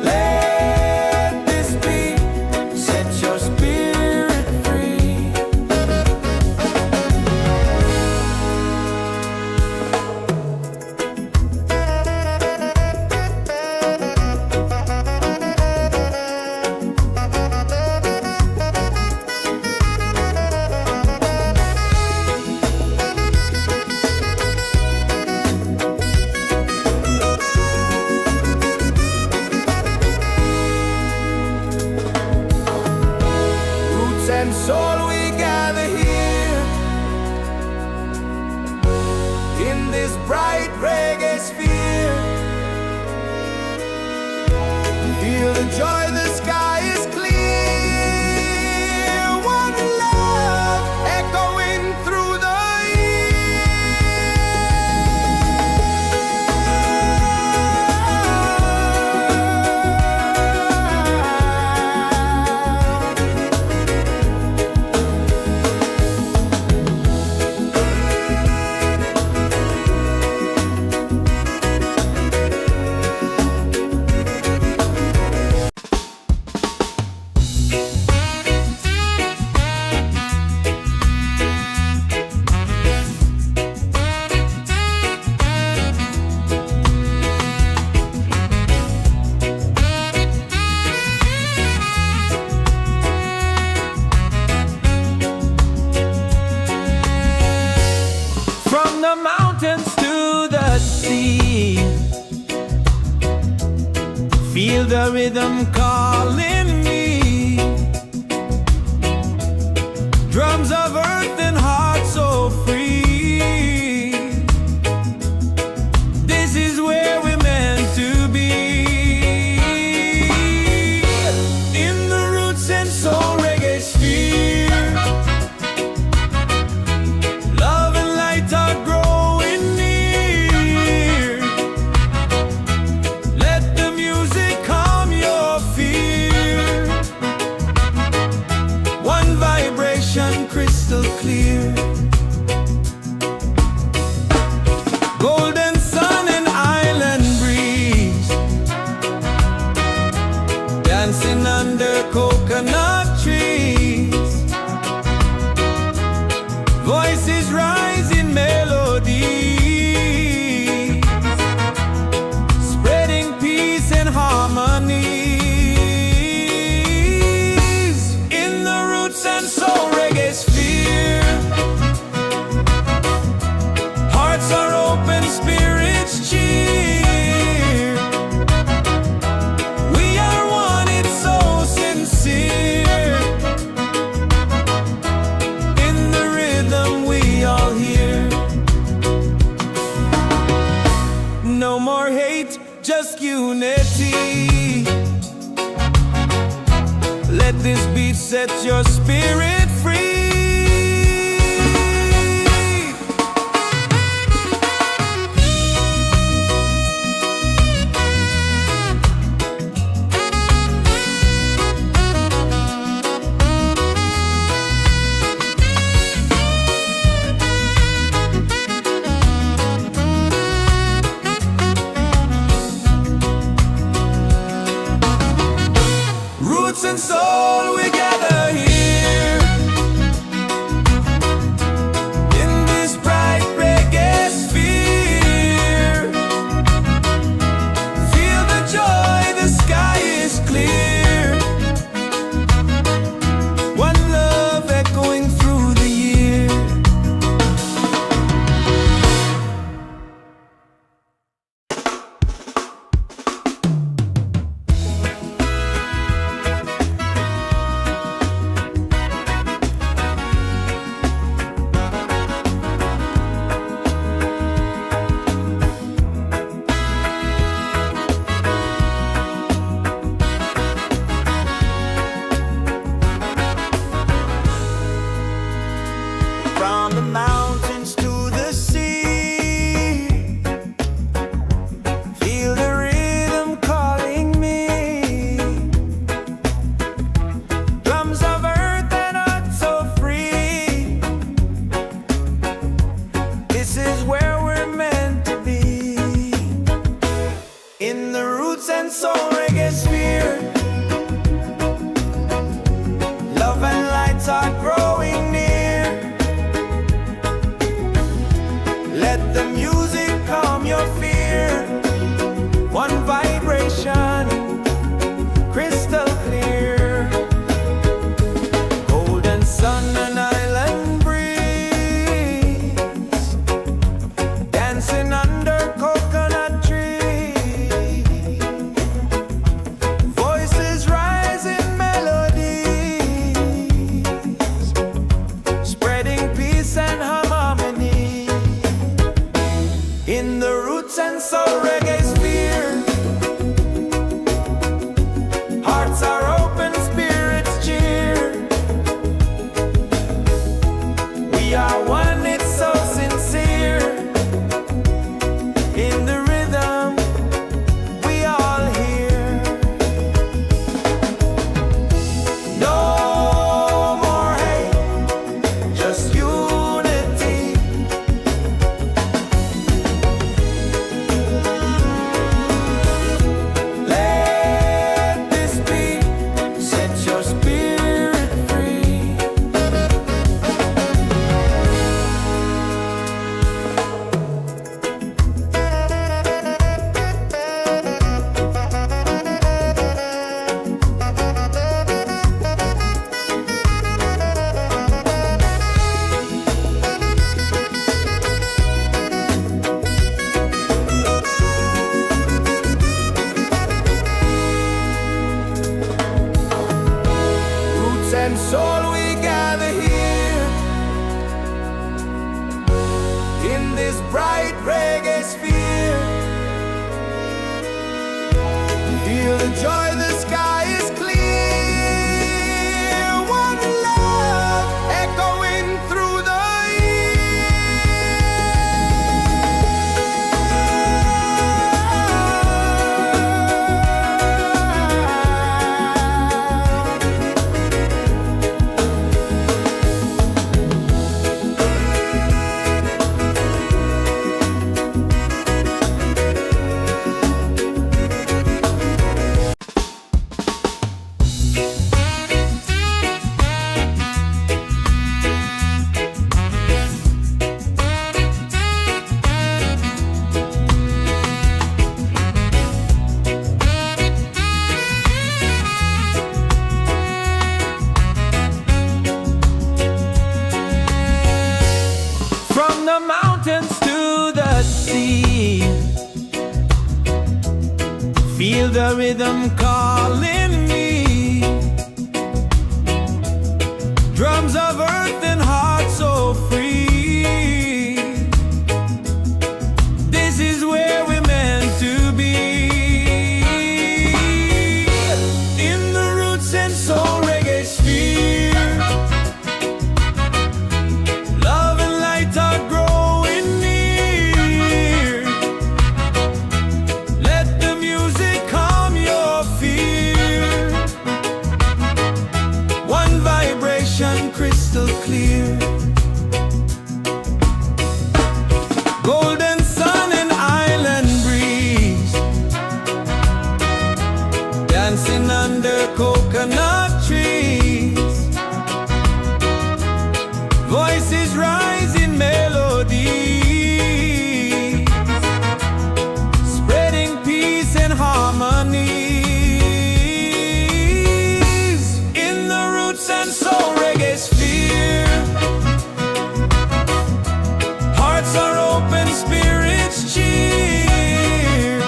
Let this beat set your spirit free. Roots and soul, we gather here in this bright reggae sphere. Feel the joy, the sky is clear. One love echoing through the from the mountains to the sea. Feel the rhythm calling me. Drums of earth and heart so free. This is where we're meant to be. In the Roots and Soul Reggaesphere, love and light are growing near. Let the music calm your fear. One vibration, crystal clear. Golden sun and island breeze, dancing under coconut trees. Voices rise in melodies, spreading peace and harmonies. In the Roots and Soul Reggaesphere, hearts are open, spirits cheer. We are one, it's so sincere. In the rhythm, we all hear. No more hate, just unity. Let this beat set your spirit free. in the Roots and Soul Reggaesphere. Hearts are open, spirits cheer. We are one, it's so sincere. In the rhythm we all hear. No more hate, just unity. Let this be, set your spirit free. Roots and soul, we gather here in this bright reggae sphere. Feel the joy, the sky is clear. One love echoing through the from the mountains to the sea. Feel the rhythm calling me. Drums of earth and heart so free. This is where we're meant to be. In the Roots and Soul Reggaesphere. Love and light are growing near. Let the music calm your fear. One vibration crystal clear. Golden sun and island breeze, dancing under coconut trees. Voices rise in melody, spreading peace and harmony. In the Roots and Soul Reggaesphere. Hearts are open, spirits cheer.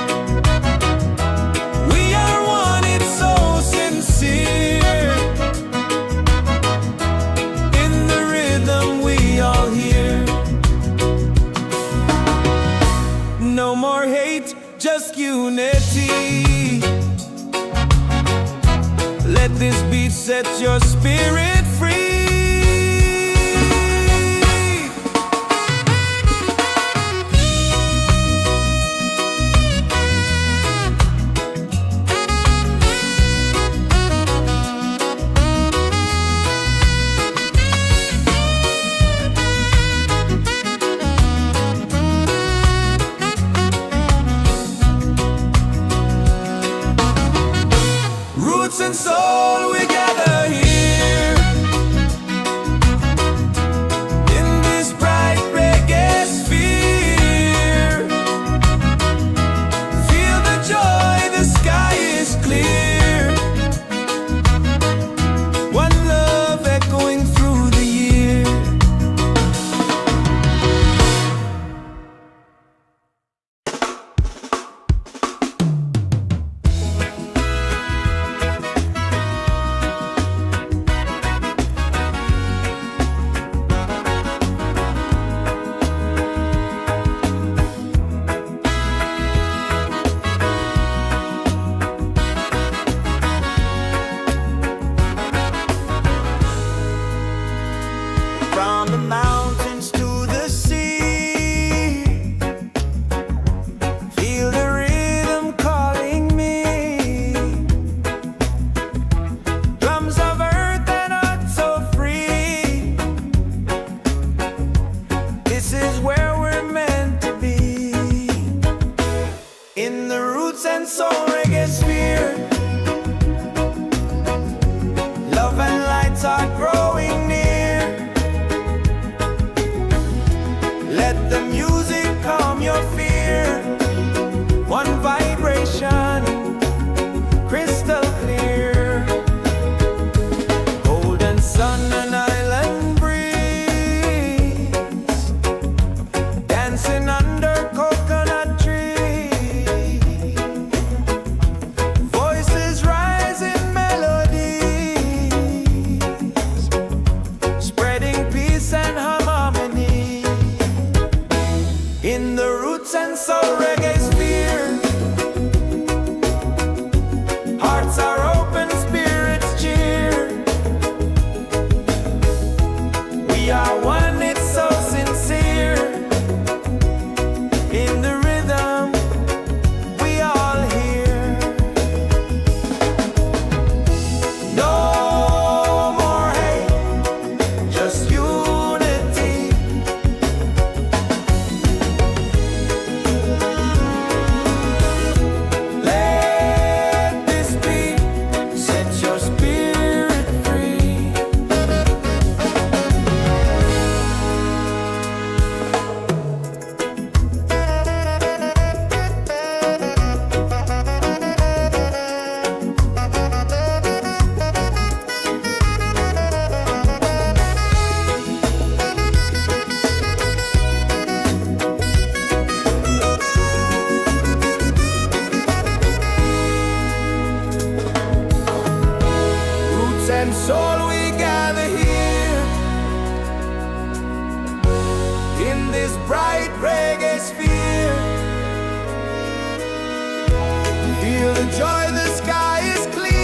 We are one, it's so sincere. In the rhythm we all hear. No more hate, just unity. Let this beat set your spirit free. Roots and soul, we gather here and soul Reggaesphere. Love and lights are growing near. Let the music calm your fear. One vibration, crystal clear. Golden sun and island breeze, dancing under coconut trees. Voices rise in melodies, spreading peace and harmony. In the Roots and Soul Reggaesphere, hearts are open, spirits cheer. We are one, it's so sincere. In the rhythm, we all hear. No more hate, just unity. Let this beat set your spirit free. Roots and soul, we gather here in this bright reggae sphere. Feel the joy, the sky is clear.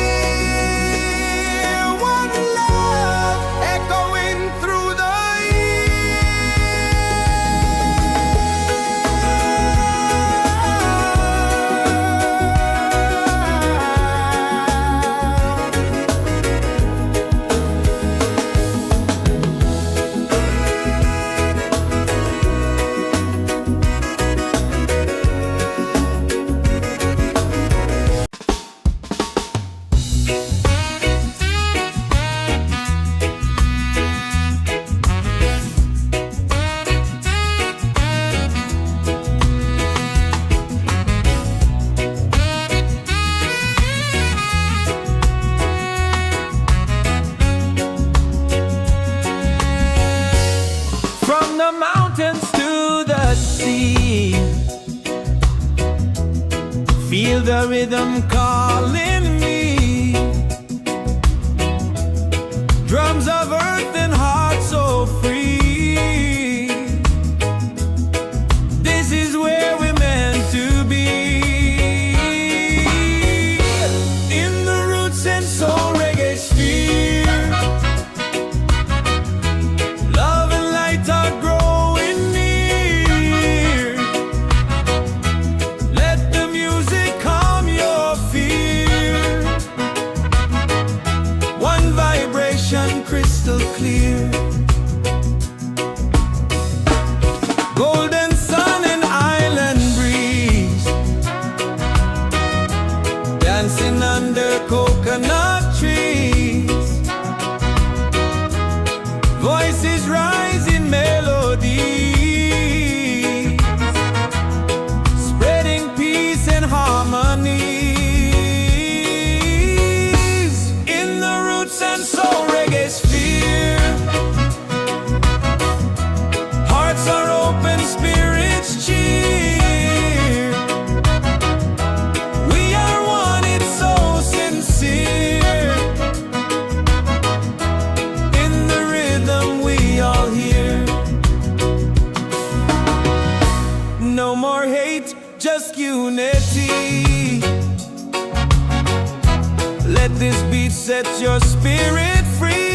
One love echoing through the from the mountains to the sea. Feel the rhythm calling me. Drums of earth and heart so free. This is where we're meant to be. In the Roots and Soul Reggaesphere, love and light are growing near. Let the music calm your fear. One vibration, crystal clear. Golden sun and island breeze, dancing under coconut trees. Voices rise in melodies, spreading peace and harmonies. In the Roots and Soul Reggaesphere, hearts are open, spirits cheer. We are one, it's so sincere. In the rhythm, we all hear. No more hate, just unity. Let this beat set your spirit free.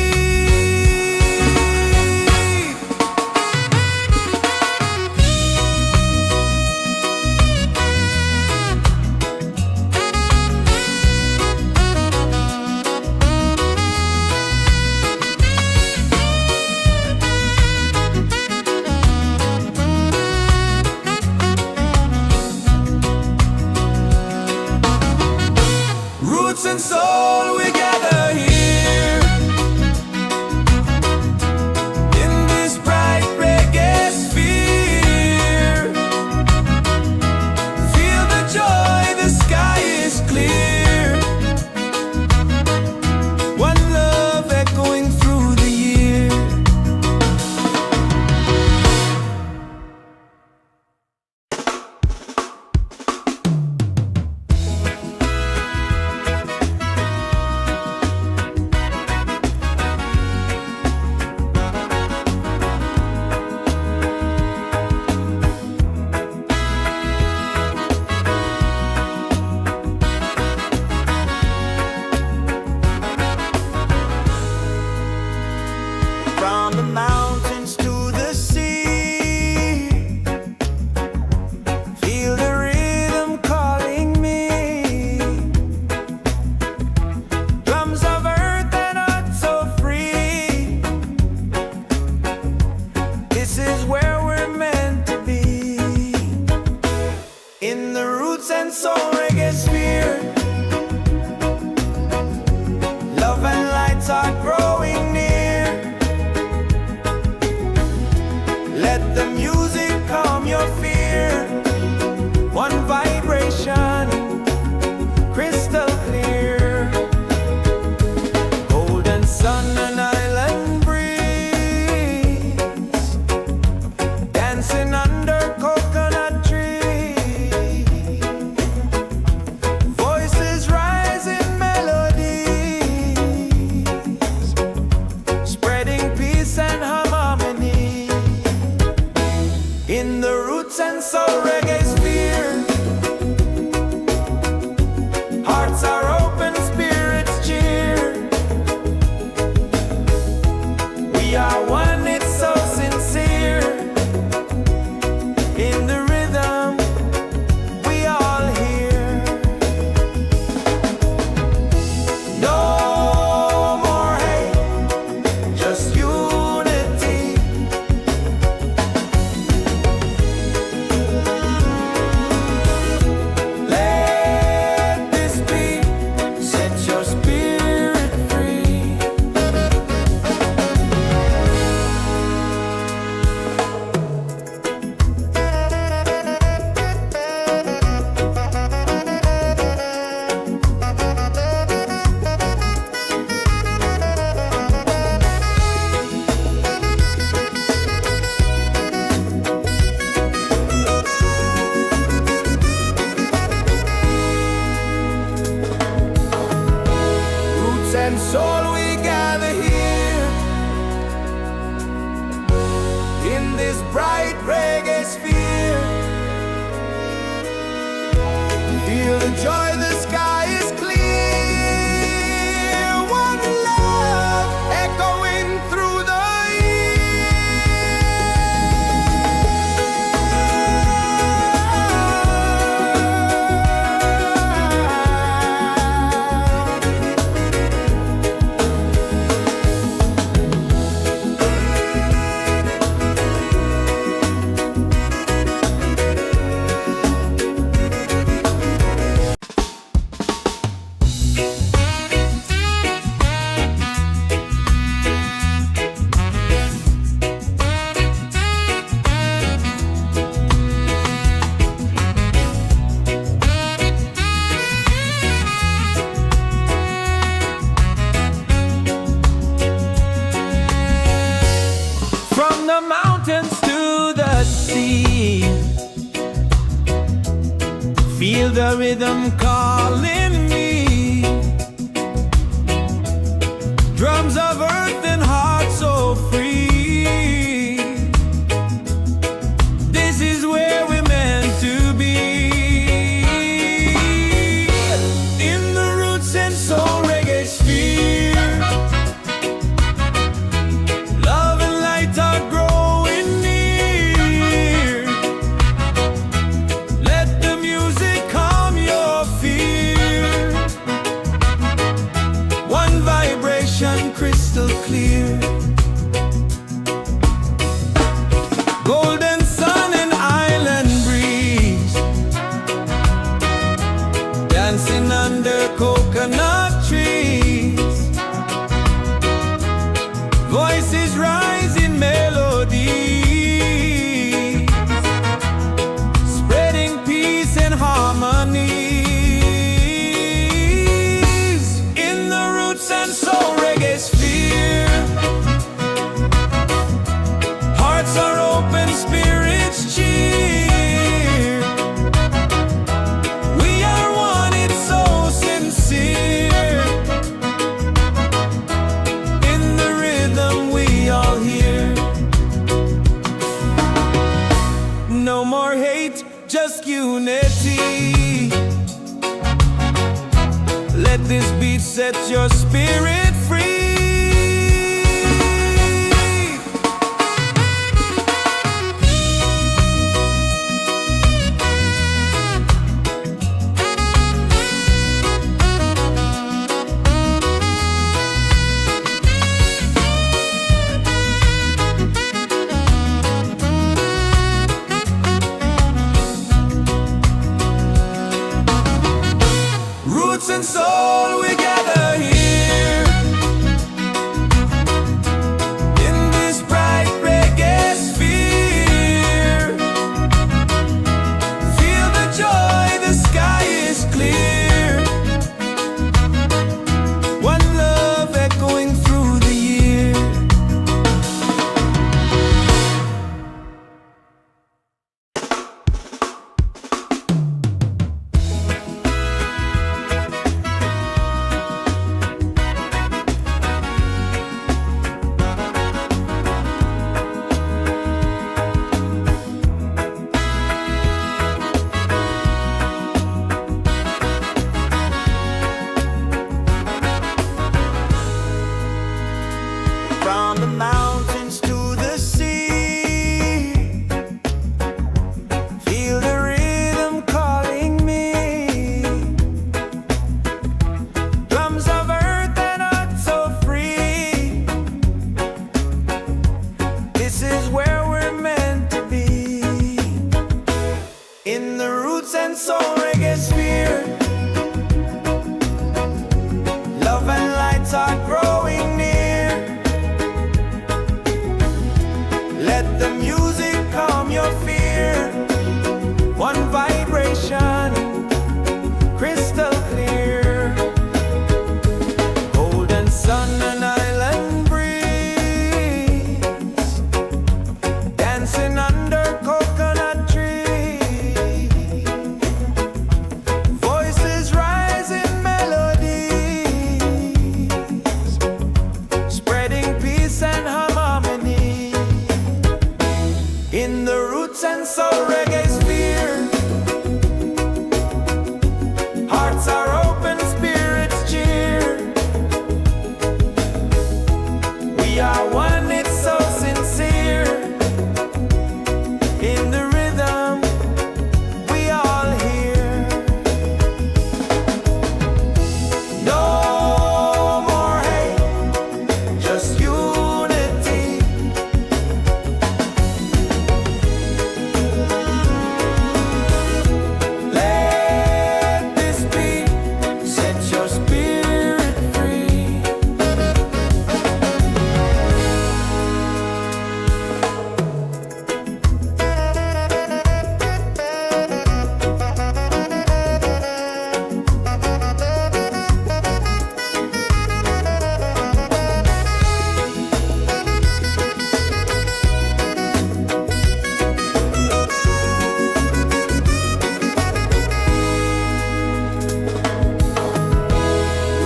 Soul Reggaesphere. Love and lights are growing near. Let the music calm your fear. One vibration, crystal clear. Golden sun and island breeze, dancing under coconut trees. Voices rise in melodies, spreading peace and harmony. In the Roots and Soul Reggaesphere, hearts are open, spirits cheer. We are one, it's so sincere. In the rhythm, we all hear. No more hate, just unity. Let this beat set your spirit free. Roots and soul, we gather here in this bright reggae sphere. Feel the joy, the sky is clear. One love echoing through the from the mountains to the sea. Feel the rhythm calling me. Drums of earth and heart so free. This is where we're meant to be. In the Roots and Soul Reggaesphere, love and light are growing near. Let the music calm your fear. One vibration, crystal clear. Golden sun and island breeze, dancing under coconut trees. Voices rise in melodies, spreading peace and harmonies. In the Roots and Soul Reggaesphere, hearts are open, spirits cheer. We are one, it's so sincere. In the rhythm, we all hear. No more hate, just unity. Let this beat set your spirit free. Roots and Soul Reggaesphere, love and lights are growing near. Let the music calm your fear. One vibration, crystal clear. Golden sun and island breeze, dancing under coconut trees. Voices rise in melodies, spreading peace and harmony. In the Roots and Soul Reggaesphere, hearts are open, spirits cheer. We are one, it's so sincere. In the rhythm, we all hear. No more hate, just unity. Let this beat set your spirit free.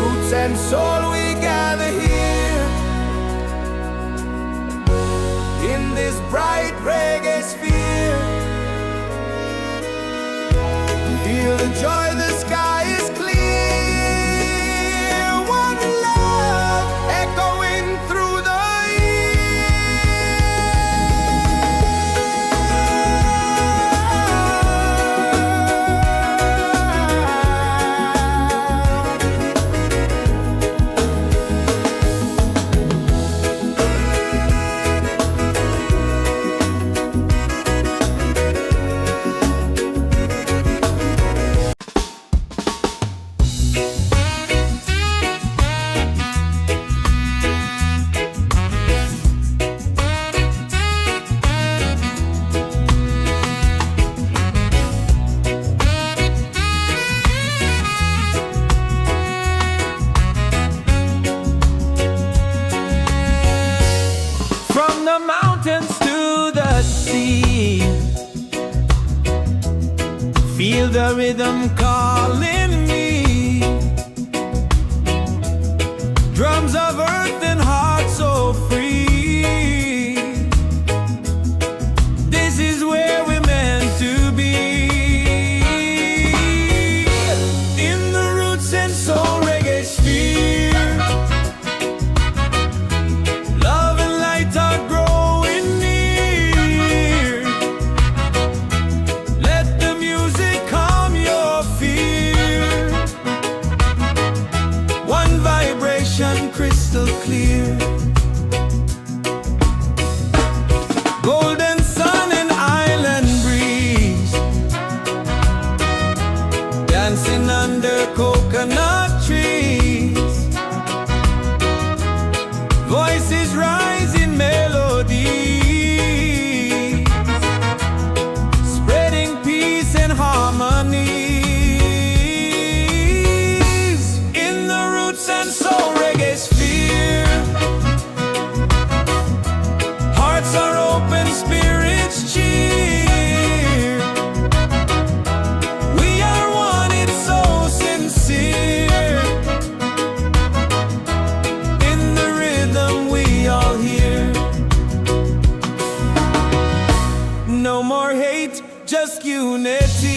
Roots and soul, we gather here in this bright reggae sphere. Feel the joy, the sky is clear. One love echoing through the from the mountains to the sea. Feel the rhythm calling me. Drums of earth and heart so free. This is where we're meant to be. In the Roots and Soul Reggaesphere, love and light are growing near. Let the music calm your fear. One vibration, crystal clear. Golden sun and island breeze, dancing under coconut trees. Voices rise in melody, spreading peace and harmony. In the Roots and Soul Reggaesphere, hearts are open, spirits cheer. We are one, it's so sincere. In the rhythm, we all hear. No more hate, just unity.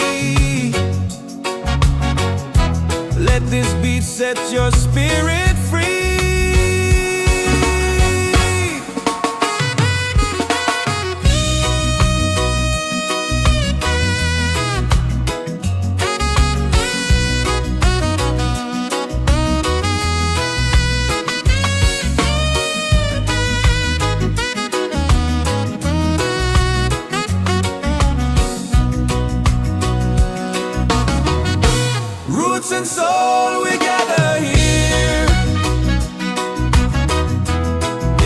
Let this beat set your spirit free. roots and soul, we gather here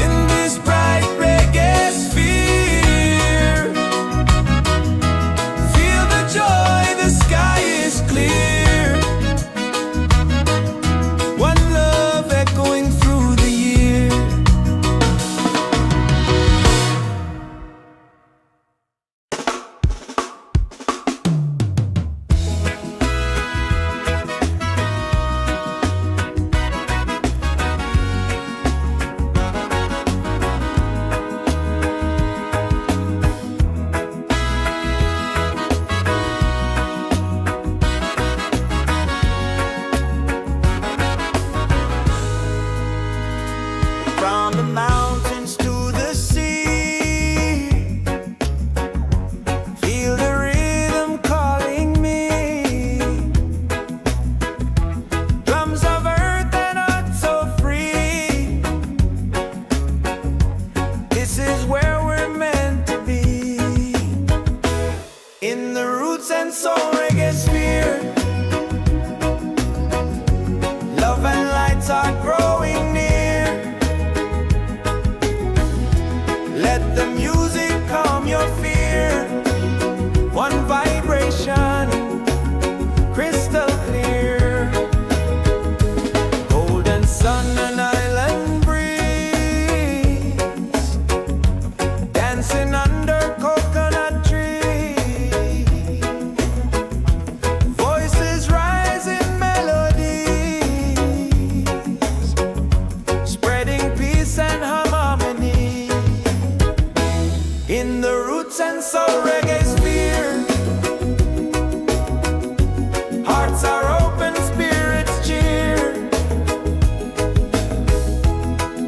in this bright reggae sphere. Feel the joy, the sky is clear. One love echoing through the year. From the mountains to the sea, feel the rhythm calling me. Drums of earth and heart so free. This is where we're meant to be, in the Roots and Soul Reggaesphere. Love and lights are growing near. Let the music calm your fear. One vibration, crystal clear. Golden sun and island breeze, dancing under coconut trees. Voices rise in melodies, spreading peace and harmony. In the Roots and Soul Reggaesphere, hearts are open, spirits cheer.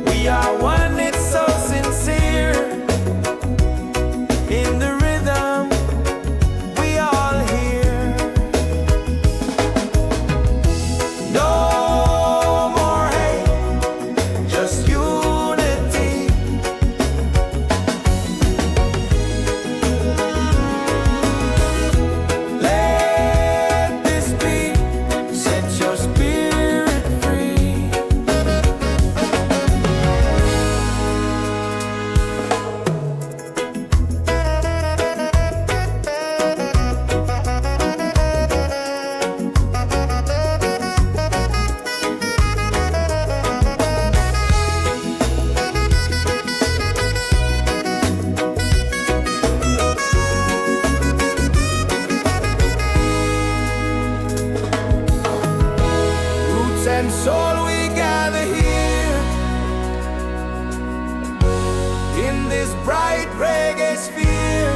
We are one, it's so sincere. In the rhythm, we all hear. No more hate, just unity. Let this be, set your spirit free. Roots and soul, we gather here in this bright reggae sphere.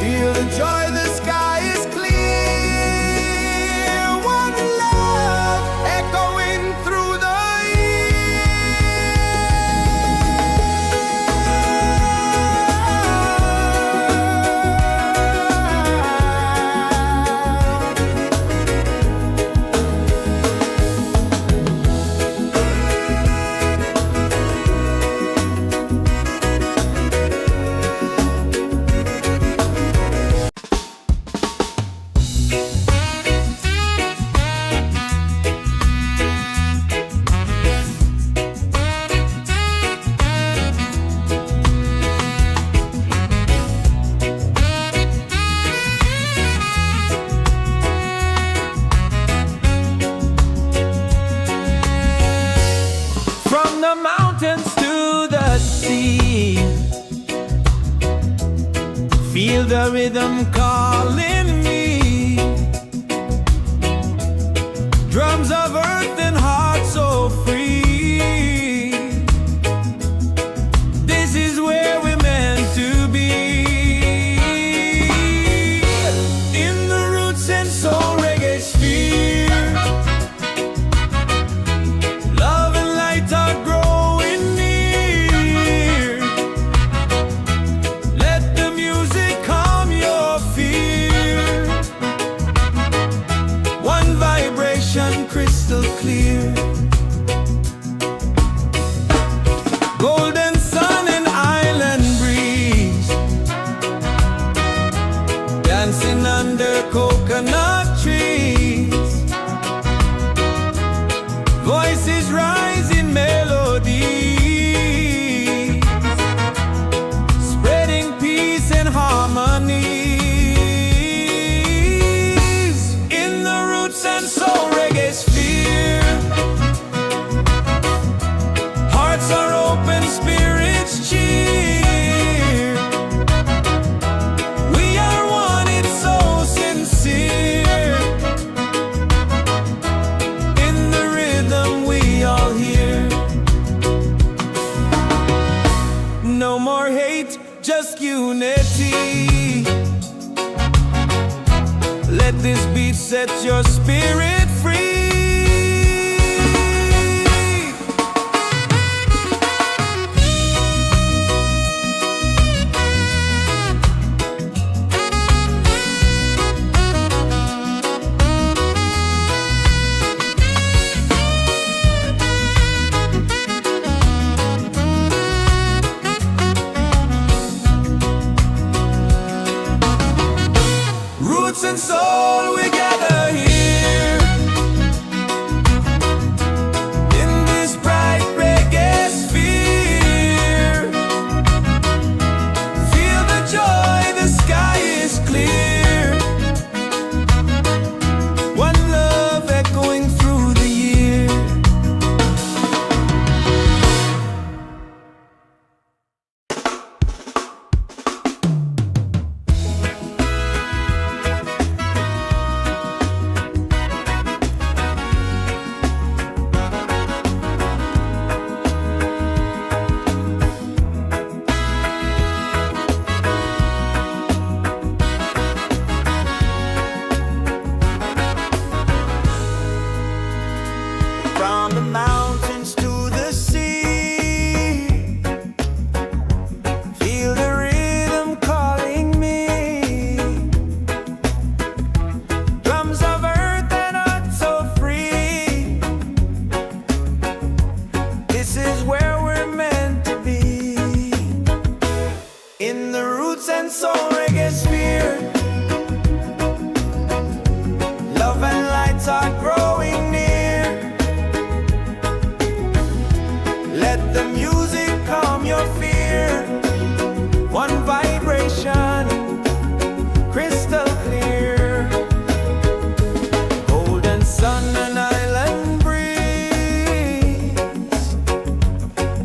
Feel the joy, the sky is clear. One love echoing through the from the mountains to the sea. Feel the rhythm calling me. Drums of earth and heart so free. This is where we're meant to be, in the Roots and Soul Reggaesphere. Love and light are growing near. Let the music calm your fear. One vibration, crystal clear. Golden sun and island breeze, dancing under coconut beat sets your spirit free. Roots and soul, we gather here in this bright reggae sphere. Feel the joy, the sky is clear. One love echoing through the year. From the mountains to the sea, feel the rhythm calling me. Drums of earth and heart so free. This is where we're meant to be. In the Roots and Soul Reggaesphere, love and lights are growing near. Let the music calm your fear. One vibration, crystal clear. Golden sun and island breeze,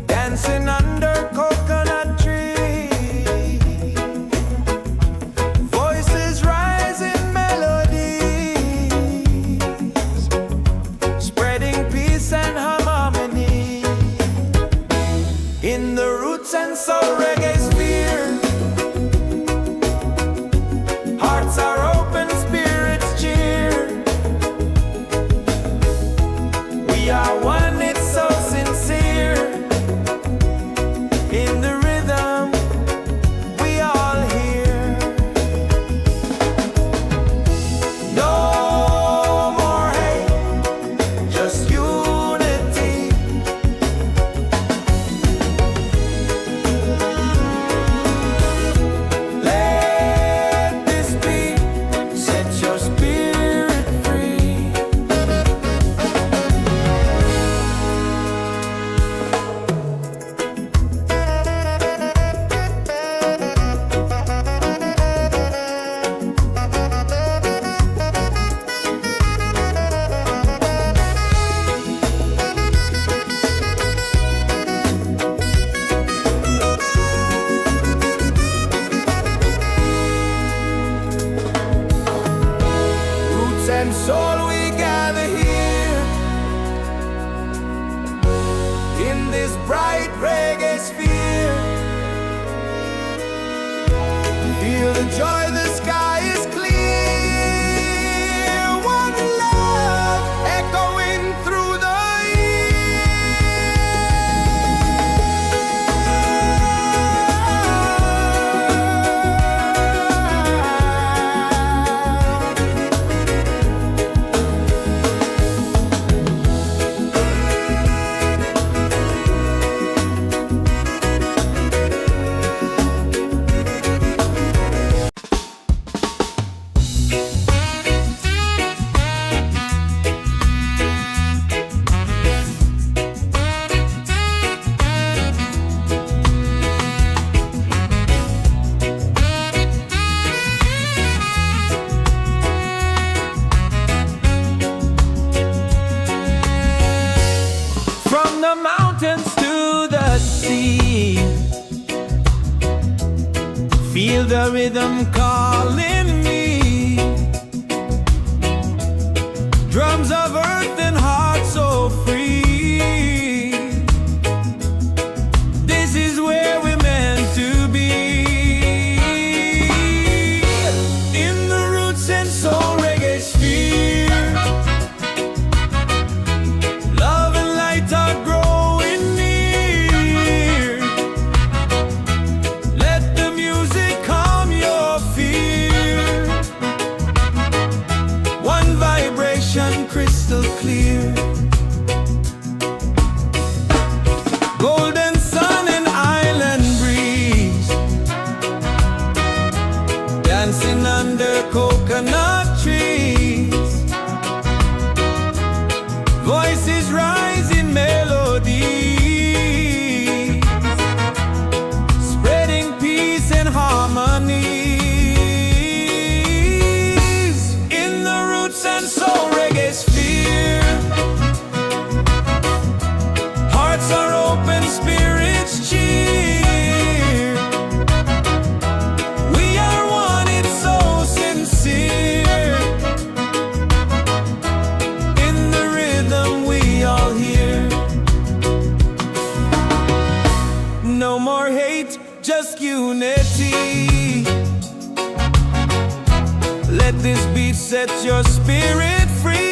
dancing under coconut trees. Voices rise in melodies, spreading peace and harmony. In the Roots and Soul Reggaesphere, hearts are open, spirits cheer. We are one, it's so sincere. In the rhythm, we all hear. No more hate, just unity. Let this beat set your spirit free. Roots and soul, we gather here in this bright reggae sphere. Feel the joy, the sky is clear. One love echoing through the Feel the rhythm calling me. Drums of earth and heart so free. This is where we're meant to be. In the Roots and Soul Reggaesphere. this beat set your spirit free.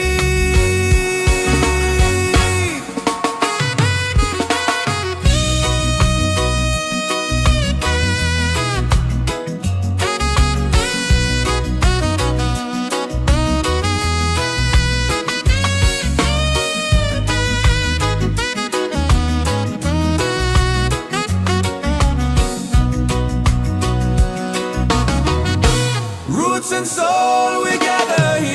Roots and soul, we gather here.